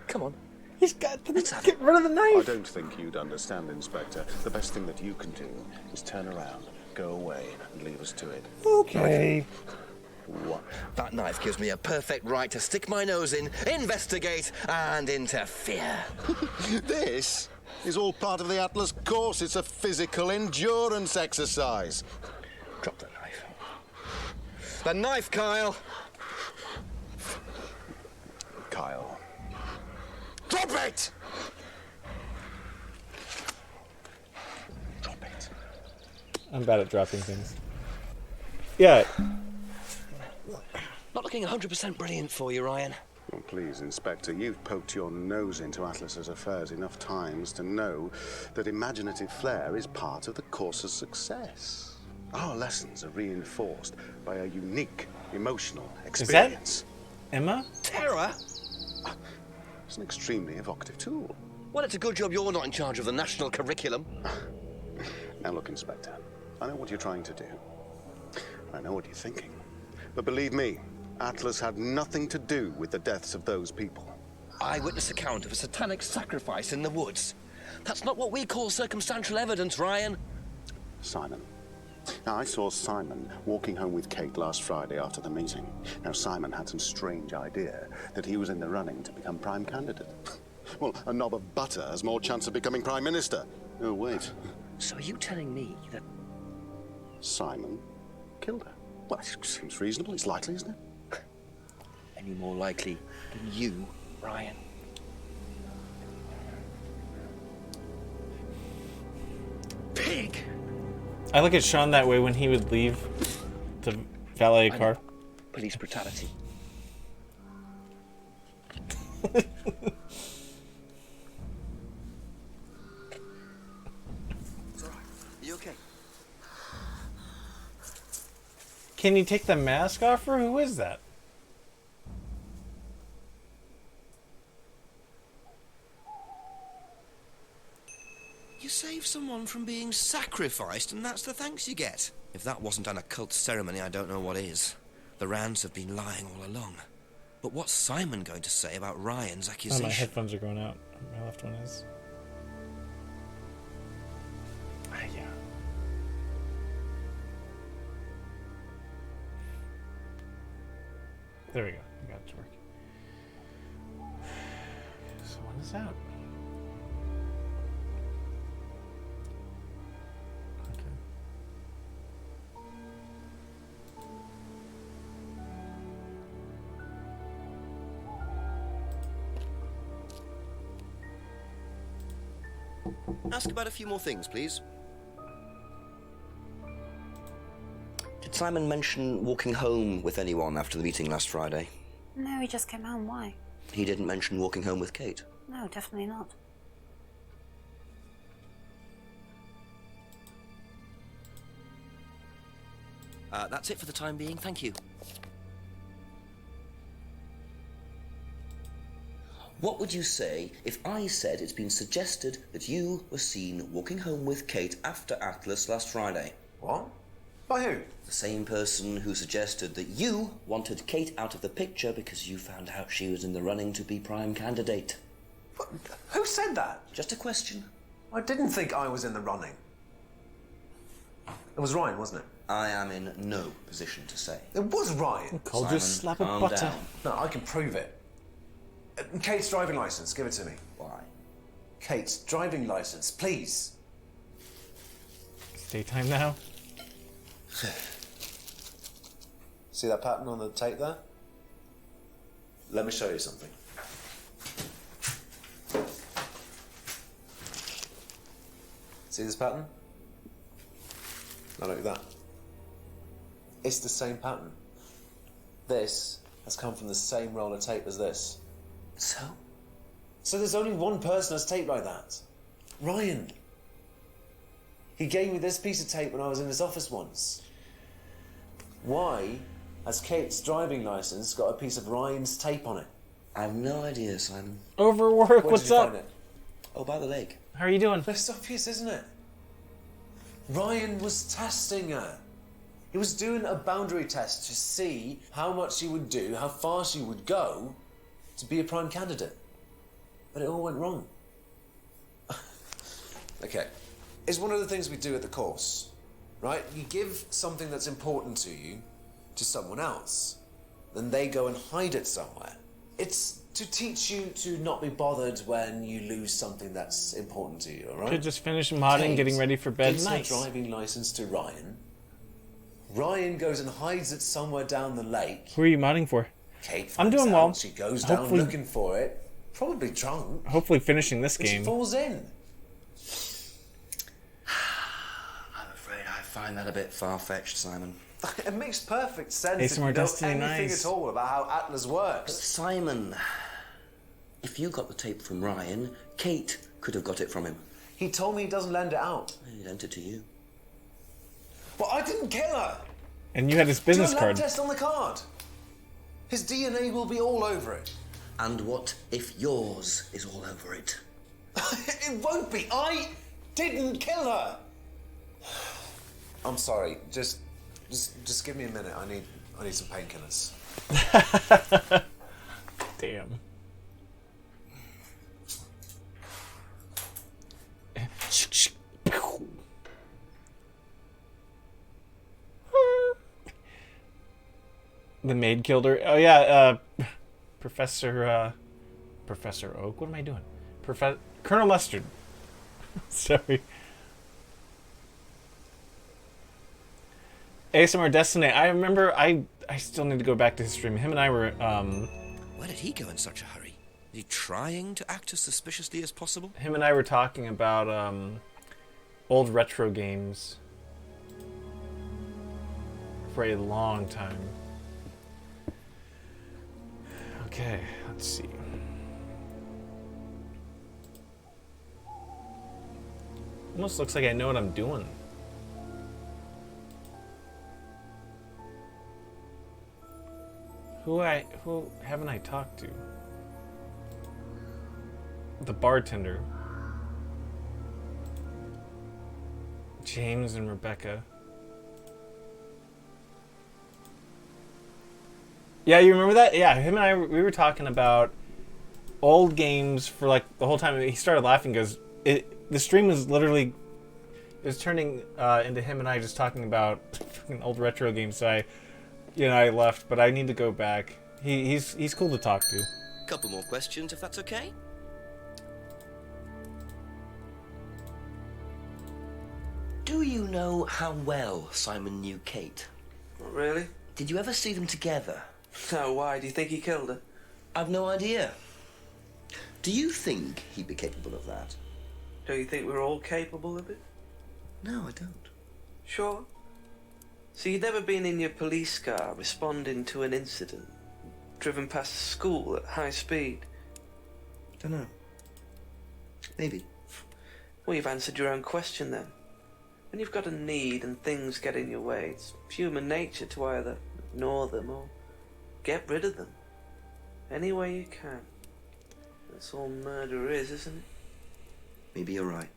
come on. He's got to get rid of the knife. I don't think you'd understand, Inspector. The best thing that you can do is turn around, go away, and leave us to it. Okay. What? That knife gives me a perfect right to stick my nose in, investigate, and interfere. This is all part of the Atlas course. It's a physical endurance exercise. Drop the knife. The knife, Kyle! Kyle. Drop it! Drop it. I'm bad at dropping things. Yeah. Not looking 100% brilliant for you, Ryan. Well, please, Inspector, you've poked your nose into Atlas's affairs enough times to know that imaginative flair is part of the course's success. Our lessons are reinforced by a unique emotional experience. Is that Emma? Terror? It's an extremely evocative tool. Well, it's a good job you're not in charge of the national curriculum. Now look, Inspector, I know what you're trying to do. I know what you're thinking. But believe me, Atlas had nothing to do with the deaths of those people. Eyewitness account of a satanic sacrifice in the woods. That's not what we call circumstantial evidence, Ryan. Simon. Now, I saw Simon walking home with Kate last Friday after the meeting. Now, Simon had some strange idea that he was in the running to become prime candidate. Well, a knob of butter has more chance of becoming prime minister. Oh, wait. So are you telling me that Simon killed her? Well, it seems reasonable. It's likely, isn't it? any more likely than you, Ryan? Pig! I look at Sean that way when he would leave to valet a car. Police brutality. You okay? Can you take the mask off her? Who is that? You save someone from being sacrificed, and that's the thanks you get. If that wasn't an occult ceremony, I don't know what is. The Rands have been lying all along. But what's Simon going to say about Ryan's Oh, accusation? my headphones are going out. My left one is. Ah, yeah. There we go. I got it to work. So when is that? Ask about a few more things, please. Did Simon mention walking home with anyone after the meeting last Friday? No, he just came home. Why? He didn't mention walking home with Kate. No, definitely not. That's it for the time being, thank you. What would you say if I said it's been suggested that you were seen walking home with Kate after Atlas last Friday? What? By who? The same person who suggested that you wanted Kate out of the picture because you found out she was in the running to be prime candidate. What? Who said that? Just a question. I didn't think I was in the running. It was Ryan, wasn't it? I am in no position to say. It was Ryan. Cole, Simon, just slap a calm butter. down. No, I can prove it. Kate's driving license, give it to me. Why? Kate's driving license, please. It's daytime now. See that pattern on the tape there? Let me show you something. See this pattern? Now look at that. It's the same pattern. This has come from the same roll of tape as this. So? So there's only one person that's taped like that. Ryan. He gave me this piece of tape when I was in his office once. Why has Kate's driving license got a piece of Ryan's tape on it? I have no idea, Simon. Overwork, Where what's did you up? find it? Oh, by the lake. How are you doing? That's obvious, isn't it? Ryan was testing her. He was doing a boundary test to see how much she would do, how far she would go to be a prime candidate. But it all went wrong. Okay. It's one of the things we do at the course, right? You give something that's important to you to someone else, then they go and hide it somewhere. It's to teach you to not be bothered when you lose something that's important to you, all right? Could just finish modding, getting ready for bed. Gives Nice. her driving license to Ryan. Ryan goes and hides it somewhere down the lake. Who are you modding for? Kate I'm finds doing out. well. She goes down Hopefully- looking for it, probably drunk. Hopefully finishing this And she game. falls in. I'm afraid I find that a bit far-fetched, Simon. It makes perfect sense Hey, if some you more know Destiny, anything nice. at all about how Atlas works. Simon, if you got the tape from Ryan, Kate could have got it from him. He told me he doesn't lend it out. He lent it to you. But I didn't kill her. And you had his business Do a lab card. test on the card. His DNA will be all over it. And what if yours is all over it? It won't be. I didn't kill her. I'm sorry. Just give me a minute. I need some painkillers. Damn. The maid killed her. Oh yeah, Professor Oak. What am I doing? Colonel Mustard. Sorry. ASMR Destiny. I remember. I still need to go back to his stream. Him and I were. Where did he go in such a hurry? Is he trying to act as suspiciously as possible? Him and I were talking about old retro games for a long time. Okay, let's see. Almost looks like I know what I'm doing. Who haven't I talked to? The bartender. James and Rebecca. Yeah, you remember that? Yeah, him and I, we were talking about old games for like the whole time. He started laughing because the stream was literally, it was turning into him and I just talking about fucking old retro games. So I left, but I need to go back. He's cool to talk to. Couple more questions, if that's okay. Do you know how well Simon knew Kate? Really? Did you ever see them together? No, why? Do you think he killed her? I've no idea. Do you think he'd be capable of that? Do you think we're all capable of it? No, I don't. Sure. So you'd never been in your police car responding to an incident, driven past a school at high speed? Don't know. Maybe. Well, you've answered your own question then. When you've got a need and things get in your way, it's human nature to either ignore them or get rid of them. Any way you can. That's all murder is, isn't it? Maybe you're right.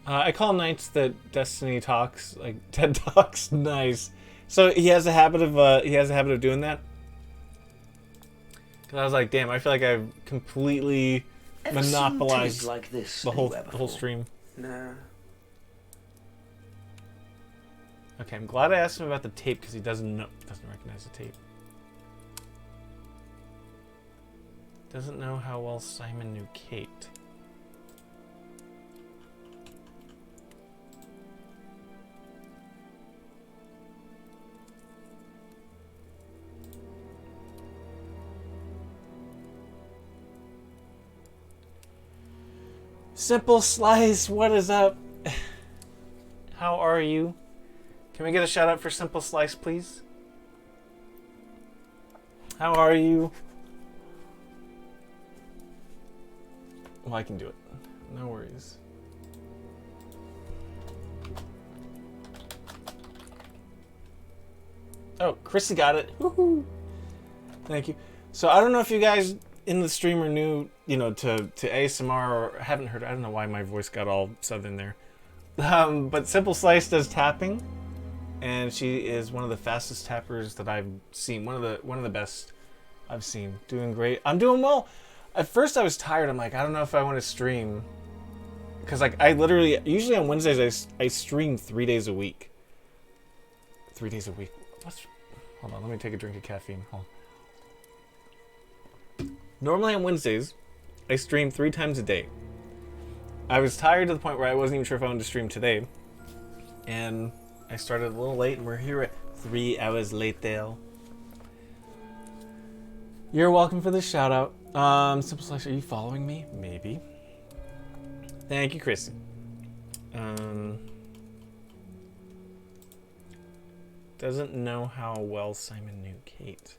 I call nights that Destiny talks, like TED Talks, nice. So he has a habit of doing that. Cause I was like, damn, I feel like I've completely Ever seen monopolized tape like this the whole anywhere stream. No. Okay, I'm glad I asked him about the tape because he doesn't recognize the tape. Doesn't know how well Simon knew Kate. Simple Slice, what is up? How are you? Can we get a shout out for Simple Slice, please? How are you? Well, I can do it. No worries. Oh, Chrissy got it. Woohoo! Thank you. So I don't know if you guys in the stream are new, to ASMR or haven't heard. I don't know why my voice got all southern there. But Simple Slice does tapping, and she is one of the fastest tappers that I've seen. One of the best I've seen. Doing great. I'm doing well. At first I was tired. I'm like, I don't know if I want to stream, because I literally usually on Wednesdays I stream 3 days a week. 3 days a week. Hold on, let me take a drink of caffeine. Hold on. Normally on Wednesdays, I stream 3 times a day. I was tired to the point where I wasn't even sure if I wanted to stream today. And I started a little late, and we're here at 3 hours later. You're welcome for the shout out. Simple Slash, are you following me? Maybe. Thank you, Chrissy. Doesn't know how well Simon knew Kate.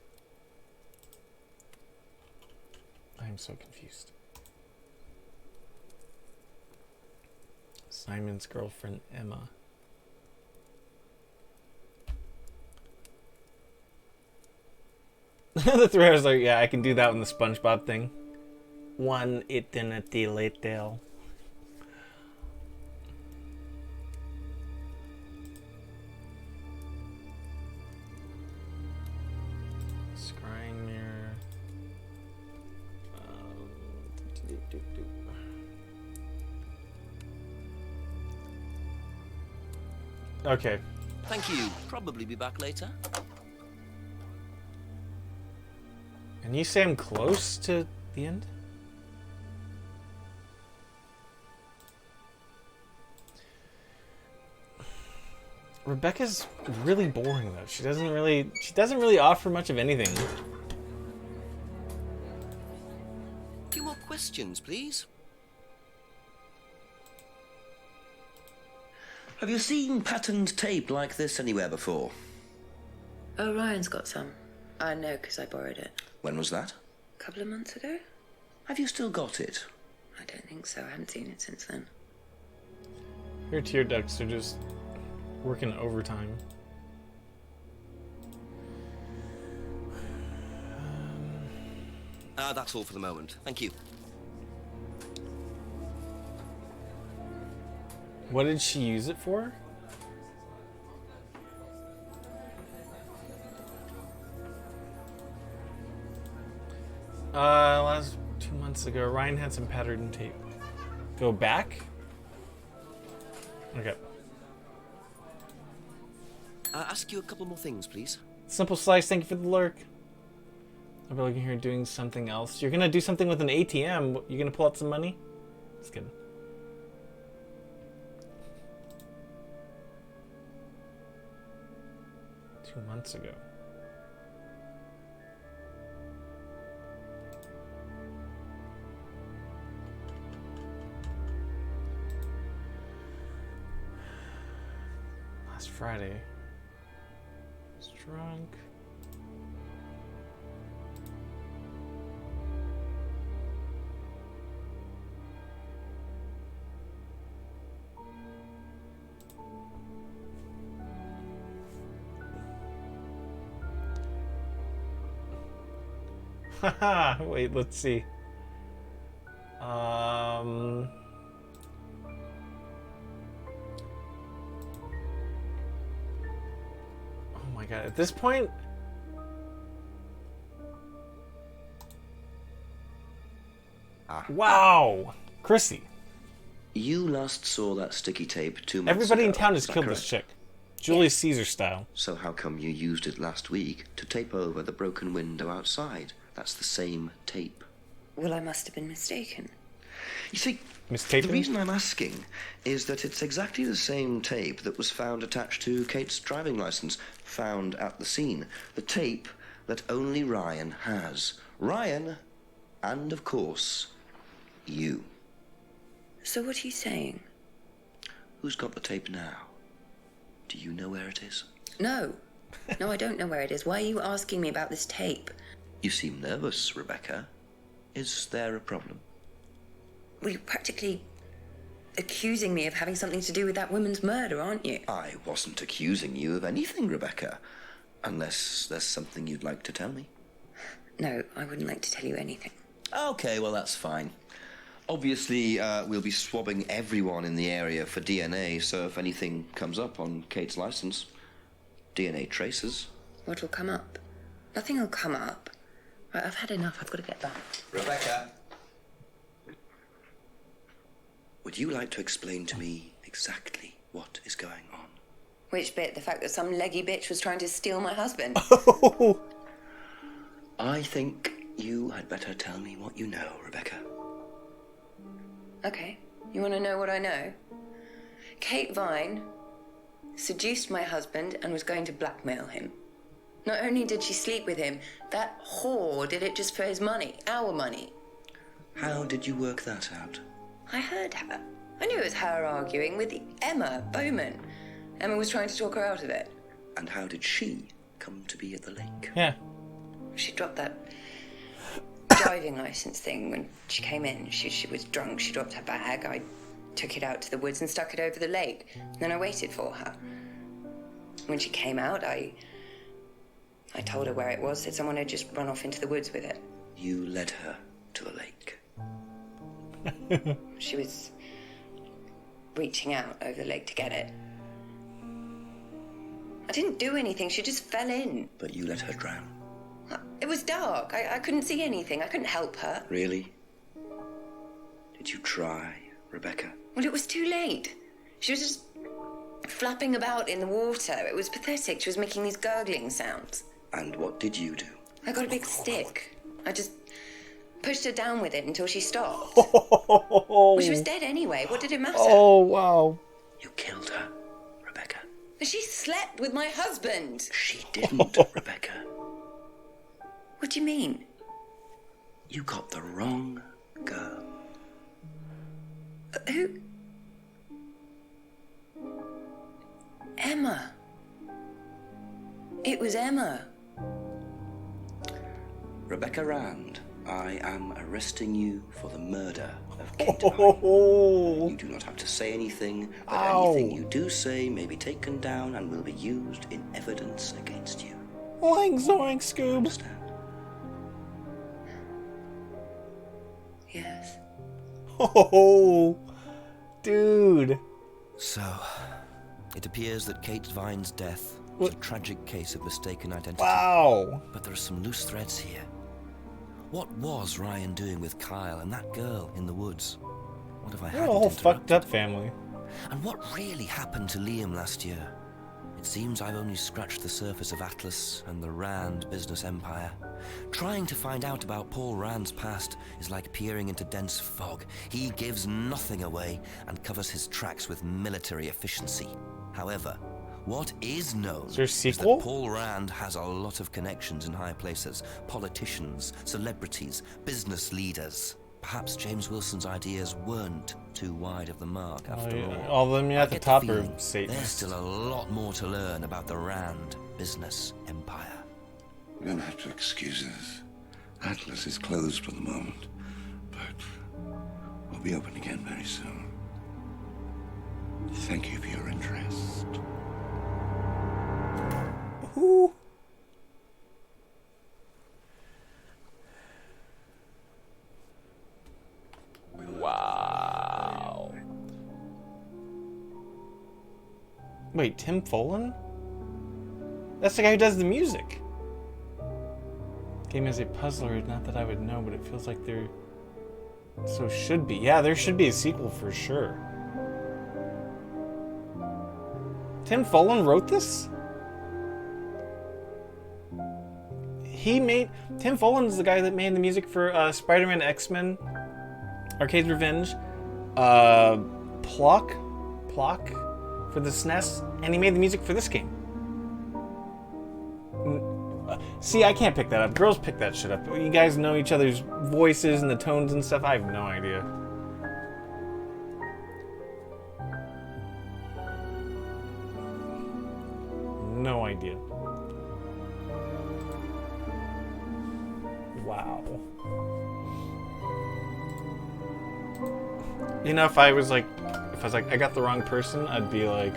I'm so confused. Simon's girlfriend, Emma. The 3 hours like, yeah, I can do that with the SpongeBob thing. 1 eternity later. Scrying mirror. Okay. Thank you. Probably be back later. And you say I'm close to the end? Rebecca's really boring though. She doesn't really offer much of anything. A few more questions, please. Have you seen patterned tape like this anywhere before? Oh, Ryan's got some. I know because I borrowed it. When was that? A couple of months ago? Have you still got it? I don't think so. I haven't seen it since then. Your tear ducts are just working overtime. That's all for the moment. Thank you. What did she use it for? Last 2 months ago, Ryan had some pattern tape. Go back? Okay. Ask you a couple more things, please. Simple Slice, thank you for the lurk. I'll be looking here doing something else. You're gonna do something with an ATM. You gonna pull out some money? Just kidding. Two months ago. Last Friday. I was drunk. Haha, wait, let's see. Oh my god, at this point... Wow! Chrissy. You last saw that sticky tape 2 months Everybody in ago, town is has that killed correct? this chick. Julius Caesar style. So how come you used it last week to tape over the broken window outside? That's the same tape. Well, I must have been mistaken. You see, Mistaken? the reason I'm asking is that it's exactly the same tape that was found attached to Kate's driving license, found at the scene. The tape that only Ryan has. Ryan, and of course, you. So what are you saying? Who's got the tape now? Do you know where it is? No. No, I don't know where it is. Why are you asking me about this tape? You seem nervous, Rebecca. Is there a problem? Well, you're practically accusing me of having something to do with that woman's murder, aren't you? I wasn't accusing you of anything, Rebecca. Unless there's something you'd like to tell me. No, I wouldn't like to tell you anything. Okay, well, that's fine. Obviously, we'll be swabbing everyone in the area for DNA, so if anything comes up on Kate's license, DNA traces. What will come up? Nothing will come up. Right, I've had enough. I've got to get back. Rebecca! Would you like to explain to me exactly what is going on? Which bit? The fact that some leggy bitch was trying to steal my husband? I think you had better tell me what you know, Rebecca. Okay. You want to know what I know? Kate Vine seduced my husband and was going to blackmail him. Not only did she sleep with him, that whore did it just for his money, our money. How did you work that out? I heard her. I knew it was her arguing with Emma Bowman. Emma was trying to talk her out of it. And how did she come to be at the lake? Yeah. She dropped that driving license thing when she came in. She was drunk. She dropped her bag. I took it out to the woods and stuck it over the lake. Then I waited for her. When she came out, I told her where it was, said someone had just run off into the woods with it. You led her to the lake. She was reaching out over the lake to get it. I didn't do anything. She just fell in. But you let her drown. It was dark. I couldn't see anything. I couldn't help her. Really? Did you try, Rebecca? Well, it was too late. She was just flapping about in the water. It was pathetic. She was making these gurgling sounds. And what did you do? I got a big stick. I just pushed her down with it until she stopped. Oh. Well, she was dead anyway. What did it matter? Oh, wow. You killed her, Rebecca. She slept with my husband. She didn't, Rebecca. What do you mean? You got the wrong girl. Who? Emma. It was Emma. Rebecca Rand, I am arresting you for the murder of Kate Oh. You do not have to say anything, but Ow. anything you do say may be taken down and will be used in evidence against you. Oink zoink Scoob. Understand? Yes. Oh, dude. So, it appears that Kate Vine's death was a tragic case of mistaken identity. Wow. But there are some loose threads here. What was Ryan doing with Kyle and that girl in the woods? What if I They're a hadn't whole interrupted? fucked up family. And what really happened to Liam last year? It seems I've only scratched the surface of Atlas and the Rand business empire. Trying to find out about Paul Rand's past is like peering into dense fog. He gives nothing away and covers his tracks with military efficiency. However, what is known Is there a is sequel? that Paul Rand has a lot of connections in high places. Politicians, celebrities, business leaders. Perhaps James Wilson's ideas weren't too wide of the mark after all. All of them I at the get top feeling are Satanists. There's still a lot more to learn about the Rand business empire. We're going to have to excuse us. Atlas is closed for the moment, but we'll be open again very soon. Thank you for your interest. Ooh. Wait, Tim Follin? That's the guy who does the music. Game as a puzzler, not that I would know, but it feels like there so should be. Yeah, there should be a sequel for sure. Tim Follin wrote this? Tim Follin's the guy that made the music for Spider-Man X-Men, Arcade Revenge, Plock for the SNES, and he made the music for this game. See, I can't pick that up. Girls pick that shit up. You guys know each other's voices and the tones and stuff. I have no idea. No idea. Wow. You know, if I was like, I got the wrong person, I'd be like,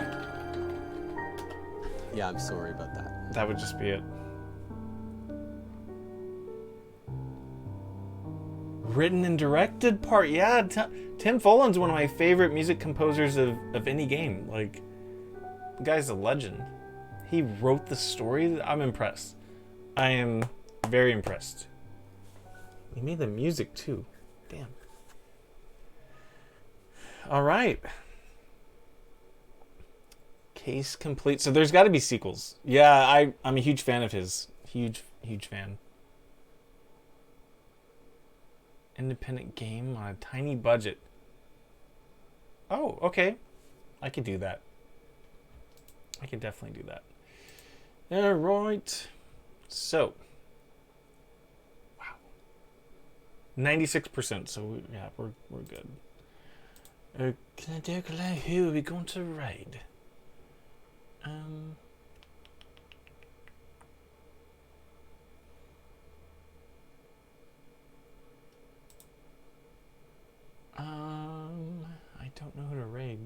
yeah, I'm sorry about that. That would just be it. Written and directed part, yeah. Tim Follin's one of my favorite music composers of any game. Like, the guy's a legend. He wrote the story. I'm impressed. I am very impressed. He made the music too. Damn. All right. Case complete. So there's got to be sequels. Yeah, I'm a huge fan of his. Huge fan. Independent game on a tiny budget. Oh, okay. I could do that. I could definitely do that. All right. So. Wow. 96%. So yeah, we're good. Who are we going to raid? I don't know who to raid.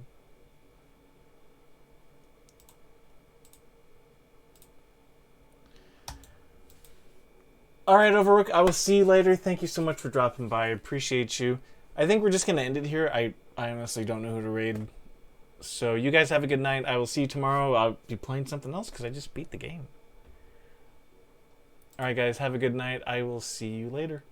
Alright, Overrook, I will see you later. Thank you so much for dropping by. I appreciate you. I think we're just going to end it here. I honestly don't know who to raid. So you guys have a good night. I will see you tomorrow. I'll be playing something else because I just beat the game. Alright, guys, have a good night. I will see you later.